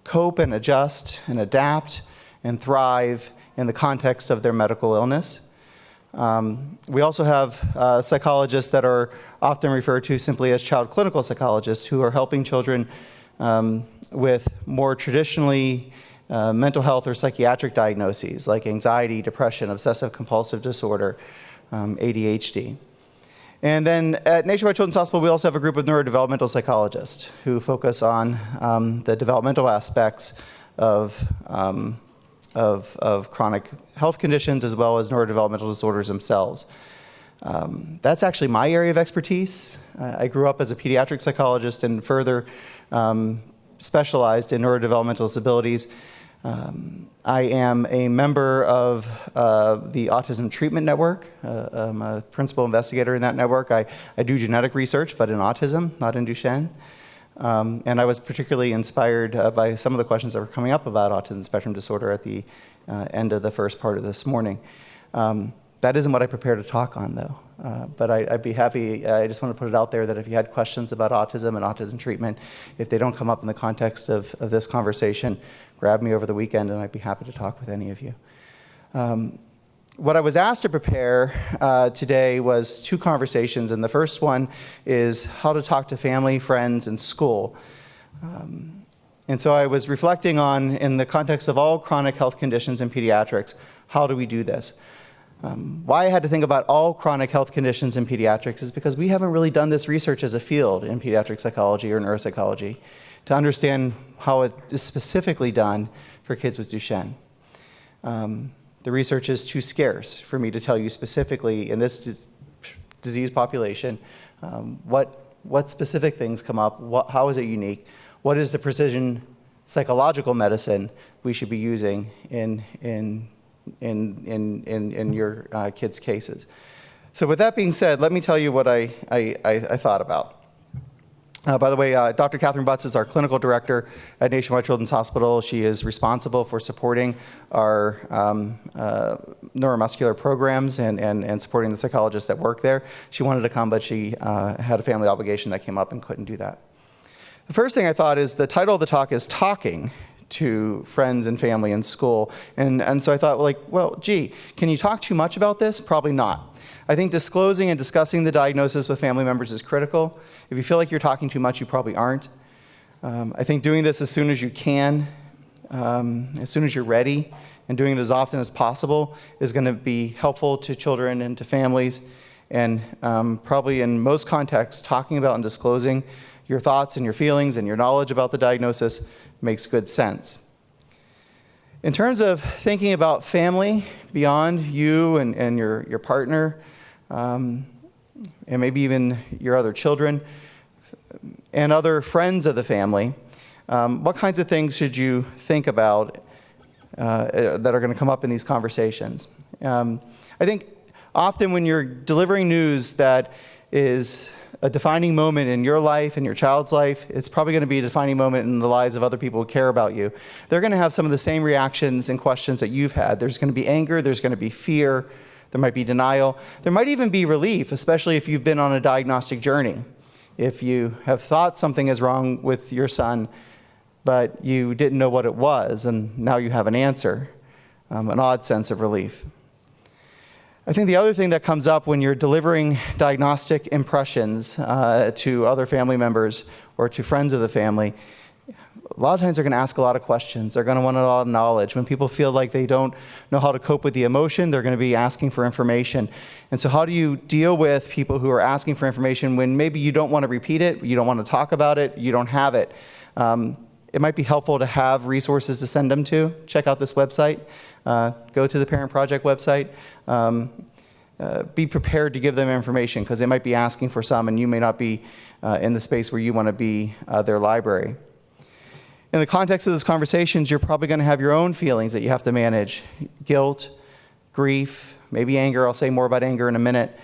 cope and adjust and adapt and thrive in the context of their medical illness. We also have psychologists that are often referred to simply as child clinical psychologists, who are helping children with more traditionally mental health or psychiatric diagnoses like anxiety, depression, obsessive compulsive disorder, ADHD. And then at Nationwide Children's Hospital, we also have a group of neurodevelopmental psychologists who focus on the developmental aspects of chronic health conditions, as well as neurodevelopmental disorders themselves. That's actually my area of expertise. I grew up as a pediatric psychologist and further specialized in neurodevelopmental disabilities. I am a member of the Autism Treatment Network. I'm a principal investigator in that network. I do genetic research, but in autism, not in Duchenne. And I was particularly inspired by some of the questions that were coming up about autism spectrum disorder at the end of the first part of this morning. That isn't what I prepared to talk on, though. But I'd be happy, I just want to put it out there that if you had questions about autism and autism treatment, if they don't come up in the context of this conversation, grab me over the weekend and I'd be happy to talk with any of you. What I was asked to prepare today was two conversations, and the first one is how to talk to family, friends, and school. And so I was reflecting on, in the context of all chronic health conditions in pediatrics, how do we do this? Why I had to think about all chronic health conditions in pediatrics is because we haven't really done this research as a field in pediatric psychology or neuropsychology to understand how it is specifically done for kids with Duchenne. The research is too scarce for me to tell you specifically in this disease population what specific things come up, how is it unique, what is the precision psychological medicine we should be using in your kids' cases. So with that being said, let me tell you what I thought about. By the way, Dr. Catherine Butz is our clinical director at Nationwide Children's Hospital. She is responsible for supporting our neuromuscular programs and supporting the psychologists that work there. She wanted to come, but she had a family obligation that came up and couldn't do that. The first thing I thought is the title of the talk is Talking to Friends and Family in School. And so I thought, well, gee, can you talk too much about this? Probably not. I think disclosing and discussing the diagnosis with family members is critical. If you feel like you're talking too much, you probably aren't. I think doing this as soon as you can, as soon as you're ready, and doing it as often as possible is going to be helpful to children and to families. And probably in most contexts, talking about and disclosing your thoughts and your feelings and your knowledge about the diagnosis makes good sense. In terms of thinking about family beyond you and your partner, and maybe even your other children, and other friends of the family, what kinds of things should you think about that are going to come up in these conversations? I think often when you're delivering news that is a defining moment in your life and your child's life, it's probably going to be a defining moment in the lives of other people who care about you. They're going to have some of the same reactions and questions that you've had. There's going to be anger, there's going to be fear, there might be denial, there might even be relief, especially if you've been on a diagnostic journey. If you have thought something is wrong with your son, but you didn't know what it was, and now you have an answer, an odd sense of relief. I think the other thing that comes up when you're delivering diagnostic impressions to other family members or to friends of the family, a lot of times they're going to ask a lot of questions. They're going to want a lot of knowledge. When people feel like they don't know how to cope with the emotion, they're going to be asking for information. And so how do you deal with people who are asking for information when maybe you don't want to repeat it, you don't want to talk about it, you don't have it? It might be helpful to have resources to send them to. Check out this website. Go to the Parent Project website. Be prepared to give them information because they might be asking for some and you may not be in the space where you want to be their library. In the context of those conversations, you're probably going to have your own feelings that you have to manage. Guilt, grief, maybe anger. I'll say more about anger in a minute.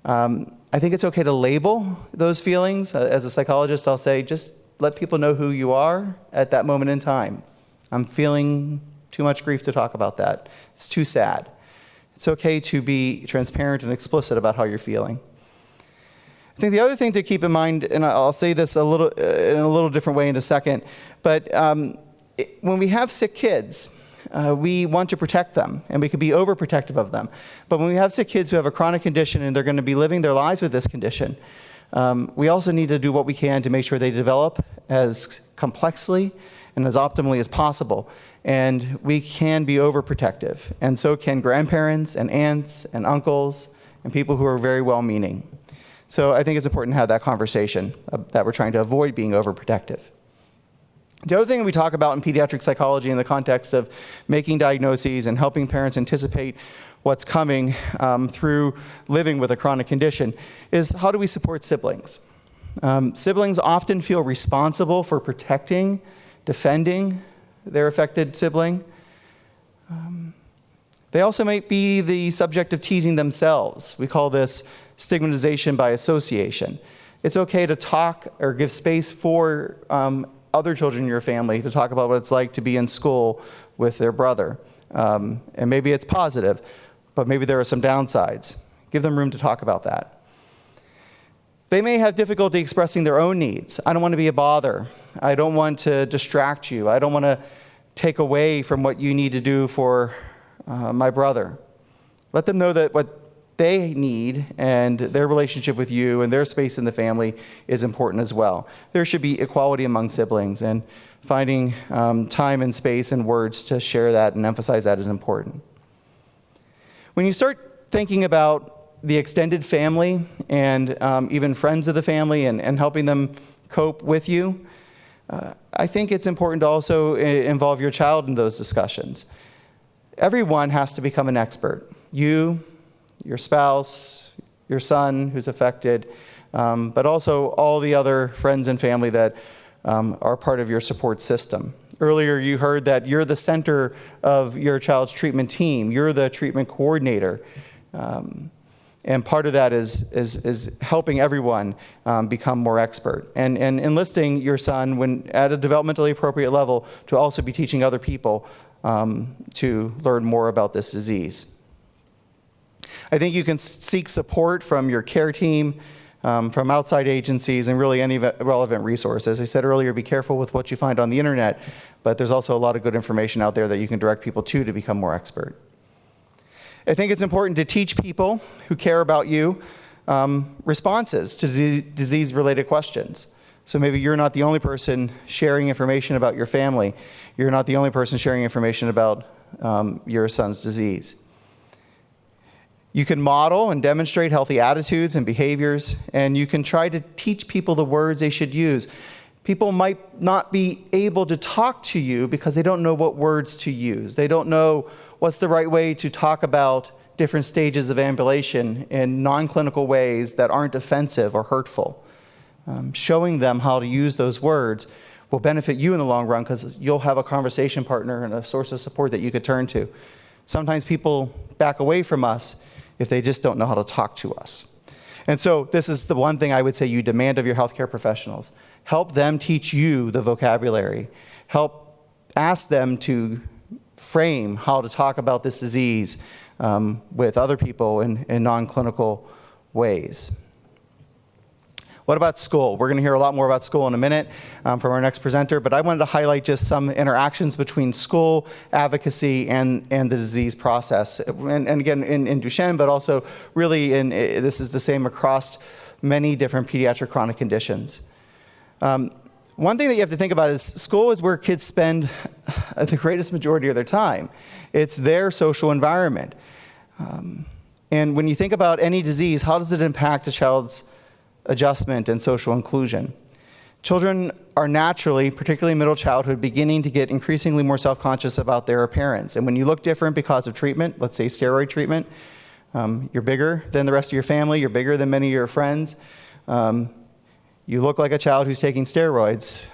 I think it's okay to label those feelings. As a psychologist, I'll say just let people know who you are at that moment in time. I'm feeling too much grief to talk about that. It's too sad. It's okay to be transparent and explicit about how you're feeling. I think the other thing to keep in mind, and I'll say this in a little different way in a second, but when we have sick kids, we want to protect them, and we can be overprotective of them. But when we have sick kids who have a chronic condition and they're going to be living their lives with this condition, we also need to do what we can to make sure they develop as complexly and as optimally as possible. And we can be overprotective, and so can grandparents and aunts and uncles and people who are very well-meaning. So I think it's important to have that conversation that we're trying to avoid being overprotective. The other thing we talk about in pediatric psychology in the context of making diagnoses and helping parents anticipate what's coming through living with a chronic condition is how do we support siblings? Siblings often feel responsible for protecting, defending their affected sibling. They also might be the subject of teasing themselves. We call this stigmatization by association. It's okay to talk or give space for other children in your family to talk about what it's like to be in school with their brother. And maybe it's positive, but maybe there are some downsides. Give them room to talk about that. They may have difficulty expressing their own needs. I don't want to be a bother. I don't want to distract you. I don't want to take away from what you need to do for my brother. Let them know that what they need and their relationship with you and their space in the family is important as well. There should be equality among siblings, and finding time and space and words to share that and emphasize that is important. When you start thinking about the extended family and even friends of the family and helping them cope with you, I think it's important to also involve your child in those discussions. Everyone has to become an expert. You, your spouse, your son who's affected, but also all the other friends and family that are part of your support system. Earlier you heard that you're the center of your child's treatment team. You're the treatment coordinator. And part of that is helping everyone become more expert and enlisting your son when at a developmentally appropriate level to also be teaching other people to learn more about this disease. I think you can seek support from your care team, from outside agencies, and really any relevant resource. As I said earlier, be careful with what you find on the internet, but there's also a lot of good information out there that you can direct people to become more expert. I think it's important to teach people who care about you responses to disease-related questions. So maybe you're not the only person sharing information about your family. You're not the only person sharing information about your son's disease. You can model and demonstrate healthy attitudes and behaviors, and you can try to teach people the words they should use. People might not be able to talk to you because they don't know what words to use. They don't know what's the right way to talk about different stages of ambulation in non-clinical ways that aren't offensive or hurtful. Showing them how to use those words will benefit you in the long run because you'll have a conversation partner and a source of support that you could turn to. Sometimes people back away from us if they just don't know how to talk to us. And so this is the one thing I would say you demand of your healthcare professionals. Help them teach you the vocabulary. Help ask them to frame how to talk about this disease with other people in non-clinical ways. What about school? We're going to hear a lot more about school in a minute from our next presenter, but I wanted to highlight just some interactions between school, advocacy, and the disease process. And again, in Duchenne, but also really this is the same across many different pediatric chronic conditions. One thing that you have to think about is school is where kids spend the greatest majority of their time. It's their social environment. And when you think about any disease, how does it impact a child's adjustment and social inclusion? Children are naturally, particularly middle childhood, beginning to get increasingly more self-conscious about their appearance. And when you look different because of treatment, let's say steroid treatment, you're bigger than the rest of your family, you're bigger than many of your friends, you look like a child who's taking steroids,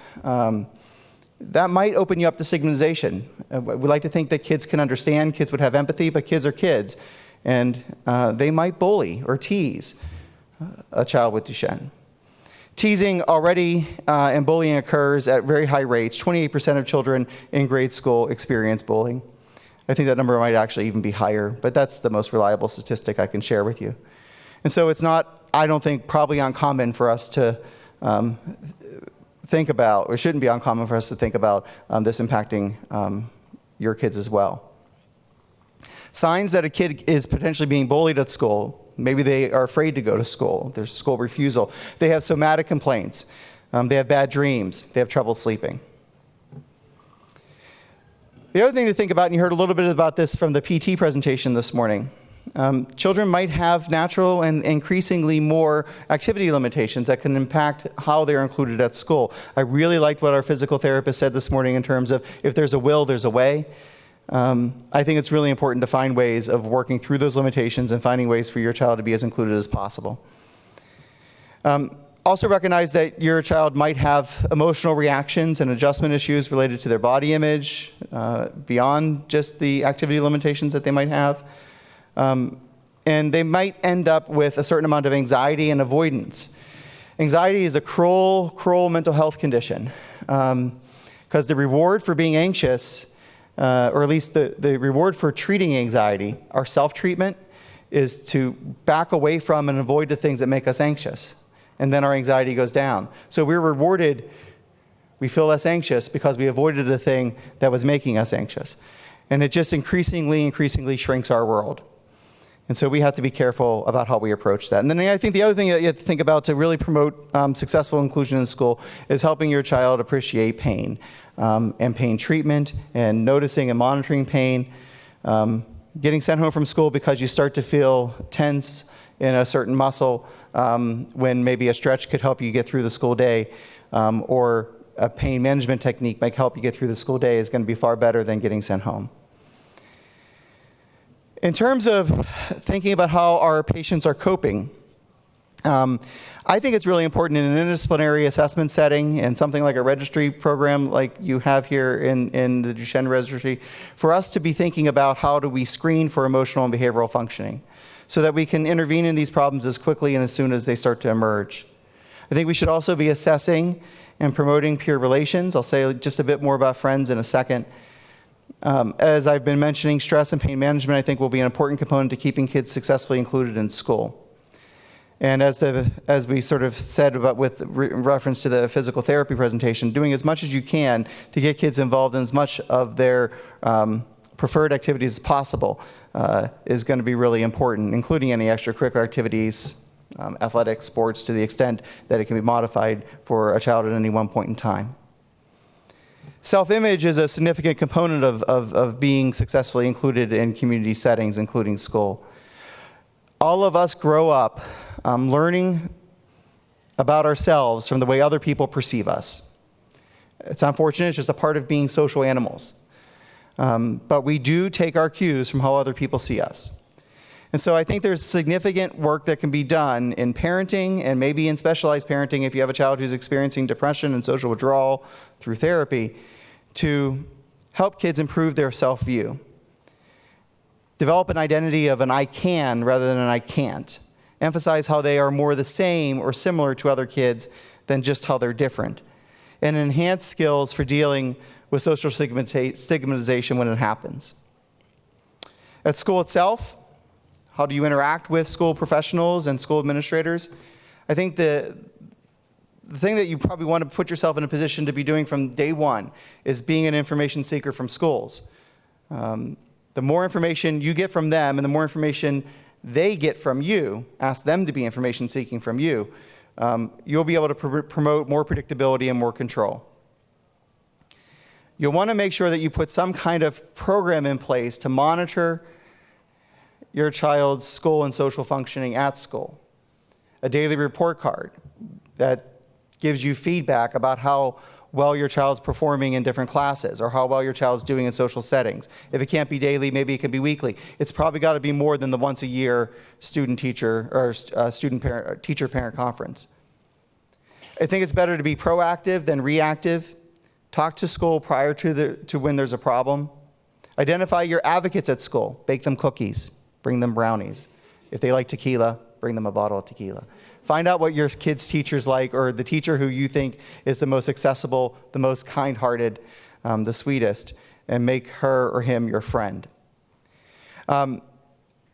that might open you up to stigmatization. We like to think that kids can understand, kids would have empathy, but kids are kids. And they might bully or tease a child with Duchenne. Teasing already and bullying occurs at very high rates. 28% of children in grade school experience bullying. I think that number might actually even be higher, but that's the most reliable statistic I can share with you. And so it's not, I don't think, probably uncommon for us to think about, or shouldn't be uncommon for us to think about this impacting your kids as well. Signs that a kid is potentially being bullied at school. Maybe they are afraid to go to school. There's school refusal. They have somatic complaints. They have bad dreams. They have trouble sleeping. The other thing to think about, and you heard a little bit about this from the PT presentation this morning, children might have natural and increasingly more activity limitations that can impact how they're included at school. I really liked what our physical therapist said this morning in terms of if there's a will, there's a way. I think it's really important to find ways of working through those limitations and finding ways for your child to be as included as possible. Also recognize that your child might have emotional reactions and adjustment issues related to their body image, beyond just the activity limitations that they might have. And they might end up with a certain amount of anxiety and avoidance. Anxiety is a cruel mental health condition, because the reward for being anxious, or at least the reward for treating anxiety, our self-treatment, is to back away from and avoid the things that make us anxious. And then our anxiety goes down. So we're rewarded, we feel less anxious because we avoided the thing that was making us anxious. And it just increasingly shrinks our world. And so we have to be careful about how we approach that. And then I think the other thing that you have to think about to really promote successful inclusion in school is helping your child appreciate pain and pain treatment and noticing and monitoring pain. Getting sent home from school because you start to feel tense in a certain muscle when maybe a stretch could help you get through the school day, or a pain management technique might help you get through the school day is going to be far better than getting sent home. In terms of thinking about how our patients are coping, I think it's really important in an interdisciplinary assessment setting and something like a registry program like you have here in the Duchenne Registry, for us to be thinking about how do we screen for emotional and behavioral functioning so that we can intervene in these problems as quickly and as soon as they start to emerge. I think we should also be assessing and promoting peer relations. I'll say just a bit more about friends in a second. As I've been mentioning, stress and pain management, I think, will be an important component to keeping kids successfully included in school. And as we sort of said about with reference to the physical therapy presentation, doing as much as you can to get kids involved in as much of their preferred activities as possible is going to be really important, including any extracurricular activities, athletics, sports, to the extent that it can be modified for a child at any one point in time. Self-image is a significant component of being successfully included in community settings, including school. All of us grow up learning about ourselves from the way other people perceive us. It's unfortunate, it's just a part of being social animals. But we do take our cues from how other people see us. And so I think there's significant work that can be done in parenting and maybe in specialized parenting if you have a child who's experiencing depression and social withdrawal through therapy to help kids improve their self-view. Develop an identity of an I can rather than an I can't. Emphasize how they are more the same or similar to other kids than just how they're different. And enhance skills for dealing with social stigmatization when it happens. At school itself, how do you interact with school professionals and school administrators? I think the thing that you probably want to put yourself in a position to be doing from day one is being an information seeker from schools. The more information you get from them and the more information they get from you, ask them to be information seeking from you, you'll be able to promote more predictability and more control. You'll want to make sure that you put some kind of program in place to monitor your child's school and social functioning at school. A daily report card that gives you feedback about how well your child's performing in different classes or how well your child's doing in social settings. If it can't be daily, maybe it can be weekly. It's probably got to be more than the once a year student-teacher or student-parent teacher-parent conference. I think it's better to be proactive than reactive. Talk to school prior to when there's a problem. Identify your advocates at school. Bake them cookies. Bring them brownies. If they like tequila, bring them a bottle of tequila. Find out what your kids' teacher's like, or the teacher who you think is the most accessible, the most kind-hearted, the sweetest, and make her or him your friend.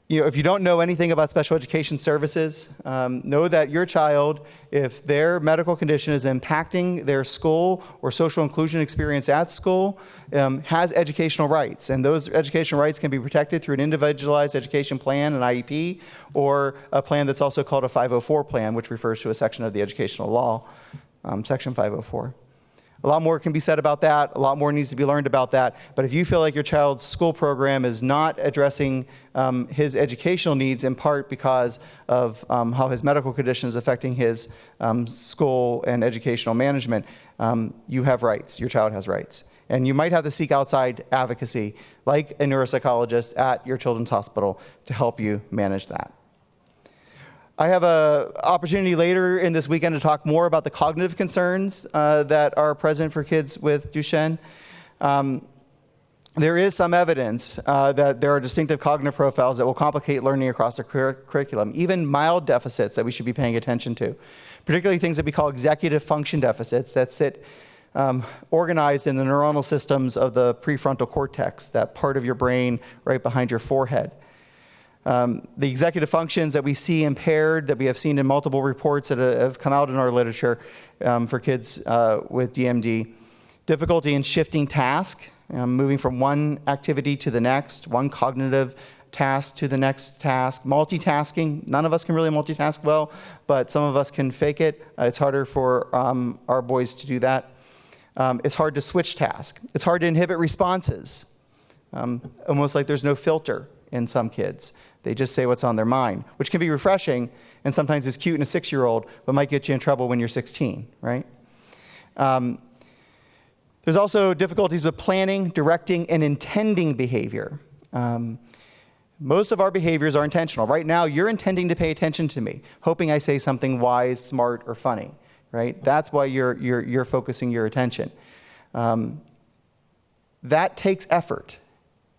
If you don't know anything about special education services, know that your child, if their medical condition is impacting their school or social inclusion experience at school, has educational rights. And those educational rights can be protected through an individualized education plan, an IEP, or a plan that's also called a 504 plan, which refers to a section of the educational law, Section 504. A lot more can be said about that. A lot more needs to be learned about that. But if you feel like your child's school program is not addressing his educational needs in part because of how his medical condition is affecting his school and educational management, you have rights. Your child has rights. And you might have to seek outside advocacy, like a neuropsychologist at your children's hospital, to help you manage that. I have an opportunity later in this weekend to talk more about the cognitive concerns that are present for kids with Duchenne. There is some evidence that there are distinctive cognitive profiles that will complicate learning across the curriculum, even mild deficits that we should be paying attention to, particularly things that we call executive function deficits that sit organized in the neuronal systems of the prefrontal cortex, that part of your brain right behind your forehead. The executive functions that we see impaired, that we have seen in multiple reports that have come out in our literature for kids with DMD. Difficulty in shifting task, moving from one activity to the next, one cognitive task to the next task. Multitasking, none of us can really multitask well, but some of us can fake it. It's harder for our boys to do that. It's hard to switch task. It's hard to inhibit responses, almost like there's no filter in some kids. They just say what's on their mind, which can be refreshing and sometimes is cute in a 6-year-old, but might get you in trouble when you're 16, right? There's also difficulties with planning, directing, and intending behavior. Most of our behaviors are intentional. Right now, you're intending to pay attention to me, hoping I say something wise, smart, or funny, right? That's why you're focusing your attention. That takes effort,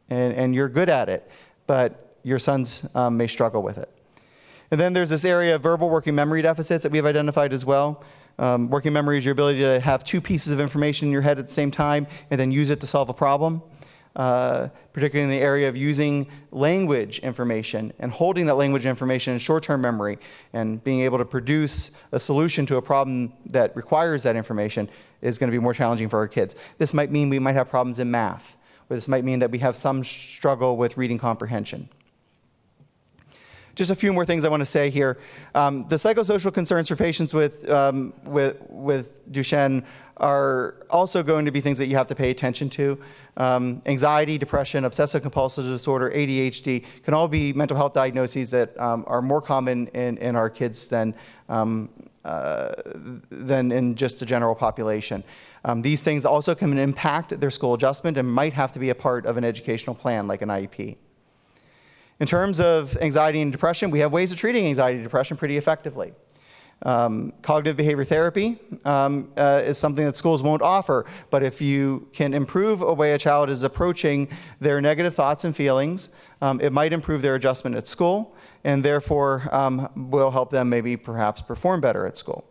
and you're good at it, but your sons may struggle with it. And then there's this area of verbal working memory deficits that we've identified as well. Working memory is your ability to have two pieces of information in your head at the same time and then use it to solve a problem, particularly in the area of using language information and holding that language information in short-term memory and being able to produce a solution to a problem that requires that information is going to be more challenging for our kids. This might mean we might have problems in math, or this might mean that we have some struggle with reading comprehension. Just a few more things I want to say here. The psychosocial concerns for patients with Duchenne are also going to be things that you have to pay attention to. Anxiety, depression, obsessive compulsive disorder, ADHD can all be mental health diagnoses that are more common in our kids than in just the general population. These things also can impact their school adjustment and might have to be a part of an educational plan like an IEP. In terms of anxiety and depression, we have ways of treating anxiety and depression pretty effectively. Cognitive behavior therapy is something that schools won't offer, but if you can improve a way a child is approaching their negative thoughts and feelings, it might improve their adjustment at school, and therefore will help them maybe perhaps perform better at school.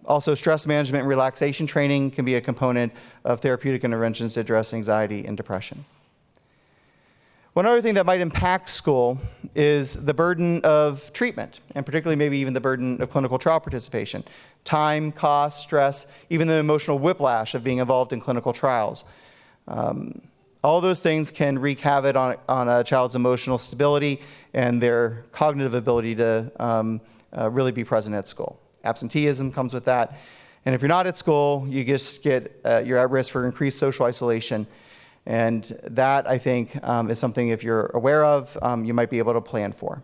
Also, stress management and relaxation training can be a component of therapeutic interventions to address anxiety and depression. One other thing that might impact school is the burden of treatment, and particularly maybe even the burden of clinical trial participation. Time, cost, stress, even the emotional whiplash of being involved in clinical trials. All those things can wreak havoc on a child's emotional stability and their cognitive ability to really be present at school. Absenteeism comes with that. And if you're not at school, you just you're at risk for increased social isolation. And that, I think, is something, if you're aware of, you might be able to plan for.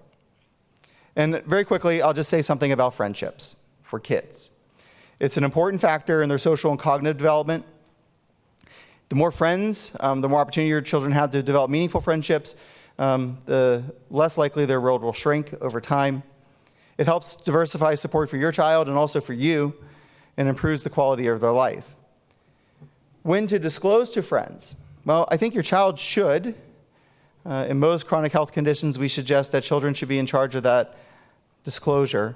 And very quickly, I'll just say something about friendships for kids. It's an important factor in their social and cognitive development. The more friends, the more opportunity your children have to develop meaningful friendships, the less likely their world will shrink over time. It helps diversify support for your child and also for you, and improves the quality of their life. When to disclose to friends? Well, I think your child should. In most chronic health conditions, we suggest that children should be in charge of that disclosure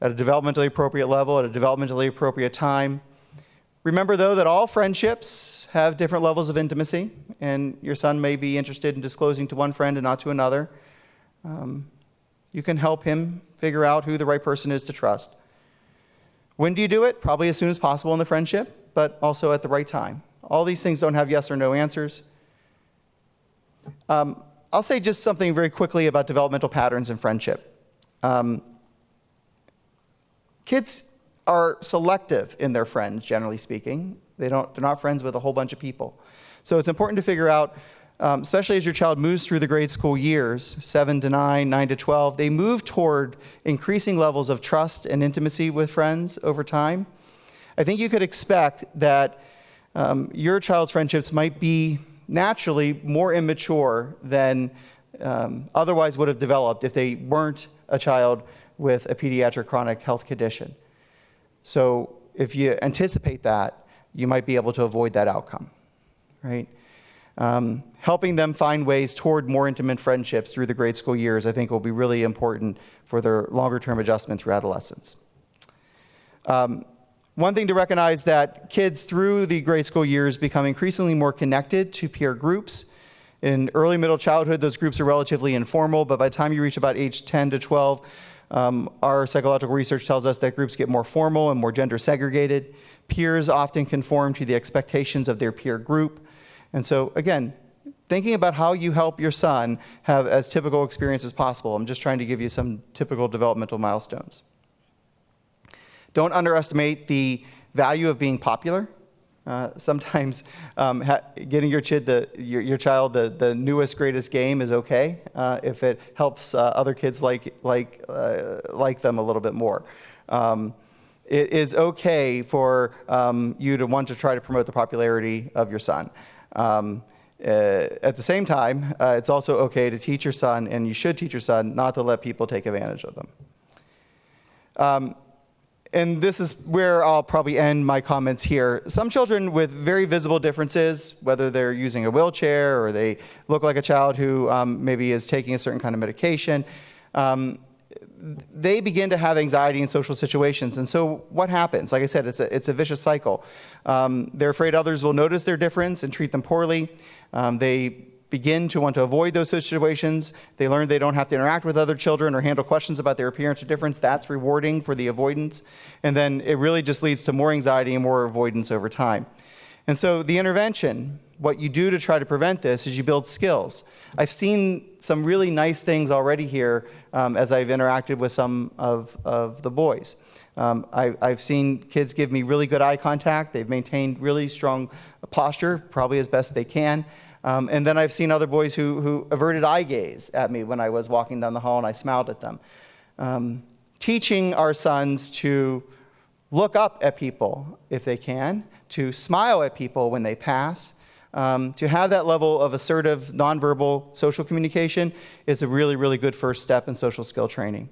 at a developmentally appropriate level, at a developmentally appropriate time. Remember, though, that all friendships have different levels of intimacy, and your son may be interested in disclosing to one friend and not to another. You can help him figure out who the right person is to trust. When do you do it? Probably as soon as possible in the friendship, but also at the right time. All these things don't have yes or no answers. I'll say just something very quickly about developmental patterns in friendship. Kids are selective in their friends, generally speaking. They're not friends with a whole bunch of people. So it's important to figure out, especially as your child moves through the grade school years, 7 to 9, 9 to 12, they move toward increasing levels of trust and intimacy with friends over time. I think you could expect that your child's friendships might be naturally more immature than otherwise would have developed if they weren't a child with a pediatric chronic health condition. So if you anticipate that, you might be able to avoid that outcome, right? Helping them find ways toward more intimate friendships through the grade school years, I think, will be really important for their longer-term adjustment through adolescence. One thing to recognize that kids through the grade school years become increasingly more connected to peer groups. In early middle childhood, those groups are relatively informal, but by the time you reach about age 10 to 12, our psychological research tells us that groups get more formal and more gender segregated. Peers often conform to the expectations of their peer group. And so, again, thinking about how you help your son have as typical experience as possible. I'm just trying to give you some typical developmental milestones. Don't underestimate the value of being popular. Sometimes getting your child the newest, greatest game is okay if it helps other kids like them a little bit more. It is okay for you to want to try to promote the popularity of your son. At the same time, it's also okay to teach your son, and you should teach your son, not to let people take advantage of them. And this is where I'll probably end my comments here. Some children with very visible differences, whether they're using a wheelchair or they look like a child who maybe is taking a certain kind of medication, they begin to have anxiety in social situations. And so what happens? Like I said, it's a vicious cycle. They're afraid others will notice their difference and treat them poorly. They begin to want to avoid those situations. They learn they don't have to interact with other children or handle questions about their appearance or difference. That's rewarding for the avoidance. And then it really just leads to more anxiety and more avoidance over time. And so the intervention what you do to try to prevent this is you build skills. I've seen some really nice things already here as I've interacted with some of the boys. I've seen kids give me really good eye contact. They've maintained really strong posture, probably as best they can. And then I've seen other boys who averted eye gaze at me when I was walking down the hall and I smiled at them. Teaching our sons to look up at people if they can, to smile at people when they pass, to have that level of assertive, nonverbal social communication is a really, really good first step in social skill training.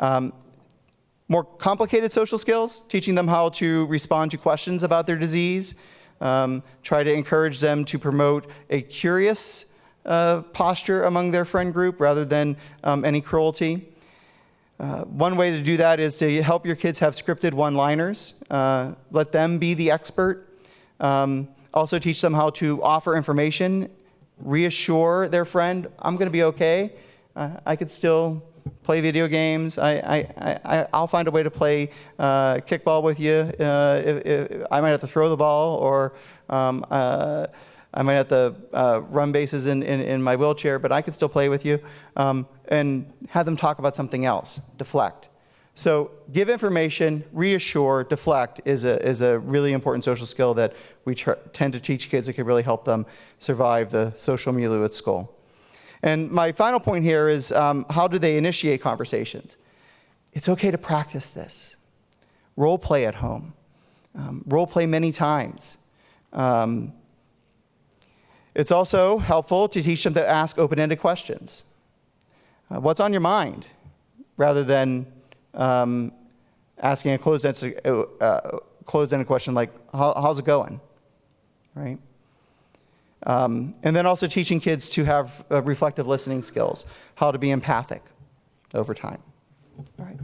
More complicated social skills, teaching them how to respond to questions about their disease, try to encourage them to promote a curious posture among their friend group rather than any cruelty. One way to do that is to help your kids have scripted one-liners. Let them be the expert. Also teach them how to offer information, reassure their friend, I'm going to be okay. I could still play video games. I'll find a way to play kickball with you. I might have to throw the ball, or I might have to run bases in my wheelchair, but I could still play with you. And have them talk about something else, deflect. So give information, reassure, deflect is a really important social skill that we tend to teach kids that can really help them survive the social milieu at school. And my final point here is how do they initiate conversations? It's okay to practice this. Role play at home. Role play many times. It's also helpful to teach them to ask open-ended questions. What's on your mind? Rather than asking a closed-ended question like, how's it going? Right? And then also teaching kids to have reflective listening skills, how to be empathic over time. All right.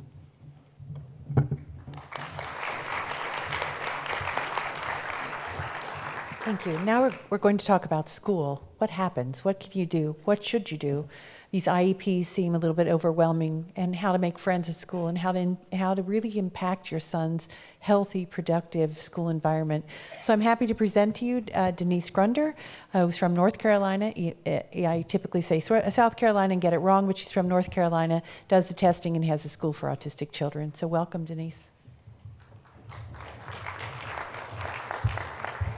Thank you. Now we're going to talk about school. What happens? What can you do? What should you do? These IEPs seem a little bit overwhelming, and how to make friends at school, and how to really impact your son's healthy, productive school environment. So I'm happy to present to you Denise Gruender, who's from North Carolina. I typically say South Carolina and get it wrong, but she's from North Carolina, does the testing, and has a school for autistic children. So welcome, Denise.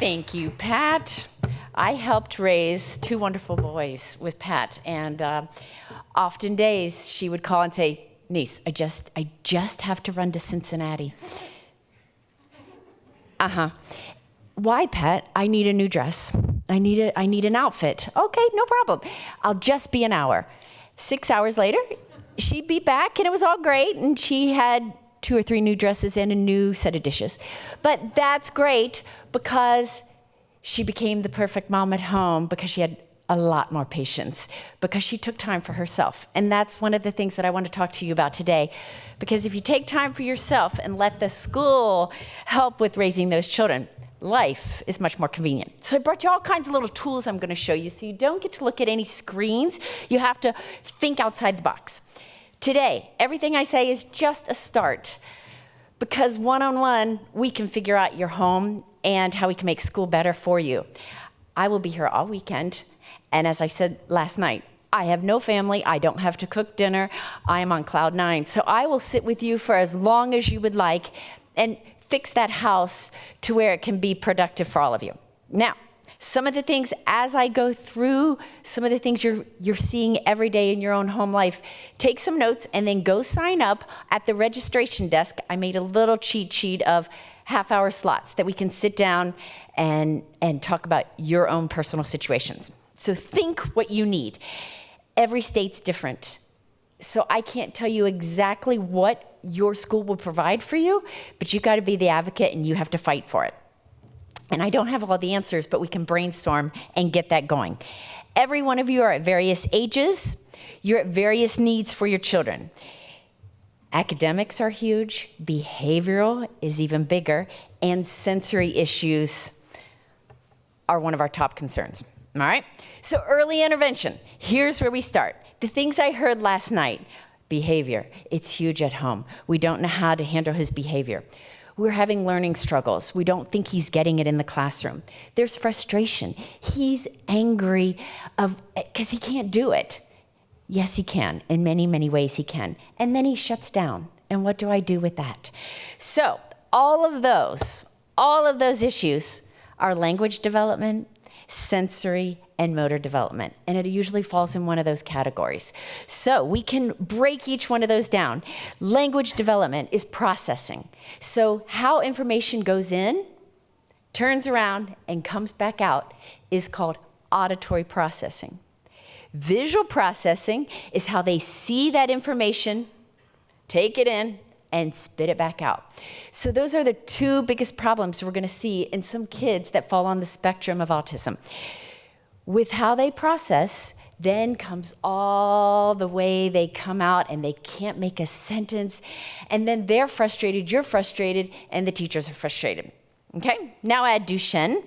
Thank you, Pat. I helped raise two wonderful boys with Pat, and often days she would call and say, "Niece, I just have to run to Cincinnati." Why, Pat? I need a new dress. I need an outfit. Okay, no problem. I'll just be an hour. 6 hours later, she'd be back, and it was all great, and she had 2 or 3 new dresses and a new set of dishes. But that's great because she became the perfect mom at home, because she had a lot more patience, because she took time for herself. And that's one of the things that I want to talk to you about today. Because if you take time for yourself and let the school help with raising those children, life is much more convenient. So I brought you all kinds of little tools I'm going to show you, so you don't get to look at any screens. You have to think outside the box. Today, everything I say is just a start, because one-on-one, we can figure out your home and how we can make school better for you. I will be here all weekend, and as I said last night, I have no family, I don't have to cook dinner, I am on cloud 9, so I will sit with you for as long as you would like and fix that house to where it can be productive for all of you. Now, some of the things as I go through, some of the things you're seeing every day in your own home life, take some notes and then go sign up at the registration desk. I made a little cheat sheet of half-hour slots that we can sit down and talk about your own personal situations. So think what you need. Every state's different. So I can't tell you exactly what your school will provide for you, but you've got to be the advocate and you have to fight for it. And I don't have all the answers, but we can brainstorm and get that going. Every one of you are at various ages. You're at various needs for your children. Academics are huge, behavioral is even bigger, and sensory issues are one of our top concerns. All right? So early intervention, here's where we start. The things I heard last night, behavior, it's huge at home. We don't know how to handle his behavior. we're having learning struggles. We don't think he's getting it in the classroom. There's frustration. He's angry because he can't do it. Yes, he can. In many, many ways he can. And then he shuts down. And what do I do with that? So all of those issues are language development, sensory, and motor development. And it usually falls in one of those categories. So we can break each one of those down. Language development is processing. So how information goes in, turns around, and comes back out is called auditory processing. Visual processing is how they see that information, take it in, and spit it back out. So those are the two biggest problems we're going to see in some kids that fall on the spectrum of autism. With how they process, then comes all the way they come out and they can't make a sentence, and then they're frustrated, you're frustrated, and the teachers are frustrated. Okay? Now add Duchenne,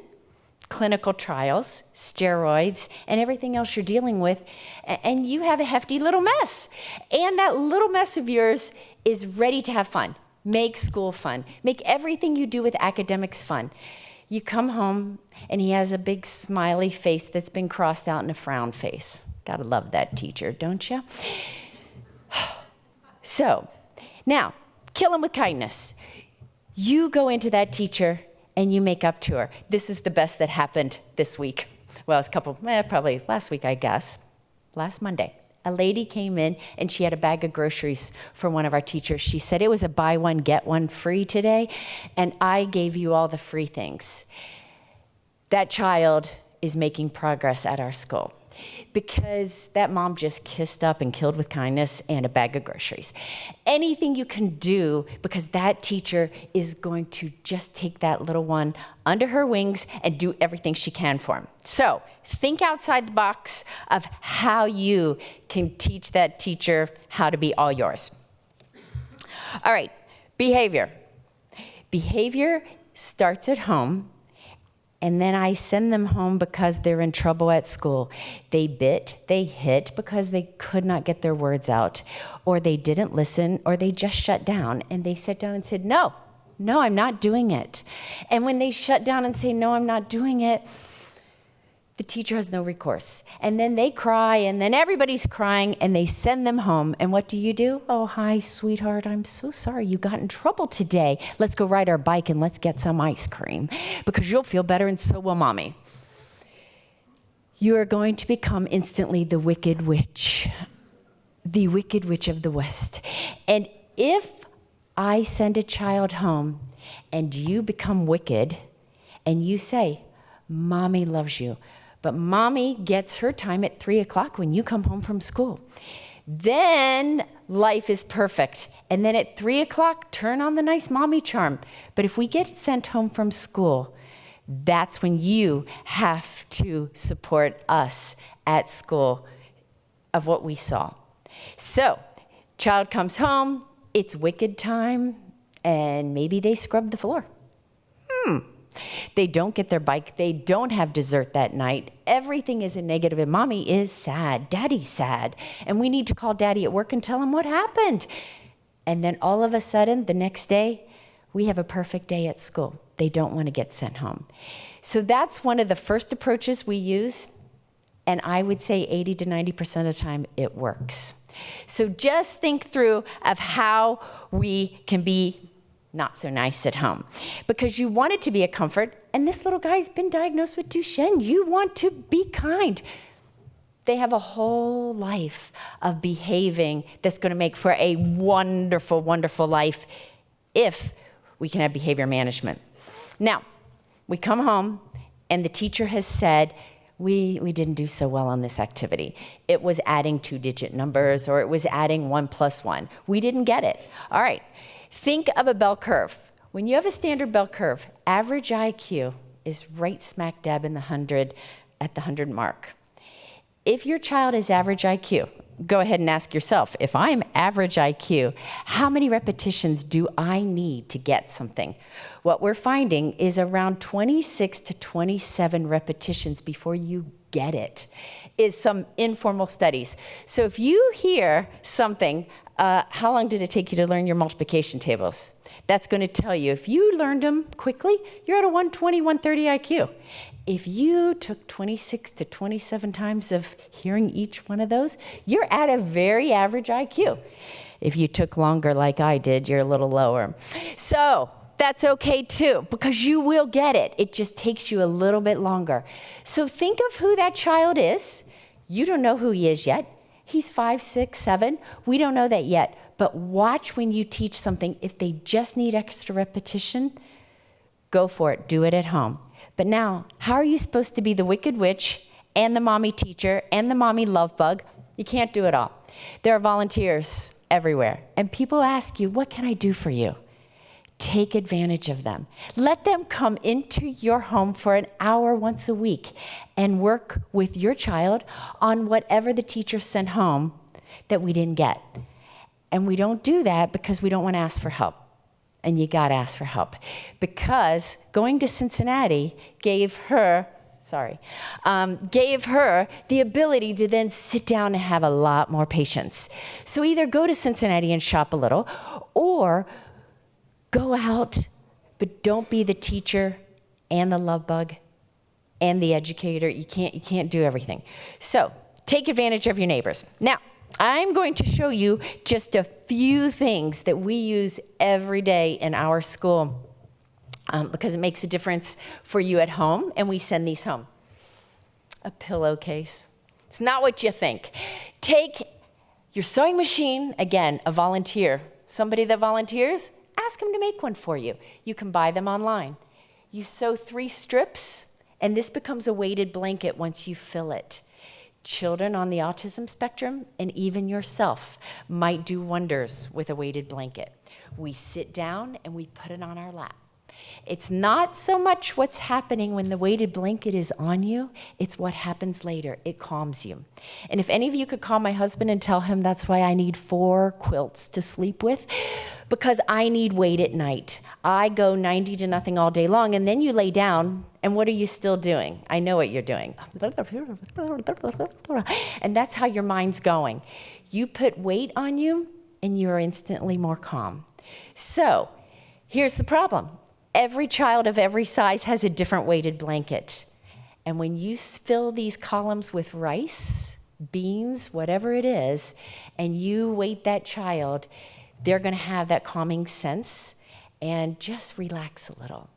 clinical trials, steroids, and everything else you're dealing with, and you have a hefty little mess. And that little mess of yours is ready to have fun. Make school fun. Make everything you do with academics fun. You come home, and he has a big smiley face that's been crossed out in a frown face. Gotta love that teacher, don't you? So, now, kill him with kindness. You go into that teacher, and you make up to her. This is the best that happened this week. Well, it's probably last week, I guess. Last Monday. A lady came in, and she had a bag of groceries for one of our teachers. She said it was a buy one, get one free today, and I gave you all the free things. That child is making progress at our school because that mom just kissed up and killed with kindness and a bag of groceries. Anything you can do, because that teacher is going to just take that little one under her wings and do everything she can for him. So think outside the box of how you can teach that teacher how to be all yours. All right, behavior. Behavior starts at home. And then I send them home because they're in trouble at school. They bit, they hit because they could not get their words out, or they didn't listen, or they just shut down. And they sat down and said, no, I'm not doing it. And when they shut down and say, no, I'm not doing it, the teacher has no recourse. And then they cry, and then everybody's crying, and they send them home. And what do? Oh, hi, sweetheart, I'm so sorry you got in trouble today. Let's go ride our bike and let's get some ice cream, because you'll feel better and so will mommy. You are going to become instantly the wicked witch of the West. And if I send a child home and you become wicked and you say, mommy loves you, but mommy gets her time at 3 o'clock when you come home from school, then life is perfect. And then at 3 o'clock, turn on the nice mommy charm. But if we get sent home from school, that's when you have to support us at school of what we saw. So, child comes home, it's wicked time, and maybe they scrub the floor. They don't get their bike. They don't have dessert that night. Everything is a negative, and mommy is sad. Daddy's sad. And we need to call daddy at work and tell him what happened. And then all of a sudden, the next day, we have a perfect day at school. They don't want to get sent home. So that's one of the first approaches we use. And I would say 80 to 90% of the time, it works. So just think through of how we can be not so nice at home, because you want it to be a comfort, and this little guy's been diagnosed with Duchenne. You want to be kind. They have a whole life of behaving that's going to make for a wonderful, wonderful life if we can have behavior management. Now, we come home, and the teacher has said, we didn't do so well on this activity. It was adding 2-digit numbers, or it was adding 1 + 1. We didn't get it. All right. Think of a bell curve. When you have a standard bell curve, average IQ is right smack dab in the 100 at the 100 mark. If your child is average IQ, go ahead and ask yourself, if I'm average IQ, how many repetitions do I need to get something? What we're finding is around 26 to 27 repetitions before you get it, is some informal studies. So if you hear something, how long did it take you to learn your multiplication tables? That's going to tell you, if you learned them quickly, you're at a 120, 130 IQ. If you took 26 to 27 times of hearing each one of those, you're at a very average IQ. If you took longer like I did, you're a little lower. So that's okay too, because you will get it. It just takes you a little bit longer. So think of who that child is. You don't know who he is yet. He's 5, 6, 7. We don't know that yet. But watch when you teach something. If they just need extra repetition, go for it. Do it at home. But now, how are you supposed to be the wicked witch and the mommy teacher and the mommy love bug? You can't do it all. There are volunteers everywhere. And people ask you, what can I do for you? Take advantage of them. Let them come into your home for an hour once a week and work with your child on whatever the teacher sent home that we didn't get. And we don't do that because we don't want to ask for help. And you got to ask for help. Because going to Cincinnati gave her the ability to then sit down and have a lot more patience. So either go to Cincinnati and shop a little, or go out, but don't be the teacher and the love bug and the educator. You can't do everything. So take advantage of your neighbors. Now, I'm going to show you just a few things that we use every day in our school because it makes a difference for you at home, and we send these home. A pillowcase. It's not what you think. Take your sewing machine, again, a volunteer, somebody that volunteers, ask them to make one for you. You can buy them online. You sew 3 strips, and this becomes a weighted blanket once you fill it. Children on the autism spectrum, and even yourself, might do wonders with a weighted blanket. We sit down and we put it on our lap. It's not so much what's happening when the weighted blanket is on you, it's what happens later. It calms you. And if any of you could call my husband and tell him that's why I need 4 quilts to sleep with, because I need weight at night. I go 90 to nothing all day long, and then you lay down, and what are you still doing? I know what you're doing. And that's how your mind's going. You put weight on you, and you are instantly more calm. So here's the problem. Every child of every size has a different weighted blanket. And when you fill these columns with rice, beans, whatever it is, and you weight that child, they're going to have that calming sense, and just relax a little.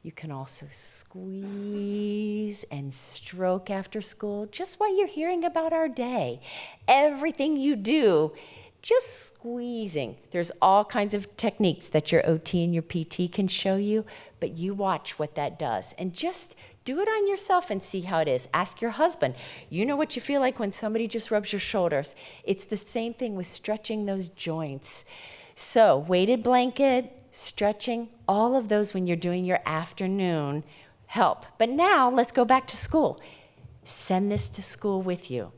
You can also squeeze and stroke after school, just while you're hearing about our day. Everything you do, just squeezing. There's all kinds of techniques that your OT and your PT can show you, but you watch what that does. And just do it on yourself and see how it is. Ask your husband. You know what you feel like when somebody just rubs your shoulders. It's the same thing with stretching those joints. So weighted blanket, stretching, all of those when you're doing your afternoon help. But now let's go back to school. Send this to school with you.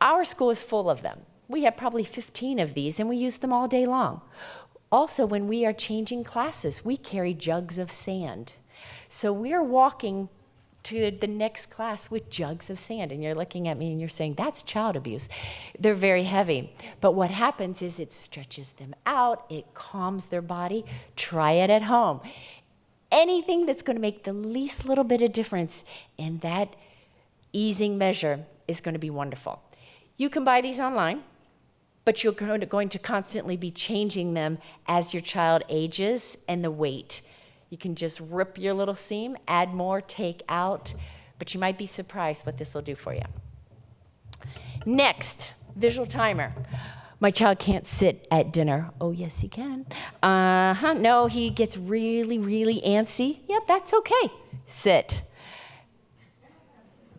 Our school is full of them. We have probably 15 of these, and we use them all day long. Also, when we are changing classes, we carry jugs of sand. So we're walking to the next class with jugs of sand, and you're looking at me and you're saying, that's child abuse. They're very heavy. But what happens is it stretches them out, it calms their body. Try it at home. Anything that's going to make the least little bit of difference in that easing measure is going to be wonderful. You can buy these online, but you're going to constantly be changing them as your child ages and the weight. You can just rip your little seam, add more, take out, but you might be surprised what this will do for you. Next, visual timer. My child can't sit at dinner. Oh, yes, he can. No, he gets really, really antsy. Yep, that's okay. Sit.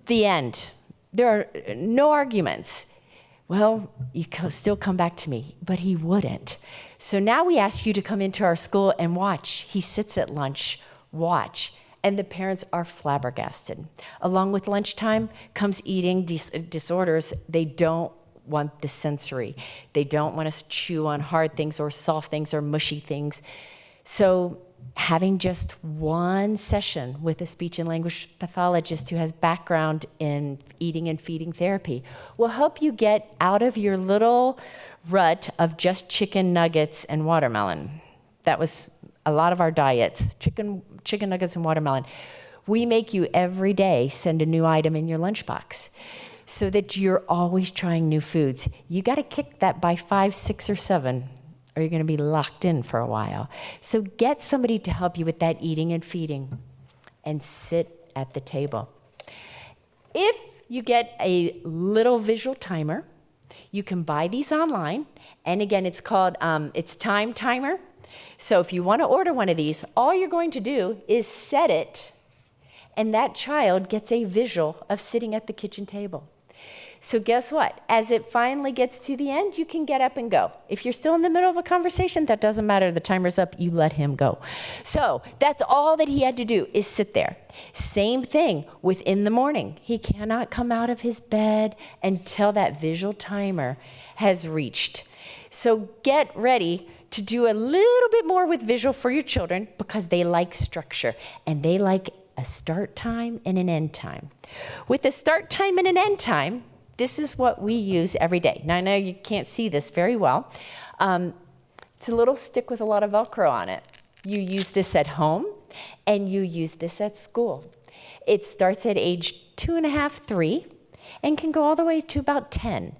The end. There are no arguments. Well, you still come back to me, but he wouldn't. So now we ask you to come into our school and watch. He sits at lunch, watch, and the parents are flabbergasted. Along with lunchtime comes eating disorders. They don't want the sensory. They don't want us to chew on hard things or soft things or mushy things. So having just one session with a speech and language pathologist who has background in eating and feeding therapy will help you get out of your little rut of just chicken nuggets and watermelon. That was a lot of our diets, chicken nuggets and watermelon. We make you every day send a new item in your lunchbox so that you're always trying new foods. You got to kick that by 5, 6, or 7, or you're going to be locked in for a while. So get somebody to help you with that eating and feeding and sit at the table. If you get a little visual timer, you can buy these online. And again, it's called, it's Time Timer. So if you want to order one of these, all you're going to do is set it, and that child gets a visual of sitting at the kitchen table. So guess what? As it finally gets to the end, you can get up and go. If you're still in the middle of a conversation, that doesn't matter. The timer's up. You let him go. So that's all that he had to do, is sit there. Same thing within the morning. He cannot come out of his bed until that visual timer has reached. So get ready to do a little bit more with visual for your children, because they like structure and they like a start time and an end time. With a start time and an end time, this is what we use every day. Now, I know you can't see this very well. It's a little stick with a lot of Velcro on it. You use this at home, and you use this at school. It starts at age 2.5, 3, and can go all the way to about 10.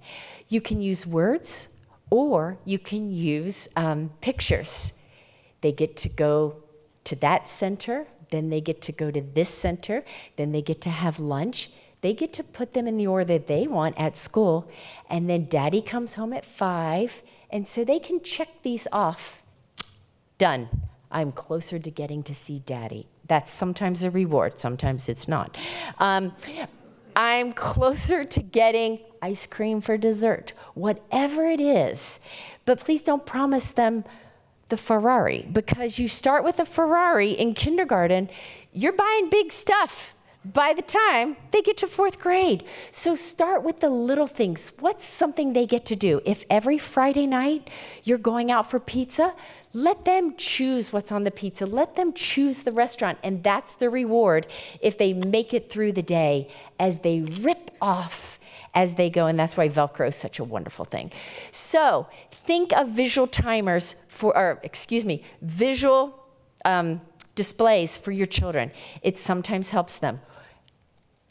You can use words, or you can use pictures. They get to go to that center, then they get to go to this center, then they get to have lunch. They get to put them in the order that they want at school, and then Daddy comes home at 5, and so they can check these off. Done. I'm closer to getting to see Daddy. That's sometimes a reward, sometimes it's not. I'm closer to getting ice cream for dessert, whatever it is. But please don't promise them the Ferrari, because you start with a Ferrari in kindergarten, you're buying big stuff by the time they get to 4th grade. So start with the little things. What's something they get to do? If every Friday night you're going out for pizza, let them choose what's on the pizza. Let them choose the restaurant, and that's the reward if they make it through the day as they rip off as they go, and that's why Velcro is such a wonderful thing. So think of visual timers visual displays for your children. It sometimes helps them.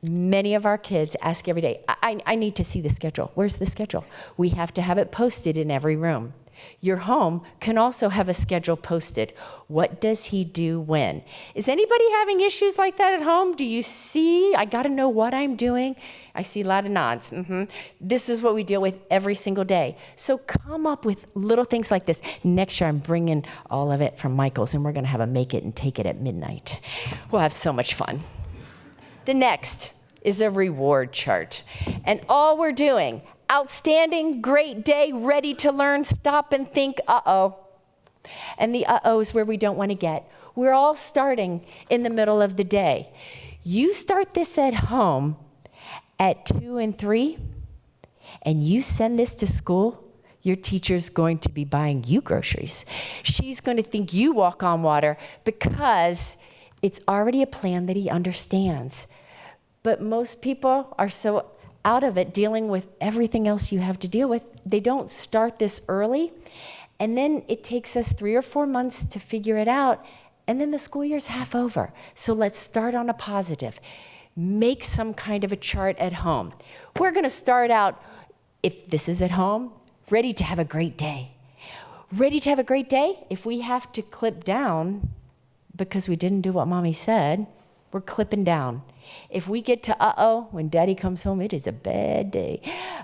Many of our kids ask every day, I need to see the schedule. Where's the schedule? We have to have it posted in every room. Your home can also have a schedule posted. What does he do when? Is anybody having issues like that at home? Do you see, I got to know what I'm doing? I see a lot of nods. This is what we deal with every single day. So come up with little things like this. Next year, I'm bringing all of it from Michael's, and we're going to have a make it and take it at midnight. We'll have so much fun. The next is a reward chart. And all we're doing, outstanding, great day, ready to learn, stop and think, uh-oh. And the uh-oh is where we don't want to get. We're all starting in the middle of the day. You start this at home at 2 and 3, and you send this to school, your teacher's going to be buying you groceries. She's going to think you walk on water because it's already a plan that he understands. But most people are so out of it dealing with everything else you have to deal with, they don't start this early, and then it takes us 3 or 4 months to figure it out, and then the school year's half over. So let's start on a positive. Make some kind of a chart at home. We're going to start out, if this is at home, ready to have a great day. Ready to have a great day? If we have to clip down because we didn't do what Mommy said, we're clipping down. If we get to uh-oh, when Daddy comes home, it is a bad day.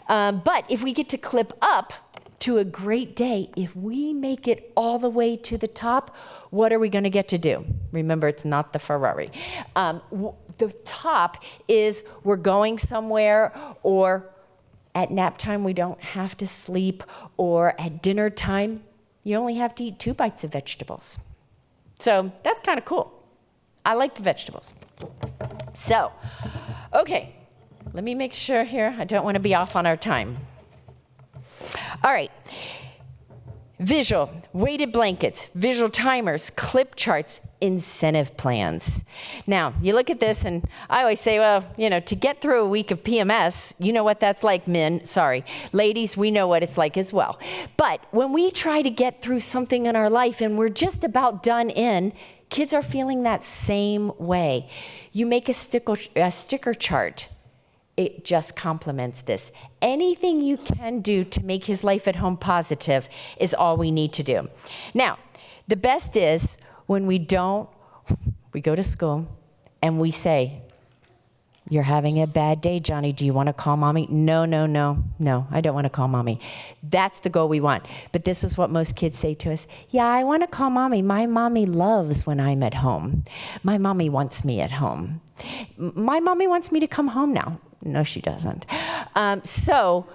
But if we get to clip up to a great day, if we make it all the way to the top, what are we going to get to do? Remember, it's not the Ferrari. The top is we're going somewhere, or at nap time we don't have to sleep, or at dinner time you only have to eat 2 bites of vegetables. So that's kind of cool. I like the vegetables. So, okay, let me make sure here. I don't want to be off on our time. All right. Visual, weighted blankets, visual timers, clip charts, incentive plans. Now, you look at this, and I always say, well, you know, to get through a week of PMS, you know what that's like, men. Sorry. Ladies, we know what it's like as well. But when we try to get through something in our life and we're just about done in, kids are feeling that same way. You make a sticker chart. It just complements this. Anything you can do to make his life at home positive is all we need to do. Now, the best is when we go to school and we say, you're having a bad day, Johnny. Do you want to call mommy? No, I don't want to call mommy. That's the goal we want. But this is what most kids say to us. Yeah, I want to call mommy. My mommy loves when I'm at home. My mommy wants me at home. My mommy wants me to come home now. No, she doesn't. So,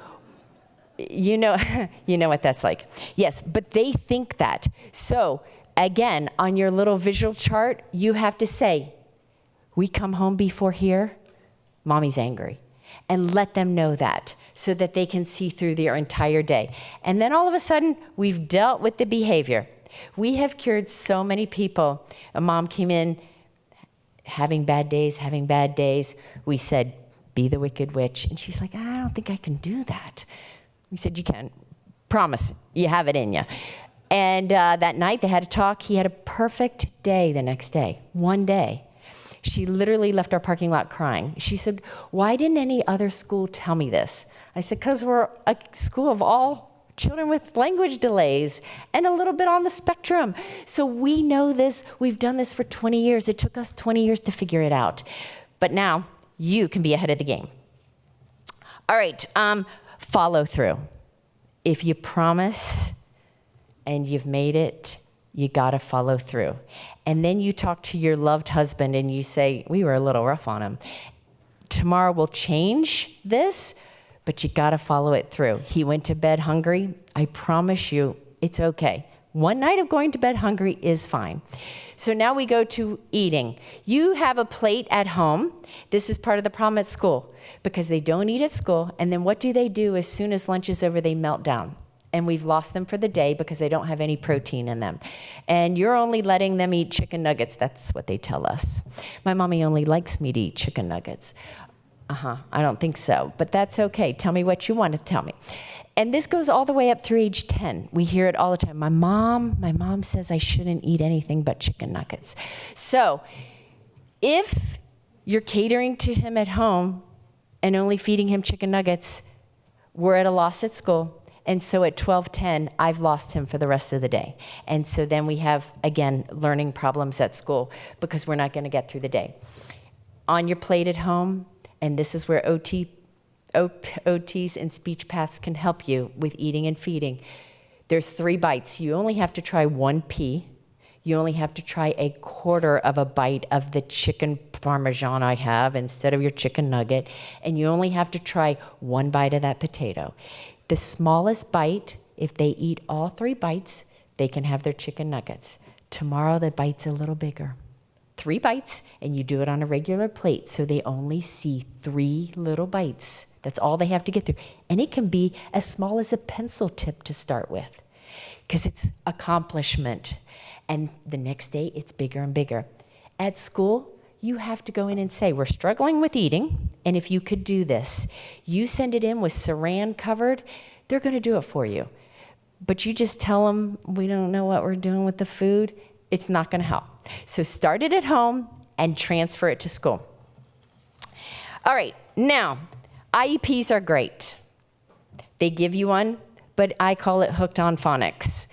you know what that's like. Yes, but they think that. So, again, on your little visual chart, you have to say, we come home before here, mommy's angry. And let them know that so that they can see through their entire day. And then all of a sudden, we've dealt with the behavior. We have cured so many people. A mom came in having bad days. We said, be the wicked witch. And she's like, I don't think I can do that. We said, you can. Promise, you have it in you. And that night they had a talk. He had a perfect day the next day, one day. She literally left our parking lot crying. She said, why didn't any other school tell me this? I said, because we're a school of all children with language delays and a little bit on the spectrum. So we know this. We've done this for 20 years. It took us 20 years to figure it out. But now you can be ahead of the game. All right, follow through. If you promise and you've made it, you gotta follow through. And then you talk to your loved husband and you say, we were a little rough on him. Tomorrow will change this, but you gotta follow it through. He went to bed hungry. I promise you, it's okay. One night of going to bed hungry is fine. So now we go to eating. You have a plate at home. This is part of the problem at school because they don't eat at school. And then what do? As soon as lunch is over, they melt down. And we've lost them for the day because they don't have any protein in them. And you're only letting them eat chicken nuggets. That's what they tell us. My mommy only likes me to eat chicken nuggets. I don't think so, but that's okay. Tell me what you want to tell me. And this goes all the way up through age 10. We hear it all the time. My mom says I shouldn't eat anything but chicken nuggets. So if you're catering to him at home and only feeding him chicken nuggets, we're at a loss at school. And so at 12:10, I've lost him for the rest of the day. And so then we have, again, learning problems at school because we're not going to get through the day. On your plate at home, and this is where OTs and speech paths can help you with eating and feeding. There's 3 bites. You only have to try 1 pea. You only have to try a quarter of a bite of the chicken parmesan I have instead of your chicken nugget. And you only have to try 1 bite of that potato. The smallest bite, if they eat all 3 bites, they can have their chicken nuggets. Tomorrow the bite's a little bigger. 3 bites, and you do it on a regular plate, so they only see 3 little bites. That's all they have to get through. And it can be as small as a pencil tip to start with, because it's accomplishment. And the next day, it's bigger and bigger. At school, you have to go in and say, we're struggling with eating, and if you could do this, you send it in with saran covered, they're going to do it for you. But you just tell them, we don't know what we're doing with the food, it's not going to help. So start it at home and transfer it to school. All right, now, IEPs are great. They give you one, but I call it hooked on phonics.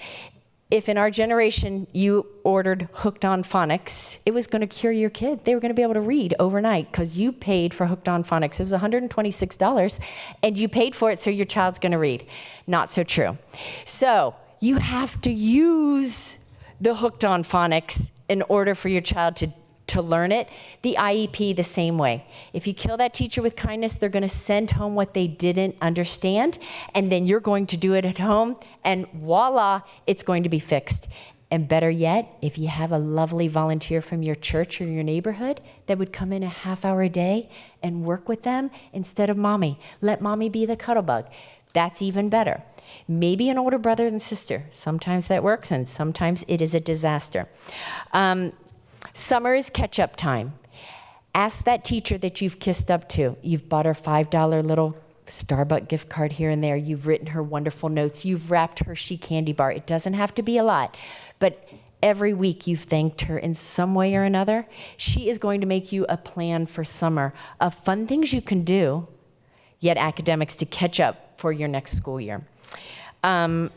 If in our generation you ordered hooked on phonics, it was going to cure your kid. They were going to be able to read overnight because you paid for hooked on phonics. It was $126, and you paid for it so your child's going to read. Not so true. So you have to use the hooked on phonics in order for your child to learn it. The IEP the same way. If you kill that teacher with kindness, they're going to send home what they didn't understand, and then you're going to do it at home, and voila, it's going to be fixed. And better yet, if you have a lovely volunteer from your church or your neighborhood that would come in a half-hour a day and work with them instead of mommy. Let mommy be the cuddle bug. That's even better. maybe an older brother and sister. Sometimes that works, and sometimes it is a disaster. Summer is catch-up time. Ask that teacher that you've kissed up to. You've bought her $5 little Starbucks gift card here and there. You've written her wonderful notes. You've wrapped Hershey candy bar. It doesn't have to be a lot, but every week you've thanked her in some way or another. She is going to make you a plan for summer of fun things you can do, yet academics to catch up for your next school year. The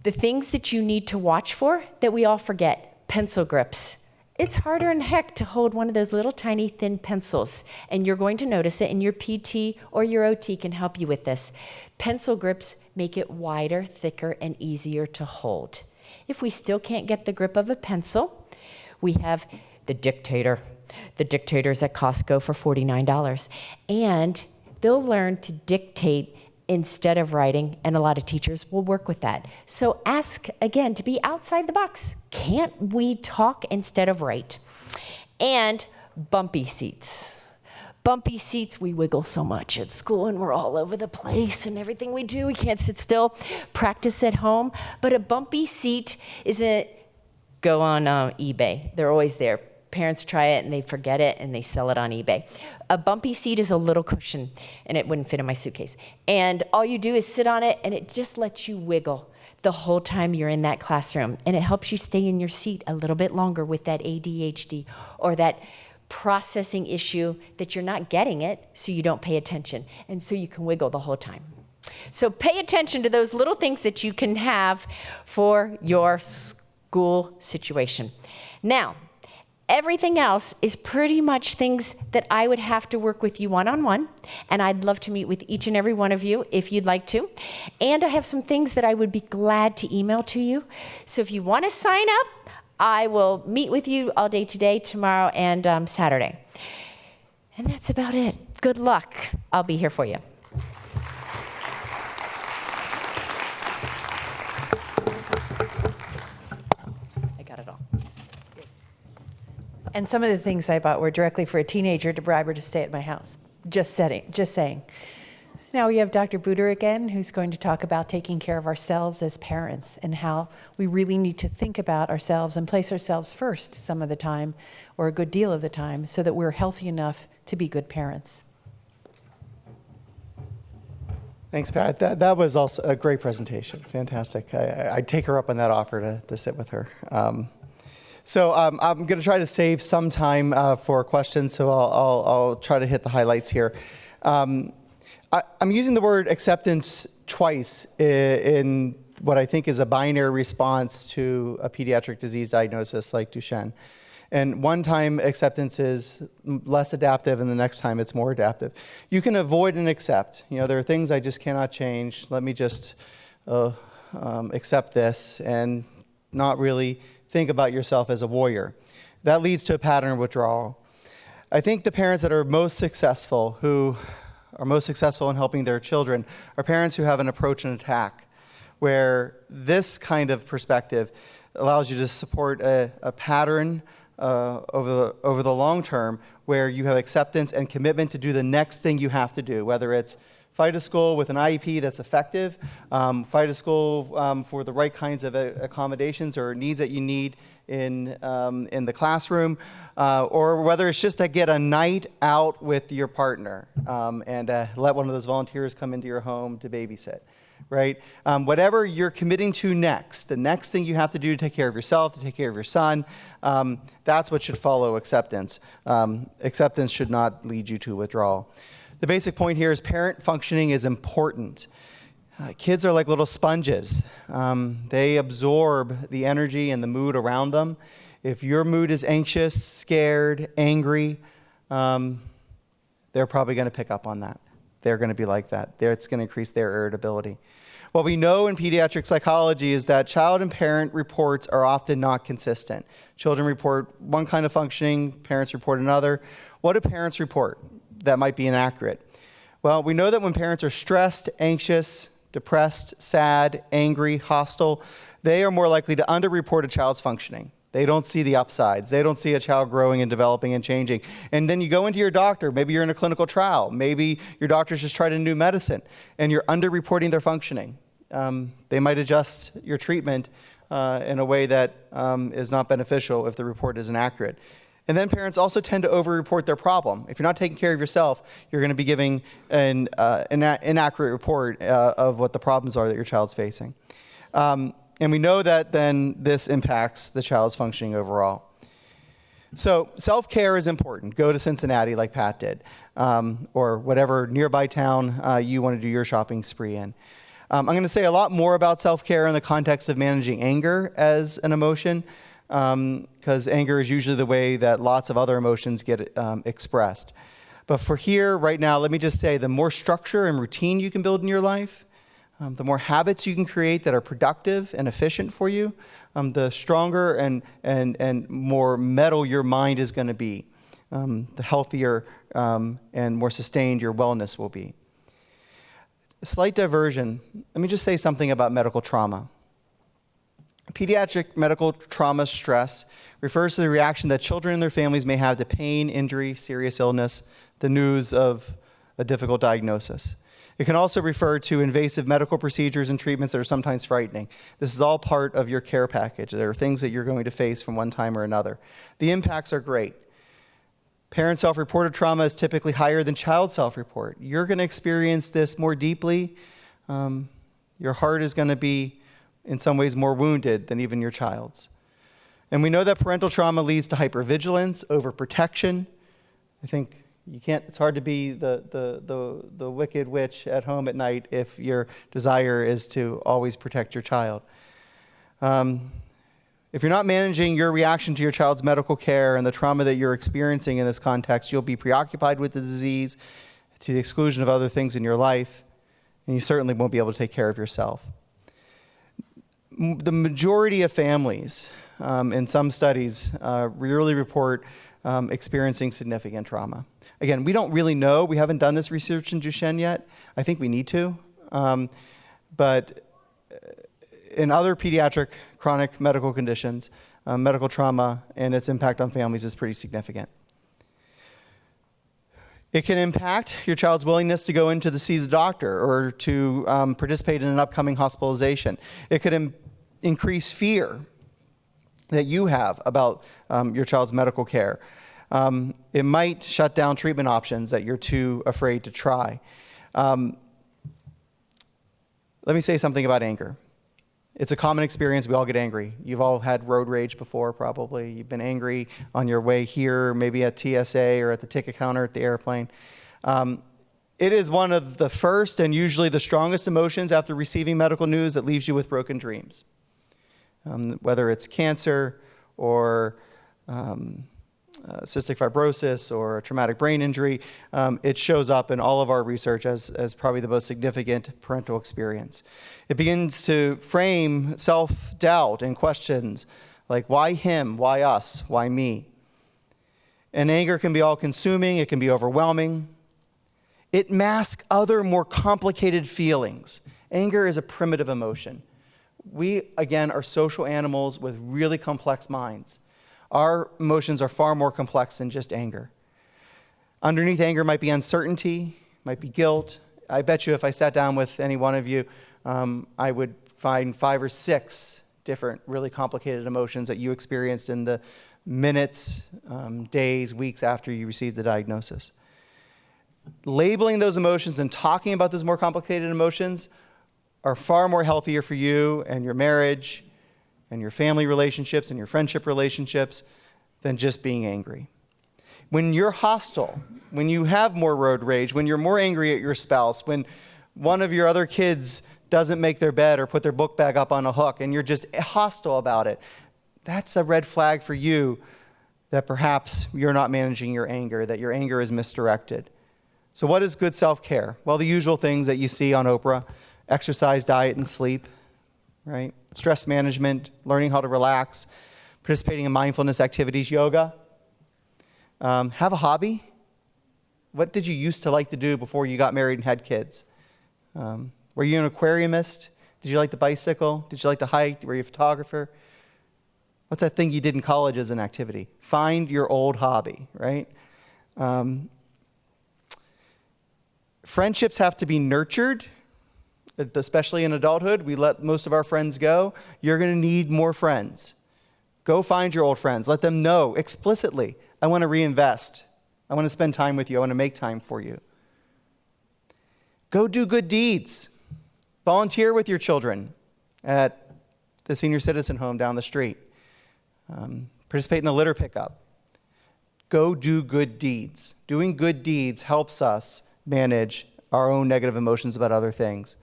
things that you need to watch for that we all forget: pencil grips. It's harder than heck to hold one of those little tiny thin pencils, and you're going to notice it, and your PT or your OT can help you with this. Pencil grips make it wider, thicker, and easier to hold. If we still can't get the grip of a pencil, we have the Dictator. The Dictator's at Costco for $49, and they'll learn to dictate instead of writing, and a lot of teachers will work with that. So ask, again, to be outside the box. Can't we talk instead of write? And bumpy seats. Bumpy seats, we wiggle so much at school, and we're all over the place, and everything we do, we can't sit still. Practice at home. But a bumpy seat go on eBay. They're always there. Parents try it and they forget it and they sell it on eBay. A bumpy seat is a little cushion, and it wouldn't fit in my suitcase. And all you do is sit on it, and it just lets you wiggle the whole time you're in that classroom. And it helps you stay in your seat a little bit longer with that ADHD or that processing issue that you're not getting it, so you don't pay attention. And so you can wiggle the whole time. So pay attention to those little things that you can have for your school situation. Now, everything else is pretty much things that I would have to work with you one-on-one, and I'd love to meet with each and every one of you if you'd like to. And I have some things that I would be glad to email to you. So if you want to sign up, I will meet with you all day today, tomorrow, and Saturday. And that's about it. Good luck. I'll be here for you. I got it all. And some of the things I bought were directly for a teenager to bribe her to stay at my house. Just saying. Now we have Dr. Buder again, who's going to talk about taking care of ourselves as parents and how we really need to think about ourselves and place ourselves first some of the time, or a good deal of the time, so that we're healthy enough to be good parents. Thanks, Pat. That was also a great presentation. Fantastic. I'd take her up on that offer to sit with her. So I'm going to try to save some time for questions, so I'll try to hit the highlights here. I'm using the word acceptance twice in what I think is a binary response to a pediatric disease diagnosis like Duchenne. And one time acceptance is less adaptive, and the next time it's more adaptive. You can avoid and accept. There are things I just cannot change. Let me just accept this and not really think about yourself as a warrior. That leads to a pattern of withdrawal. I think the parents that are most successful, who are most successful in helping their children, are parents who have an approach and attack, where this kind of perspective allows you to support a pattern over the long term, where you have acceptance and commitment to do the next thing you have to do, whether it's fight a school with an IEP that's effective, fight a school for the right kinds of accommodations or needs that you need in the classroom, or whether it's just to get a night out with your partner and let one of those volunteers come into your home to babysit, right? Whatever you're committing to next, the next thing you have to do to take care of yourself, to take care of your son, that's what should follow acceptance. Acceptance should not lead you to withdrawal. The basic point here is parent functioning is important. Kids are like little sponges. They absorb the energy and the mood around them. If your mood is anxious, scared, angry, they're probably going to pick up on that. They're going to be like that. It's going to increase their irritability. What we know in pediatric psychology is that child and parent reports are often not consistent. Children report one kind of functioning, parents report another. What do parents report that might be inaccurate? Well, we know that when parents are stressed, anxious, depressed, sad, angry, hostile, they are more likely to underreport a child's functioning. They don't see the upsides. They don't see a child growing and developing and changing. And then you go into your doctor. Maybe you're in a clinical trial. Maybe your doctor's just tried a new medicine, and you're underreporting their functioning. They might adjust your treatment in a way that is not beneficial if the report isn't accurate. And then parents also tend to over-report their problem. If you're not taking care of yourself, you're going to be giving an inaccurate report of what the problems are that your child's facing. And we know that then this impacts the child's functioning overall. So self-care is important. Go to Cincinnati like Pat did, or whatever nearby town you want to do your shopping spree in. I'm going to say a lot more about self-care in the context of managing anger as an emotion, because anger is usually the way that lots of other emotions get expressed. But for here, right now, let me just say the more structure and routine you can build in your life, the more habits you can create that are productive and efficient for you, the stronger and more metal your mind is going to be, the healthier and more sustained your wellness will be. A slight diversion. Let me just say something about medical trauma. Pediatric medical trauma stress refers to the reaction that children and their families may have to pain, injury, serious illness, the news of a difficult diagnosis. It can also refer to invasive medical procedures and treatments that are sometimes frightening. This is all part of your care package. There are things that you're going to face from one time or another. The impacts are great. Parent self-reported trauma is typically higher than child self-report. You're going to experience this more deeply. Your heart is going to be, in some ways, more wounded than even your child's. And we know that parental trauma leads to hypervigilance, overprotection. I think it's hard to be the wicked witch at home at night if your desire is to always protect your child. If you're not managing your reaction to your child's medical care and the trauma that you're experiencing in this context, you'll be preoccupied with the disease to the exclusion of other things in your life, and you certainly won't be able to take care of yourself. The majority of families, in some studies, really report experiencing significant trauma. Again, we don't really know. We haven't done this research in Duchenne yet. I think we need to. But in other pediatric chronic medical conditions, medical trauma and its impact on families is pretty significant. It can impact your child's willingness to go in to see the doctor or to participate in an upcoming hospitalization. It could increase fear that you have about your child's medical care. It might shut down treatment options that you're too afraid to try. Let me say something about anger. It's a common experience. We all get angry. You've all had road rage before, probably. You've been angry on your way here, maybe at TSA or at the ticket counter at the airplane. It is one of the first and usually the strongest emotions after receiving medical news that leaves you with broken dreams. Whether it's cancer or cystic fibrosis or a traumatic brain injury, it shows up in all of our research as probably the most significant parental experience. It begins to frame self-doubt and questions like, why him, why us, why me? And anger can be all-consuming, it can be overwhelming. It masks other more complicated feelings. Anger is a primitive emotion. We, again, are social animals with really complex minds. Our emotions are far more complex than just anger. Underneath anger might be uncertainty, might be guilt. I bet you if I sat down with any one of you, I would find 5 or 6 different really complicated emotions that you experienced in the minutes, days, weeks after you received the diagnosis. Labeling those emotions and talking about those more complicated emotions are far more healthier for you and your marriage and your family relationships and your friendship relationships than just being angry. When you're hostile, when you have more road rage, when you're more angry at your spouse, when one of your other kids doesn't make their bed or put their book bag up on a hook and you're just hostile about it, that's a red flag for you that perhaps you're not managing your anger, that your anger is misdirected. So what is good self-care? Well, the usual things that you see on Oprah: exercise, diet, and sleep, right? Stress management, learning how to relax, participating in mindfulness activities, yoga. Have a hobby. What did you used to like to do before you got married and had kids? Were you an aquariumist? Did you like to bicycle? Did you like to hike? Were you a photographer? What's that thing you did in college as an activity? Find your old hobby, right? Friendships have to be nurtured, especially in adulthood. We let most of our friends go. You're going to need more friends. Go find your old friends. Let them know explicitly, I want to reinvest. I want to spend time with you. I want to make time for you. Go do good deeds. Volunteer with your children at the senior citizen home down the street. Participate in a litter pickup. Go do good deeds. Doing good deeds helps us manage our own negative emotions about other things.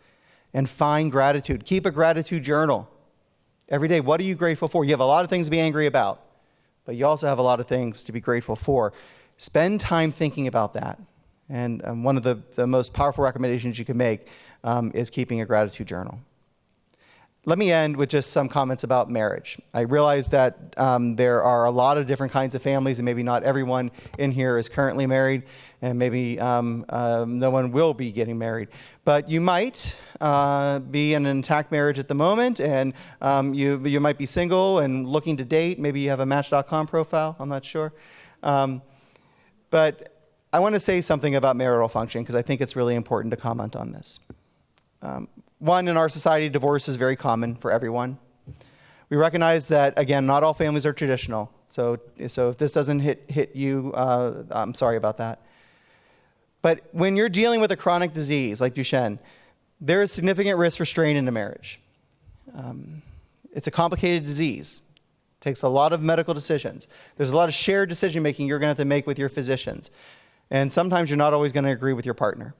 And find gratitude. Keep a gratitude journal. Every day, what are you grateful for? You have a lot of things to be angry about, but you also have a lot of things to be grateful for. Spend time thinking about that. And one of the most powerful recommendations you can make is keeping a gratitude journal. Let me end with just some comments about marriage. I realize that there are a lot of different kinds of families, and maybe not everyone in here is currently married, and maybe no one will be getting married. But you might be in an intact marriage at the moment, and you might be single and looking to date. Maybe you have a Match.com profile, I'm not sure. But I want to say something about marital function, because I think it's really important to comment on this. One, in our society, divorce is very common for everyone. We recognize that, again, not all families are traditional. So if this doesn't hit you, I'm sorry about that. But when you're dealing with a chronic disease like Duchenne, there is significant risk for strain in the marriage. It's a complicated disease. It takes a lot of medical decisions. There's a lot of shared decision-making you're going to have to make with your physicians. And sometimes you're not always going to agree with your partner.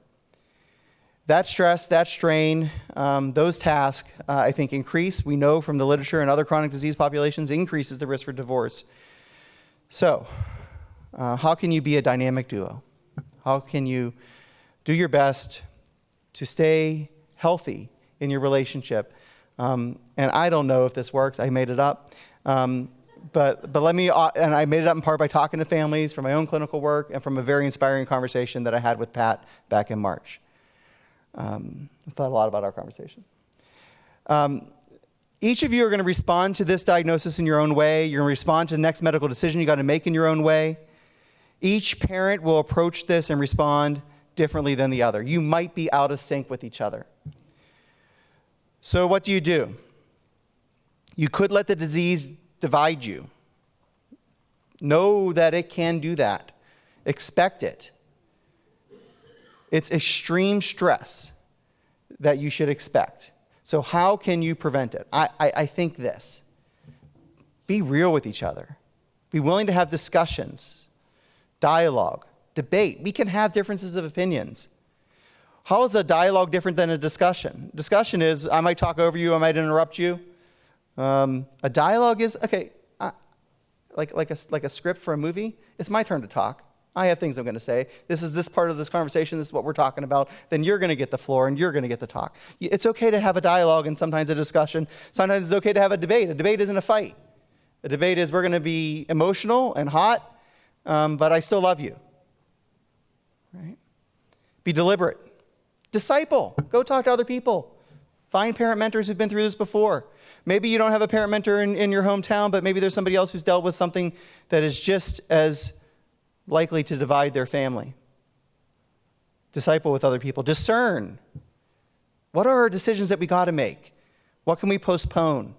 That stress, that strain, those tasks, I think, increase. We know from the literature and other chronic disease populations, increases the risk for divorce. So, how can you be a dynamic duo? How can you do your best to stay healthy in your relationship? And I don't know if this works. I made it up. But let me, and I made it up in part by talking to families from my own clinical work and from a very inspiring conversation that I had with Pat back in March. I thought a lot about our conversation. Each of you are going to respond to this diagnosis in your own way. You're going to respond to the next medical decision you got to make in your own way. Each parent will approach this and respond differently than the other. You might be out of sync with each other. So what do? You could let the disease divide you. Know that it can do that. Expect it. It's extreme stress that you should expect. So how can you prevent it? I think this. Be real with each other. Be willing to have discussions, dialogue, debate. We can have differences of opinions. How is a dialogue different than a discussion? Discussion is, I might talk over you, I might interrupt you. A dialogue is, okay, like a script for a movie. It's my turn to talk. I have things I'm going to say. This is this part of this conversation. This is what we're talking about. Then you're going to get the floor and you're going to get the talk. It's okay to have a dialogue and sometimes a discussion. Sometimes it's okay to have a debate. A debate isn't a fight. A debate is we're going to be emotional and hot, but I still love you. Right? Be deliberate. Disciple. Go talk to other people. Find parent mentors who've been through this before. Maybe you don't have a parent mentor in your hometown, but maybe there's somebody else who's dealt with something that is just as likely to divide their family. Disciple with other people. Discern. What are our decisions that we got to make? What can we postpone?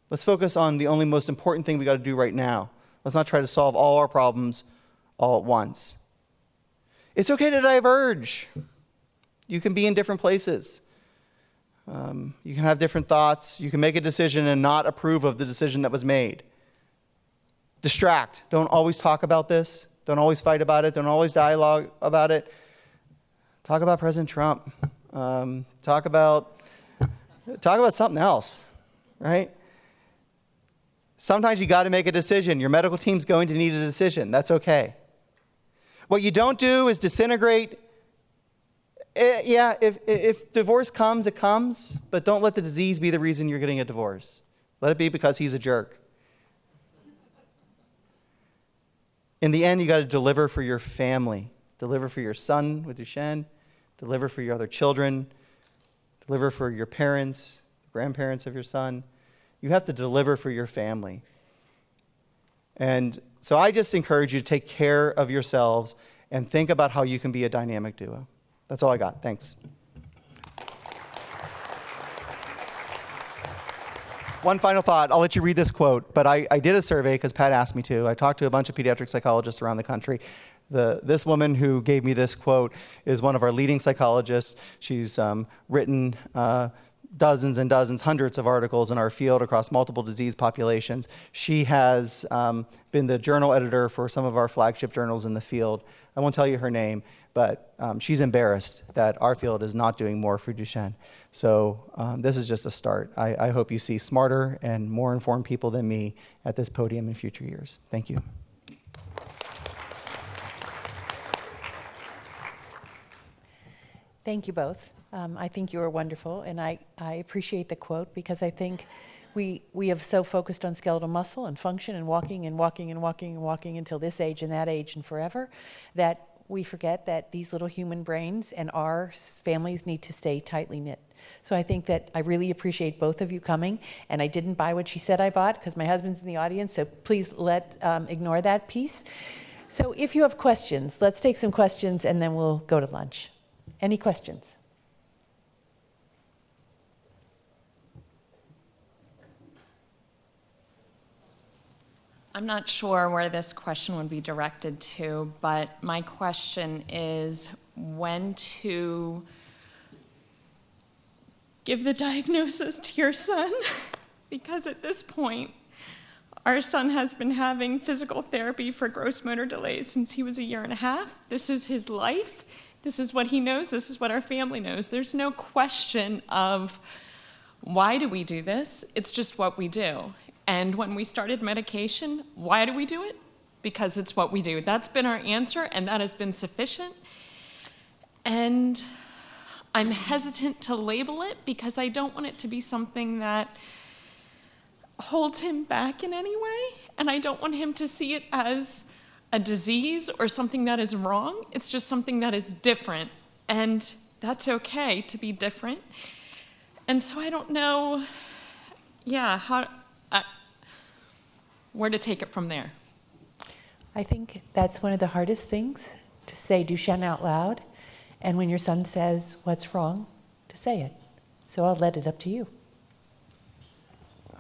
Let's focus on the only most important thing we got to do right now. Let's not try to solve all our problems all at once. It's okay to diverge. You can be in different places. You can have different thoughts. You can make a decision and not approve of the decision that was made. Distract. Don't always talk about this. Don't always fight about it. Don't always dialogue about it. Talk about President Trump. Talk about something else, right? Sometimes you got to make a decision. Your medical team's going to need a decision. That's okay. What you don't do is disintegrate. If divorce comes, it comes, but don't let the disease be the reason you're getting a divorce. Let it be because he's a jerk. In the end, you got to deliver for your family. Deliver for your son with Duchenne. Deliver for your other children. Deliver for your parents, grandparents of your son. You have to deliver for your family. And so I just encourage you to take care of yourselves and think about how you can be a dynamic duo. That's all I got. Thanks. One final thought. I'll let you read this quote, but I did a survey because Pat asked me to. I talked to a bunch of pediatric psychologists around the country. This woman who gave me this quote is one of our leading psychologists. She's written dozens and dozens, hundreds of articles in our field across multiple disease populations. She has been the journal editor for some of our flagship journals in the field. I won't tell you her name, but she's embarrassed that our field is not doing more for Duchenne. So this is just a start. I hope you see smarter and more informed people than me at this podium in future years. Thank you. Thank you both. I think you are wonderful, and I appreciate the quote because I think we have so focused on skeletal muscle and function and walking and walking and walking and walking until this age and that age and forever that we forget that these little human brains and our families need to stay tightly knit. So I think that I really appreciate both of you coming, and I didn't buy what she said I bought because my husband's in the audience, so please ignore that piece. So if you have questions, let's take some questions and then we'll go to lunch. Any questions? I'm not sure where this question would be directed to, but my question is when to give the diagnosis to your son, because at this point, our son has been having physical therapy for gross motor delays since he was 1.5 years. This is his life. This is what he knows. This is what our family knows. There's no question of why do we do this? It's just what we do. And when we started medication, why do we do it? Because it's what we do. That's been our answer, and that has been sufficient. And I'm hesitant to label it because I don't want it to be something that holds him back in any way, and I don't want him to see it as a disease or something that is wrong. It's just something that is different, and that's okay to be different. And so I don't know, where to take it from there. I think that's one of the hardest things, to say Duchenne out loud, and when your son says what's wrong, to say it. So I'll let it up to you.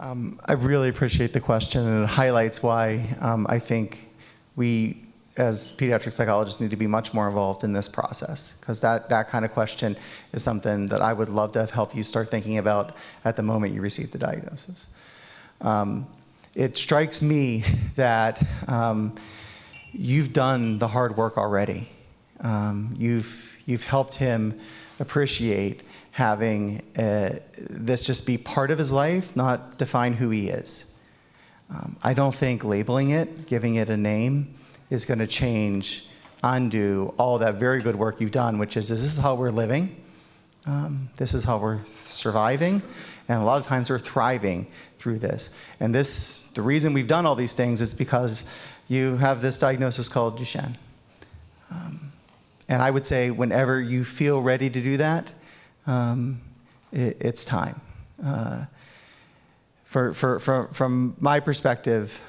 I really appreciate the question, and it highlights why I think we, as pediatric psychologists, need to be much more involved in this process, because that kind of question is something that I would love to have helped you start thinking about at the moment you receive the diagnosis. It strikes me that you've done the hard work already. You've helped him appreciate having this just be part of his life, not define who he is. I don't think labeling it, giving it a name, is going to undo all that very good work you've done, which is this is how we're living, this is how we're surviving, and a lot of times we're thriving through this. And the reason we've done all these things is because you have this diagnosis called Duchenne. And I would say whenever you feel ready to do that, it's time. From my perspective,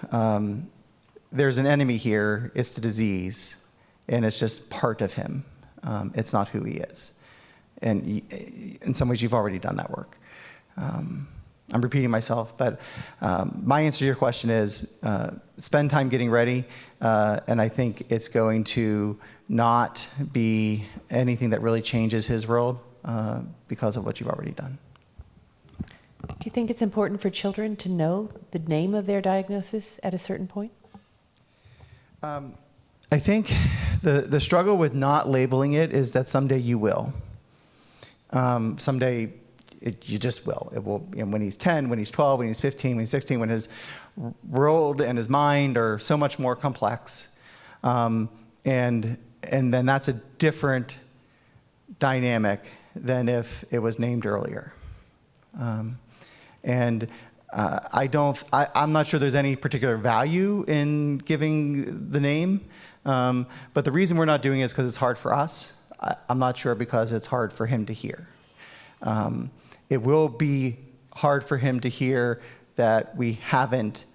there's an enemy here. It's the disease, and it's just part of him. It's not who he is. And in some ways, you've already done that work. I'm repeating myself, but my answer to your question is spend time getting ready, and I think it's going to not be anything that really changes his world because of what you've already done. Do you think it's important for children to know the name of their diagnosis at a certain point? I think the struggle with not labeling it is that someday you will. Someday you just will. It will, when he's 10, when he's 12, when he's 15, when he's 16, when his world and his mind are so much more complex. And then that's a different dynamic than if it was named earlier. I'm not sure there's any particular value in giving the name, but the reason we're not doing it is because it's hard for us. I'm not sure because it's hard for him to hear. It will be hard for him to hear that we haven't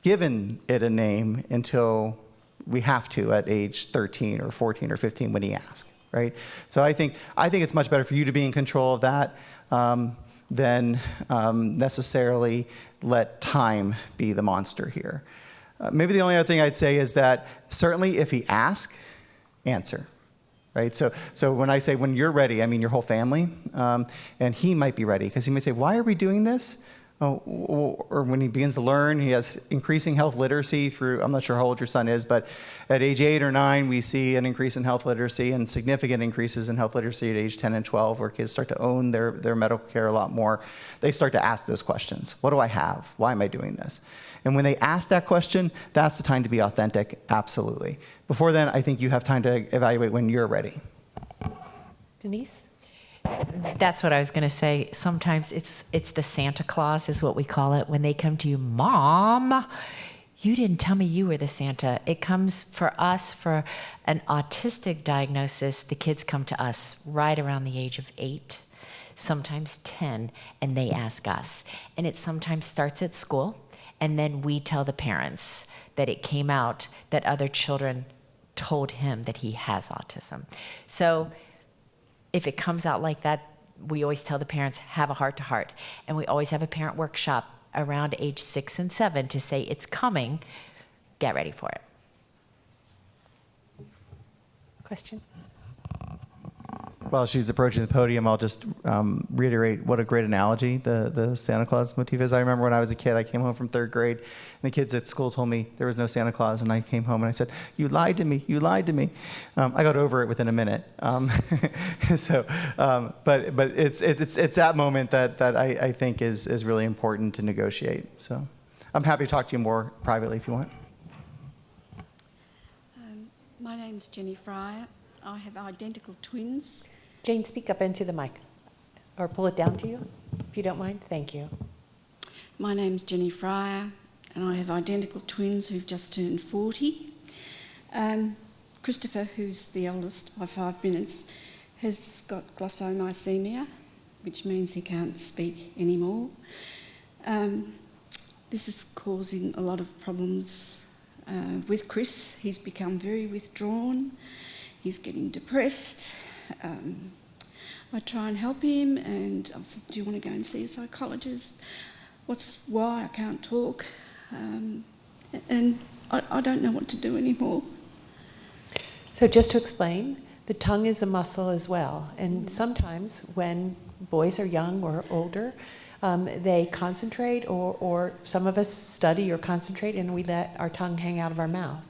given it a name until we have to at age 13 or 14 or 15 when he asks, right? So I think it's much better for you to be in control of that than necessarily let time be the monster here. Maybe the only other thing I'd say is that certainly if he asks, answer. Right? So when I say when you're ready, I mean your whole family, and he might be ready because he may say, why are we doing this? Oh, or when he begins to learn, he has increasing health literacy through, I'm not sure how old your son is, but at age 8 or 9, we see an increase in health literacy and significant increases in health literacy at age 10 and 12, where kids start to own their medical care a lot more. They start to ask those questions. What do I have? Why am I doing this? And when they ask that question, that's the time to be authentic, absolutely. Before then, I think you have time to evaluate when you're ready. Denise? That's what I was going to say. Sometimes it's the Santa Claus is what we call it. When they come to you, Mom, you didn't tell me you were the Santa. It comes for us for an autistic diagnosis. The kids come to us right around the age of 8, sometimes 10, and they ask us. And it sometimes starts at school, and then we tell the parents that it came out that other children told him that he has autism. So if it comes out like that, we always tell the parents, have a heart-to-heart. And we always have a parent workshop around age 6 and 7 to say, it's coming, get ready for it. Question? While she's approaching the podium, I'll just reiterate what a great analogy the Santa Claus motif is. I remember when I was a kid, I came home from 3rd grade, and the kids at school told me there was no Santa Claus, and I came home and I said, you lied to me, you lied to me. I got over it within a minute. But it's that moment that I think is really important to negotiate. So I'm happy to talk to you more privately if you want. My name's Jenny Fryer. I have identical twins. Jane, speak up into the mic, or pull it down to you, if you don't mind. Thank you. My name's Jenny Fryer, and I have identical twins who've just turned 40. Christopher, who's the oldest by 5 minutes, has got glossomycemia, which means he can't speak anymore. This is causing a lot of problems with Chris. He's become very withdrawn. He's getting depressed. I try and help him, and I said, do you want to go and see a psychologist? Why I can't talk? And I don't know what to do anymore. So just to explain, the tongue is a muscle as well. And sometimes when boys are young or older, they concentrate, or some of us study or concentrate, and we let our tongue hang out of our mouth.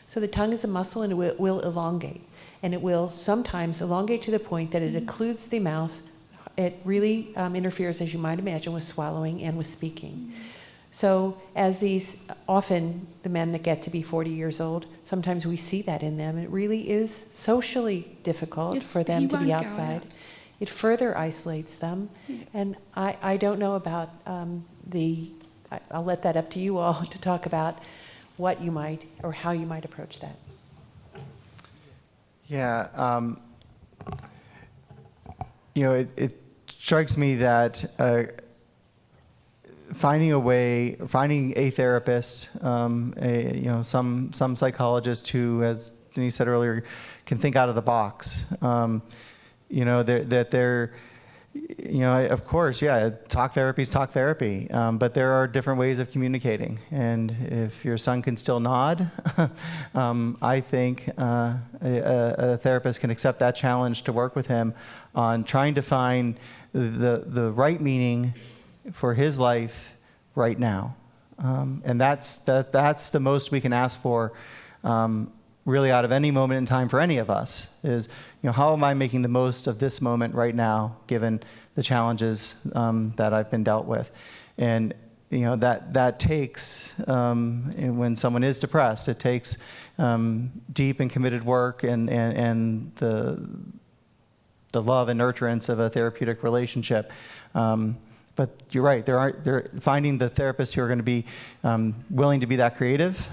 So the tongue is a muscle, and it will elongate. And it will sometimes elongate to the point that it occludes the mouth. It really interferes, as you might imagine, with swallowing and with speaking. So as often the men that get to be 40 years old, sometimes we see that in them. It really is socially difficult for them to be outside. It further isolates them. Yeah. And I don't know about I'll let that up to you all to talk about what you might, or how you might approach that. Yeah, it strikes me that finding a therapist, some psychologist who, as Denise said earlier, can think out of the box. Of course, talk therapy is talk therapy, but there are different ways of communicating. And if your son can still nod, I think a therapist can accept that challenge to work with him on trying to find the right meaning for his life right now. And that's the most we can ask for, really, out of any moment in time for any of us, is, how am I making the most of this moment right now, given the challenges that I've been dealt with? And that takes, when someone is depressed, it takes deep and committed work and the love and nurturance of a therapeutic relationship. But you're right. They're finding the therapists who are going to be willing to be that creative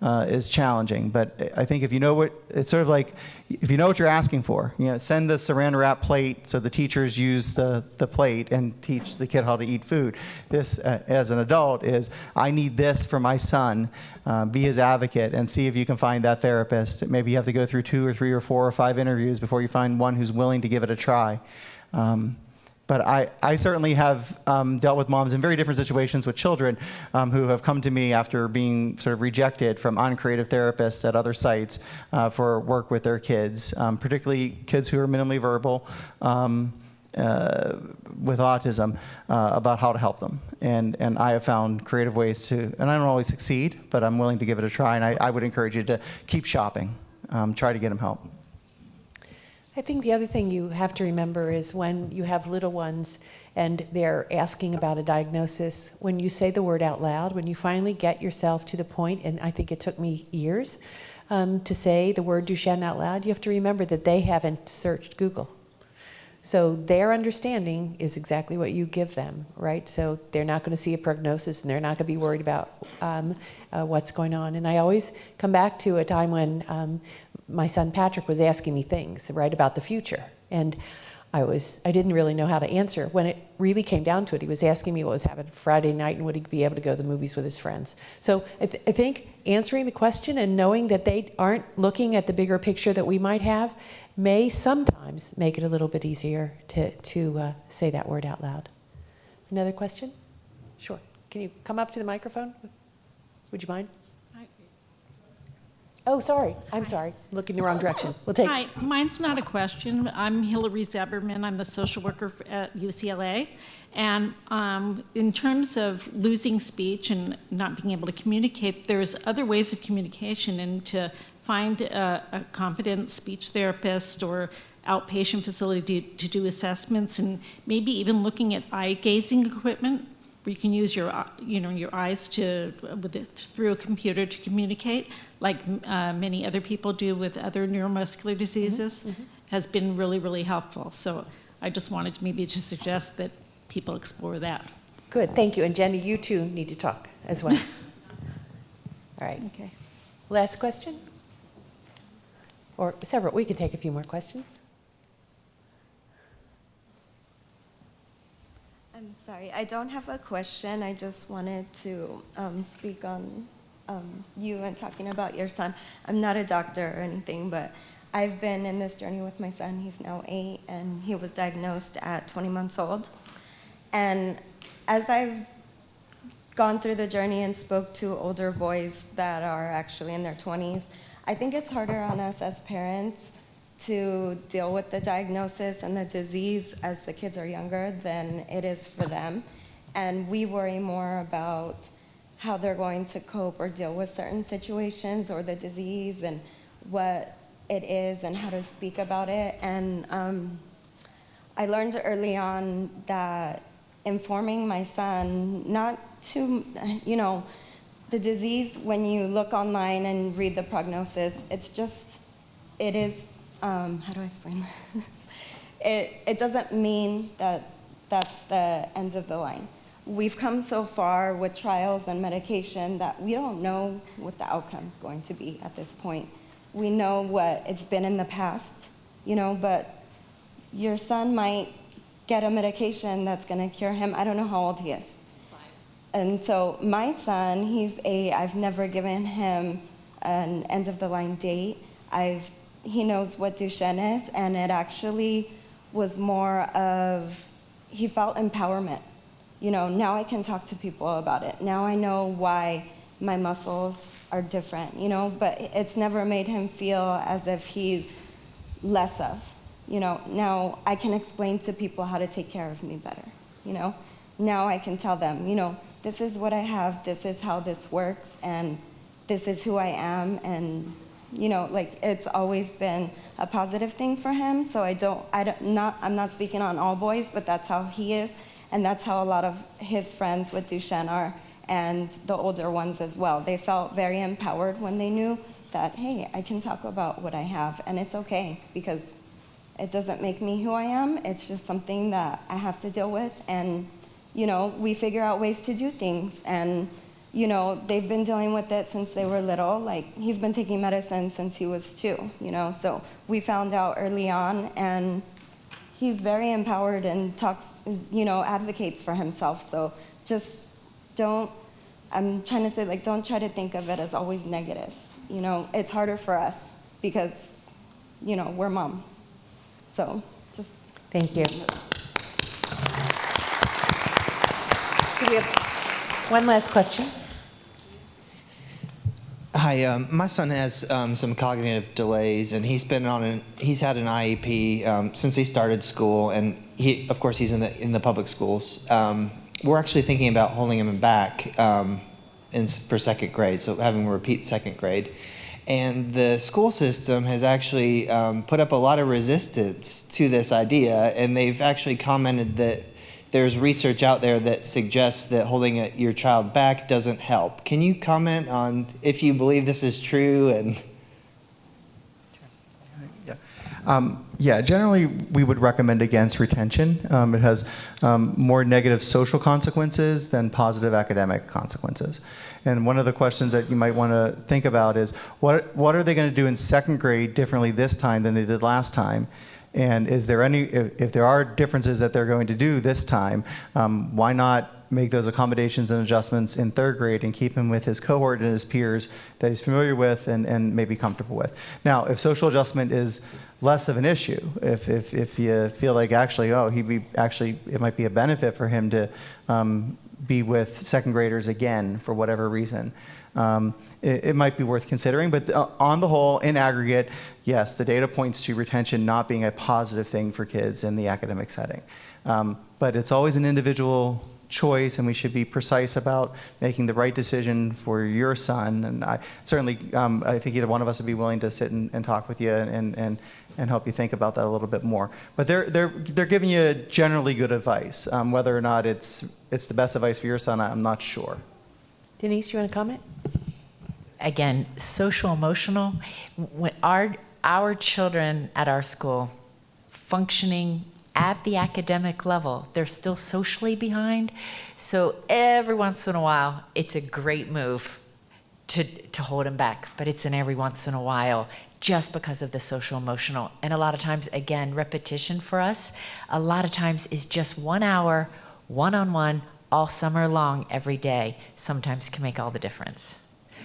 is challenging. But I think if you know what it's sort of like, if you know what you're asking for, send the Saran wrap plate so the teachers use the plate and teach the kid how to eat food. This, as an adult, is I need this for my son. Be his advocate and see if you can find that therapist. Maybe you have to go through 2 or 3 or 4 or 5 interviews before you find one who's willing to give it a try. But I certainly have dealt with moms in very different situations with children who have come to me after being sort of rejected from uncreative therapists at other sites for work with their kids, particularly kids who are minimally verbal with autism, about how to help them. And I have found creative ways to, and I don't always succeed, but I'm willing to give it a try. And I would encourage you to keep shopping, try to get them help. I think the other thing you have to remember is when you have little ones and they're asking about a diagnosis, when you say the word out loud, when you finally get yourself to the point, and I think it took me years to say the word Duchenne out loud, you have to remember that they haven't searched Google. So their understanding is exactly what you give them, right? So they're not going to see a prognosis and they're not going to be worried about what's going on. And I always come back to a time when my son Patrick was asking me things, right, about the future. And I didn't really know how to answer. When it really came down to it, he was asking me what was happening Friday night and would he be able to go to the movies with his friends. So I think answering the question and knowing that they aren't looking at the bigger picture that we might have may sometimes make it a little bit easier to say that word out loud. Another question? Sure. Can you come up to the microphone? Would you mind? Oh, sorry. I'm sorry. Looking the wrong direction. We'll take. Hi, mine's not a question. I'm Hillary Zeberman. I'm the social worker at UCLA. And in terms of losing speech and not being able to communicate, there's other ways of communication, and to find a competent speech therapist or outpatient facility to do assessments, and maybe even looking at eye gazing equipment where you can use your eyes through a computer to communicate, like many other people do with other neuromuscular diseases, has been really, really helpful. So I just wanted to suggest that people explore that. Good, thank you. And Jenny, you too need to talk as well. All right. Okay. Last question? Or several. We can take a few more questions. I'm sorry, I don't have a question. I just wanted to speak on you and talking about your son. I'm not a doctor or anything, but I've been in this journey with my son. He's now 8, and he was diagnosed at 20 months old. And as I've gone through the journey and spoke to older boys that are actually in their 20s, I think it's harder on us as parents to deal with the diagnosis and the disease as the kids are younger than it is for them. And we worry more about how they're going to cope or deal with certain situations or the disease and what it is and how to speak about it. And I learned early on that informing my son, not to, the disease, when you look online and read the prognosis, it is, how do I explain this? It doesn't mean that that's the end of the line. We've come so far with trials and medication that we don't know what the outcome's going to be at this point. We know what it's been in the past, but your son might get a medication that's going to cure him. I don't know how old he is. 5. And so my son, he's 8. I've never given him an end of the line date. He knows what Duchenne is, and it actually was more of, he felt empowerment. Now I can talk to people about it. Now I know why my muscles are different, but it's never made him feel as if he's less of. Now I can explain to people how to take care of me better, Now I can tell them, this is what I have, this is how this works, and this is who I am, and it's always been a positive thing for him. So I'm not speaking on all boys, but that's how he is, and that's how a lot of his friends with Duchenne are, and the older ones as well. They felt very empowered when they knew that, hey, I can talk about what I have, and it's okay, because It doesn't make me who I am. It's just something that I have to deal with. And, you know, we figure out ways to do things. And, you know, they've been dealing with it since they were little. Like, he's been taking medicine since he was 2, you know. So we found out early on, and he's very empowered and talks, you know, advocates for himself. So just don't, I'm trying to say, like, don't try to think of it as always negative. You know, it's harder for us because, you know, we're moms. So just. Thank you. Do we have one last question? Hi, my son has some cognitive delays, and he's had an IEP since he started school, and of course, he's in the public schools. We're actually thinking about holding him back for second grade, so having him repeat second grade. And the school system has actually put up a lot of resistance to this idea, and they've actually commented that there's research out there that suggests that holding your child back doesn't help. Can you comment on if you believe this is true? And yeah, generally we would recommend against retention. It has more negative social consequences than positive academic consequences. And one of the questions that you might want to think about is, what are they going to do in second grade differently this time than they did last time? And is there any, if there are differences that they're going to do this time, why not make those accommodations and adjustments in third grade and keep him with his cohort and his peers that he's familiar with and maybe comfortable with? Now, if social adjustment is less of an issue, if you feel like actually, it might be a benefit for him to be with second graders again for whatever reason, it might be worth considering. But on the whole, in aggregate, yes, the data points to retention not being a positive thing for kids in the academic setting. But it's always an individual choice, and we should be precise about making the right decision for your son. And I certainly, I think either one of us would be willing to sit and talk with you and help you think about that a little bit more. But they're giving you generally good advice. Whether or not it's the best advice for your son, I'm not sure. Denise, you want to comment? Again, social emotional. Our children at our school functioning at the academic level, they're still socially behind. So every once in a while, it's a great move to hold them back, but it's an every once in a while just because of the social emotional. And a lot of times, again, repetition for us, a lot of times is just 1 hour, one-on-one, all summer long, every day, sometimes can make all the difference.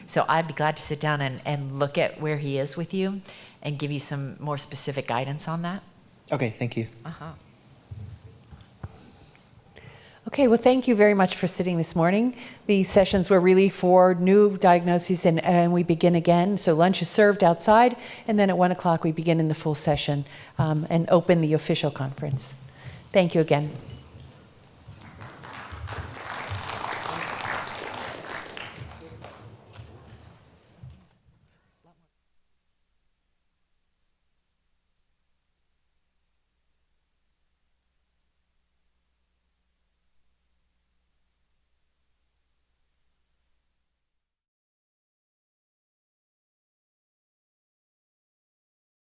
So I'd be glad to sit down and look at where he is with you and give you some more specific guidance on that. okay, thank you. Okay, well, thank you very much for sitting this morning. These sessions were really for new diagnoses, and we begin again. So lunch is served outside, and then at 1 o'clock we begin in the full session and open the official conference. Thank you again.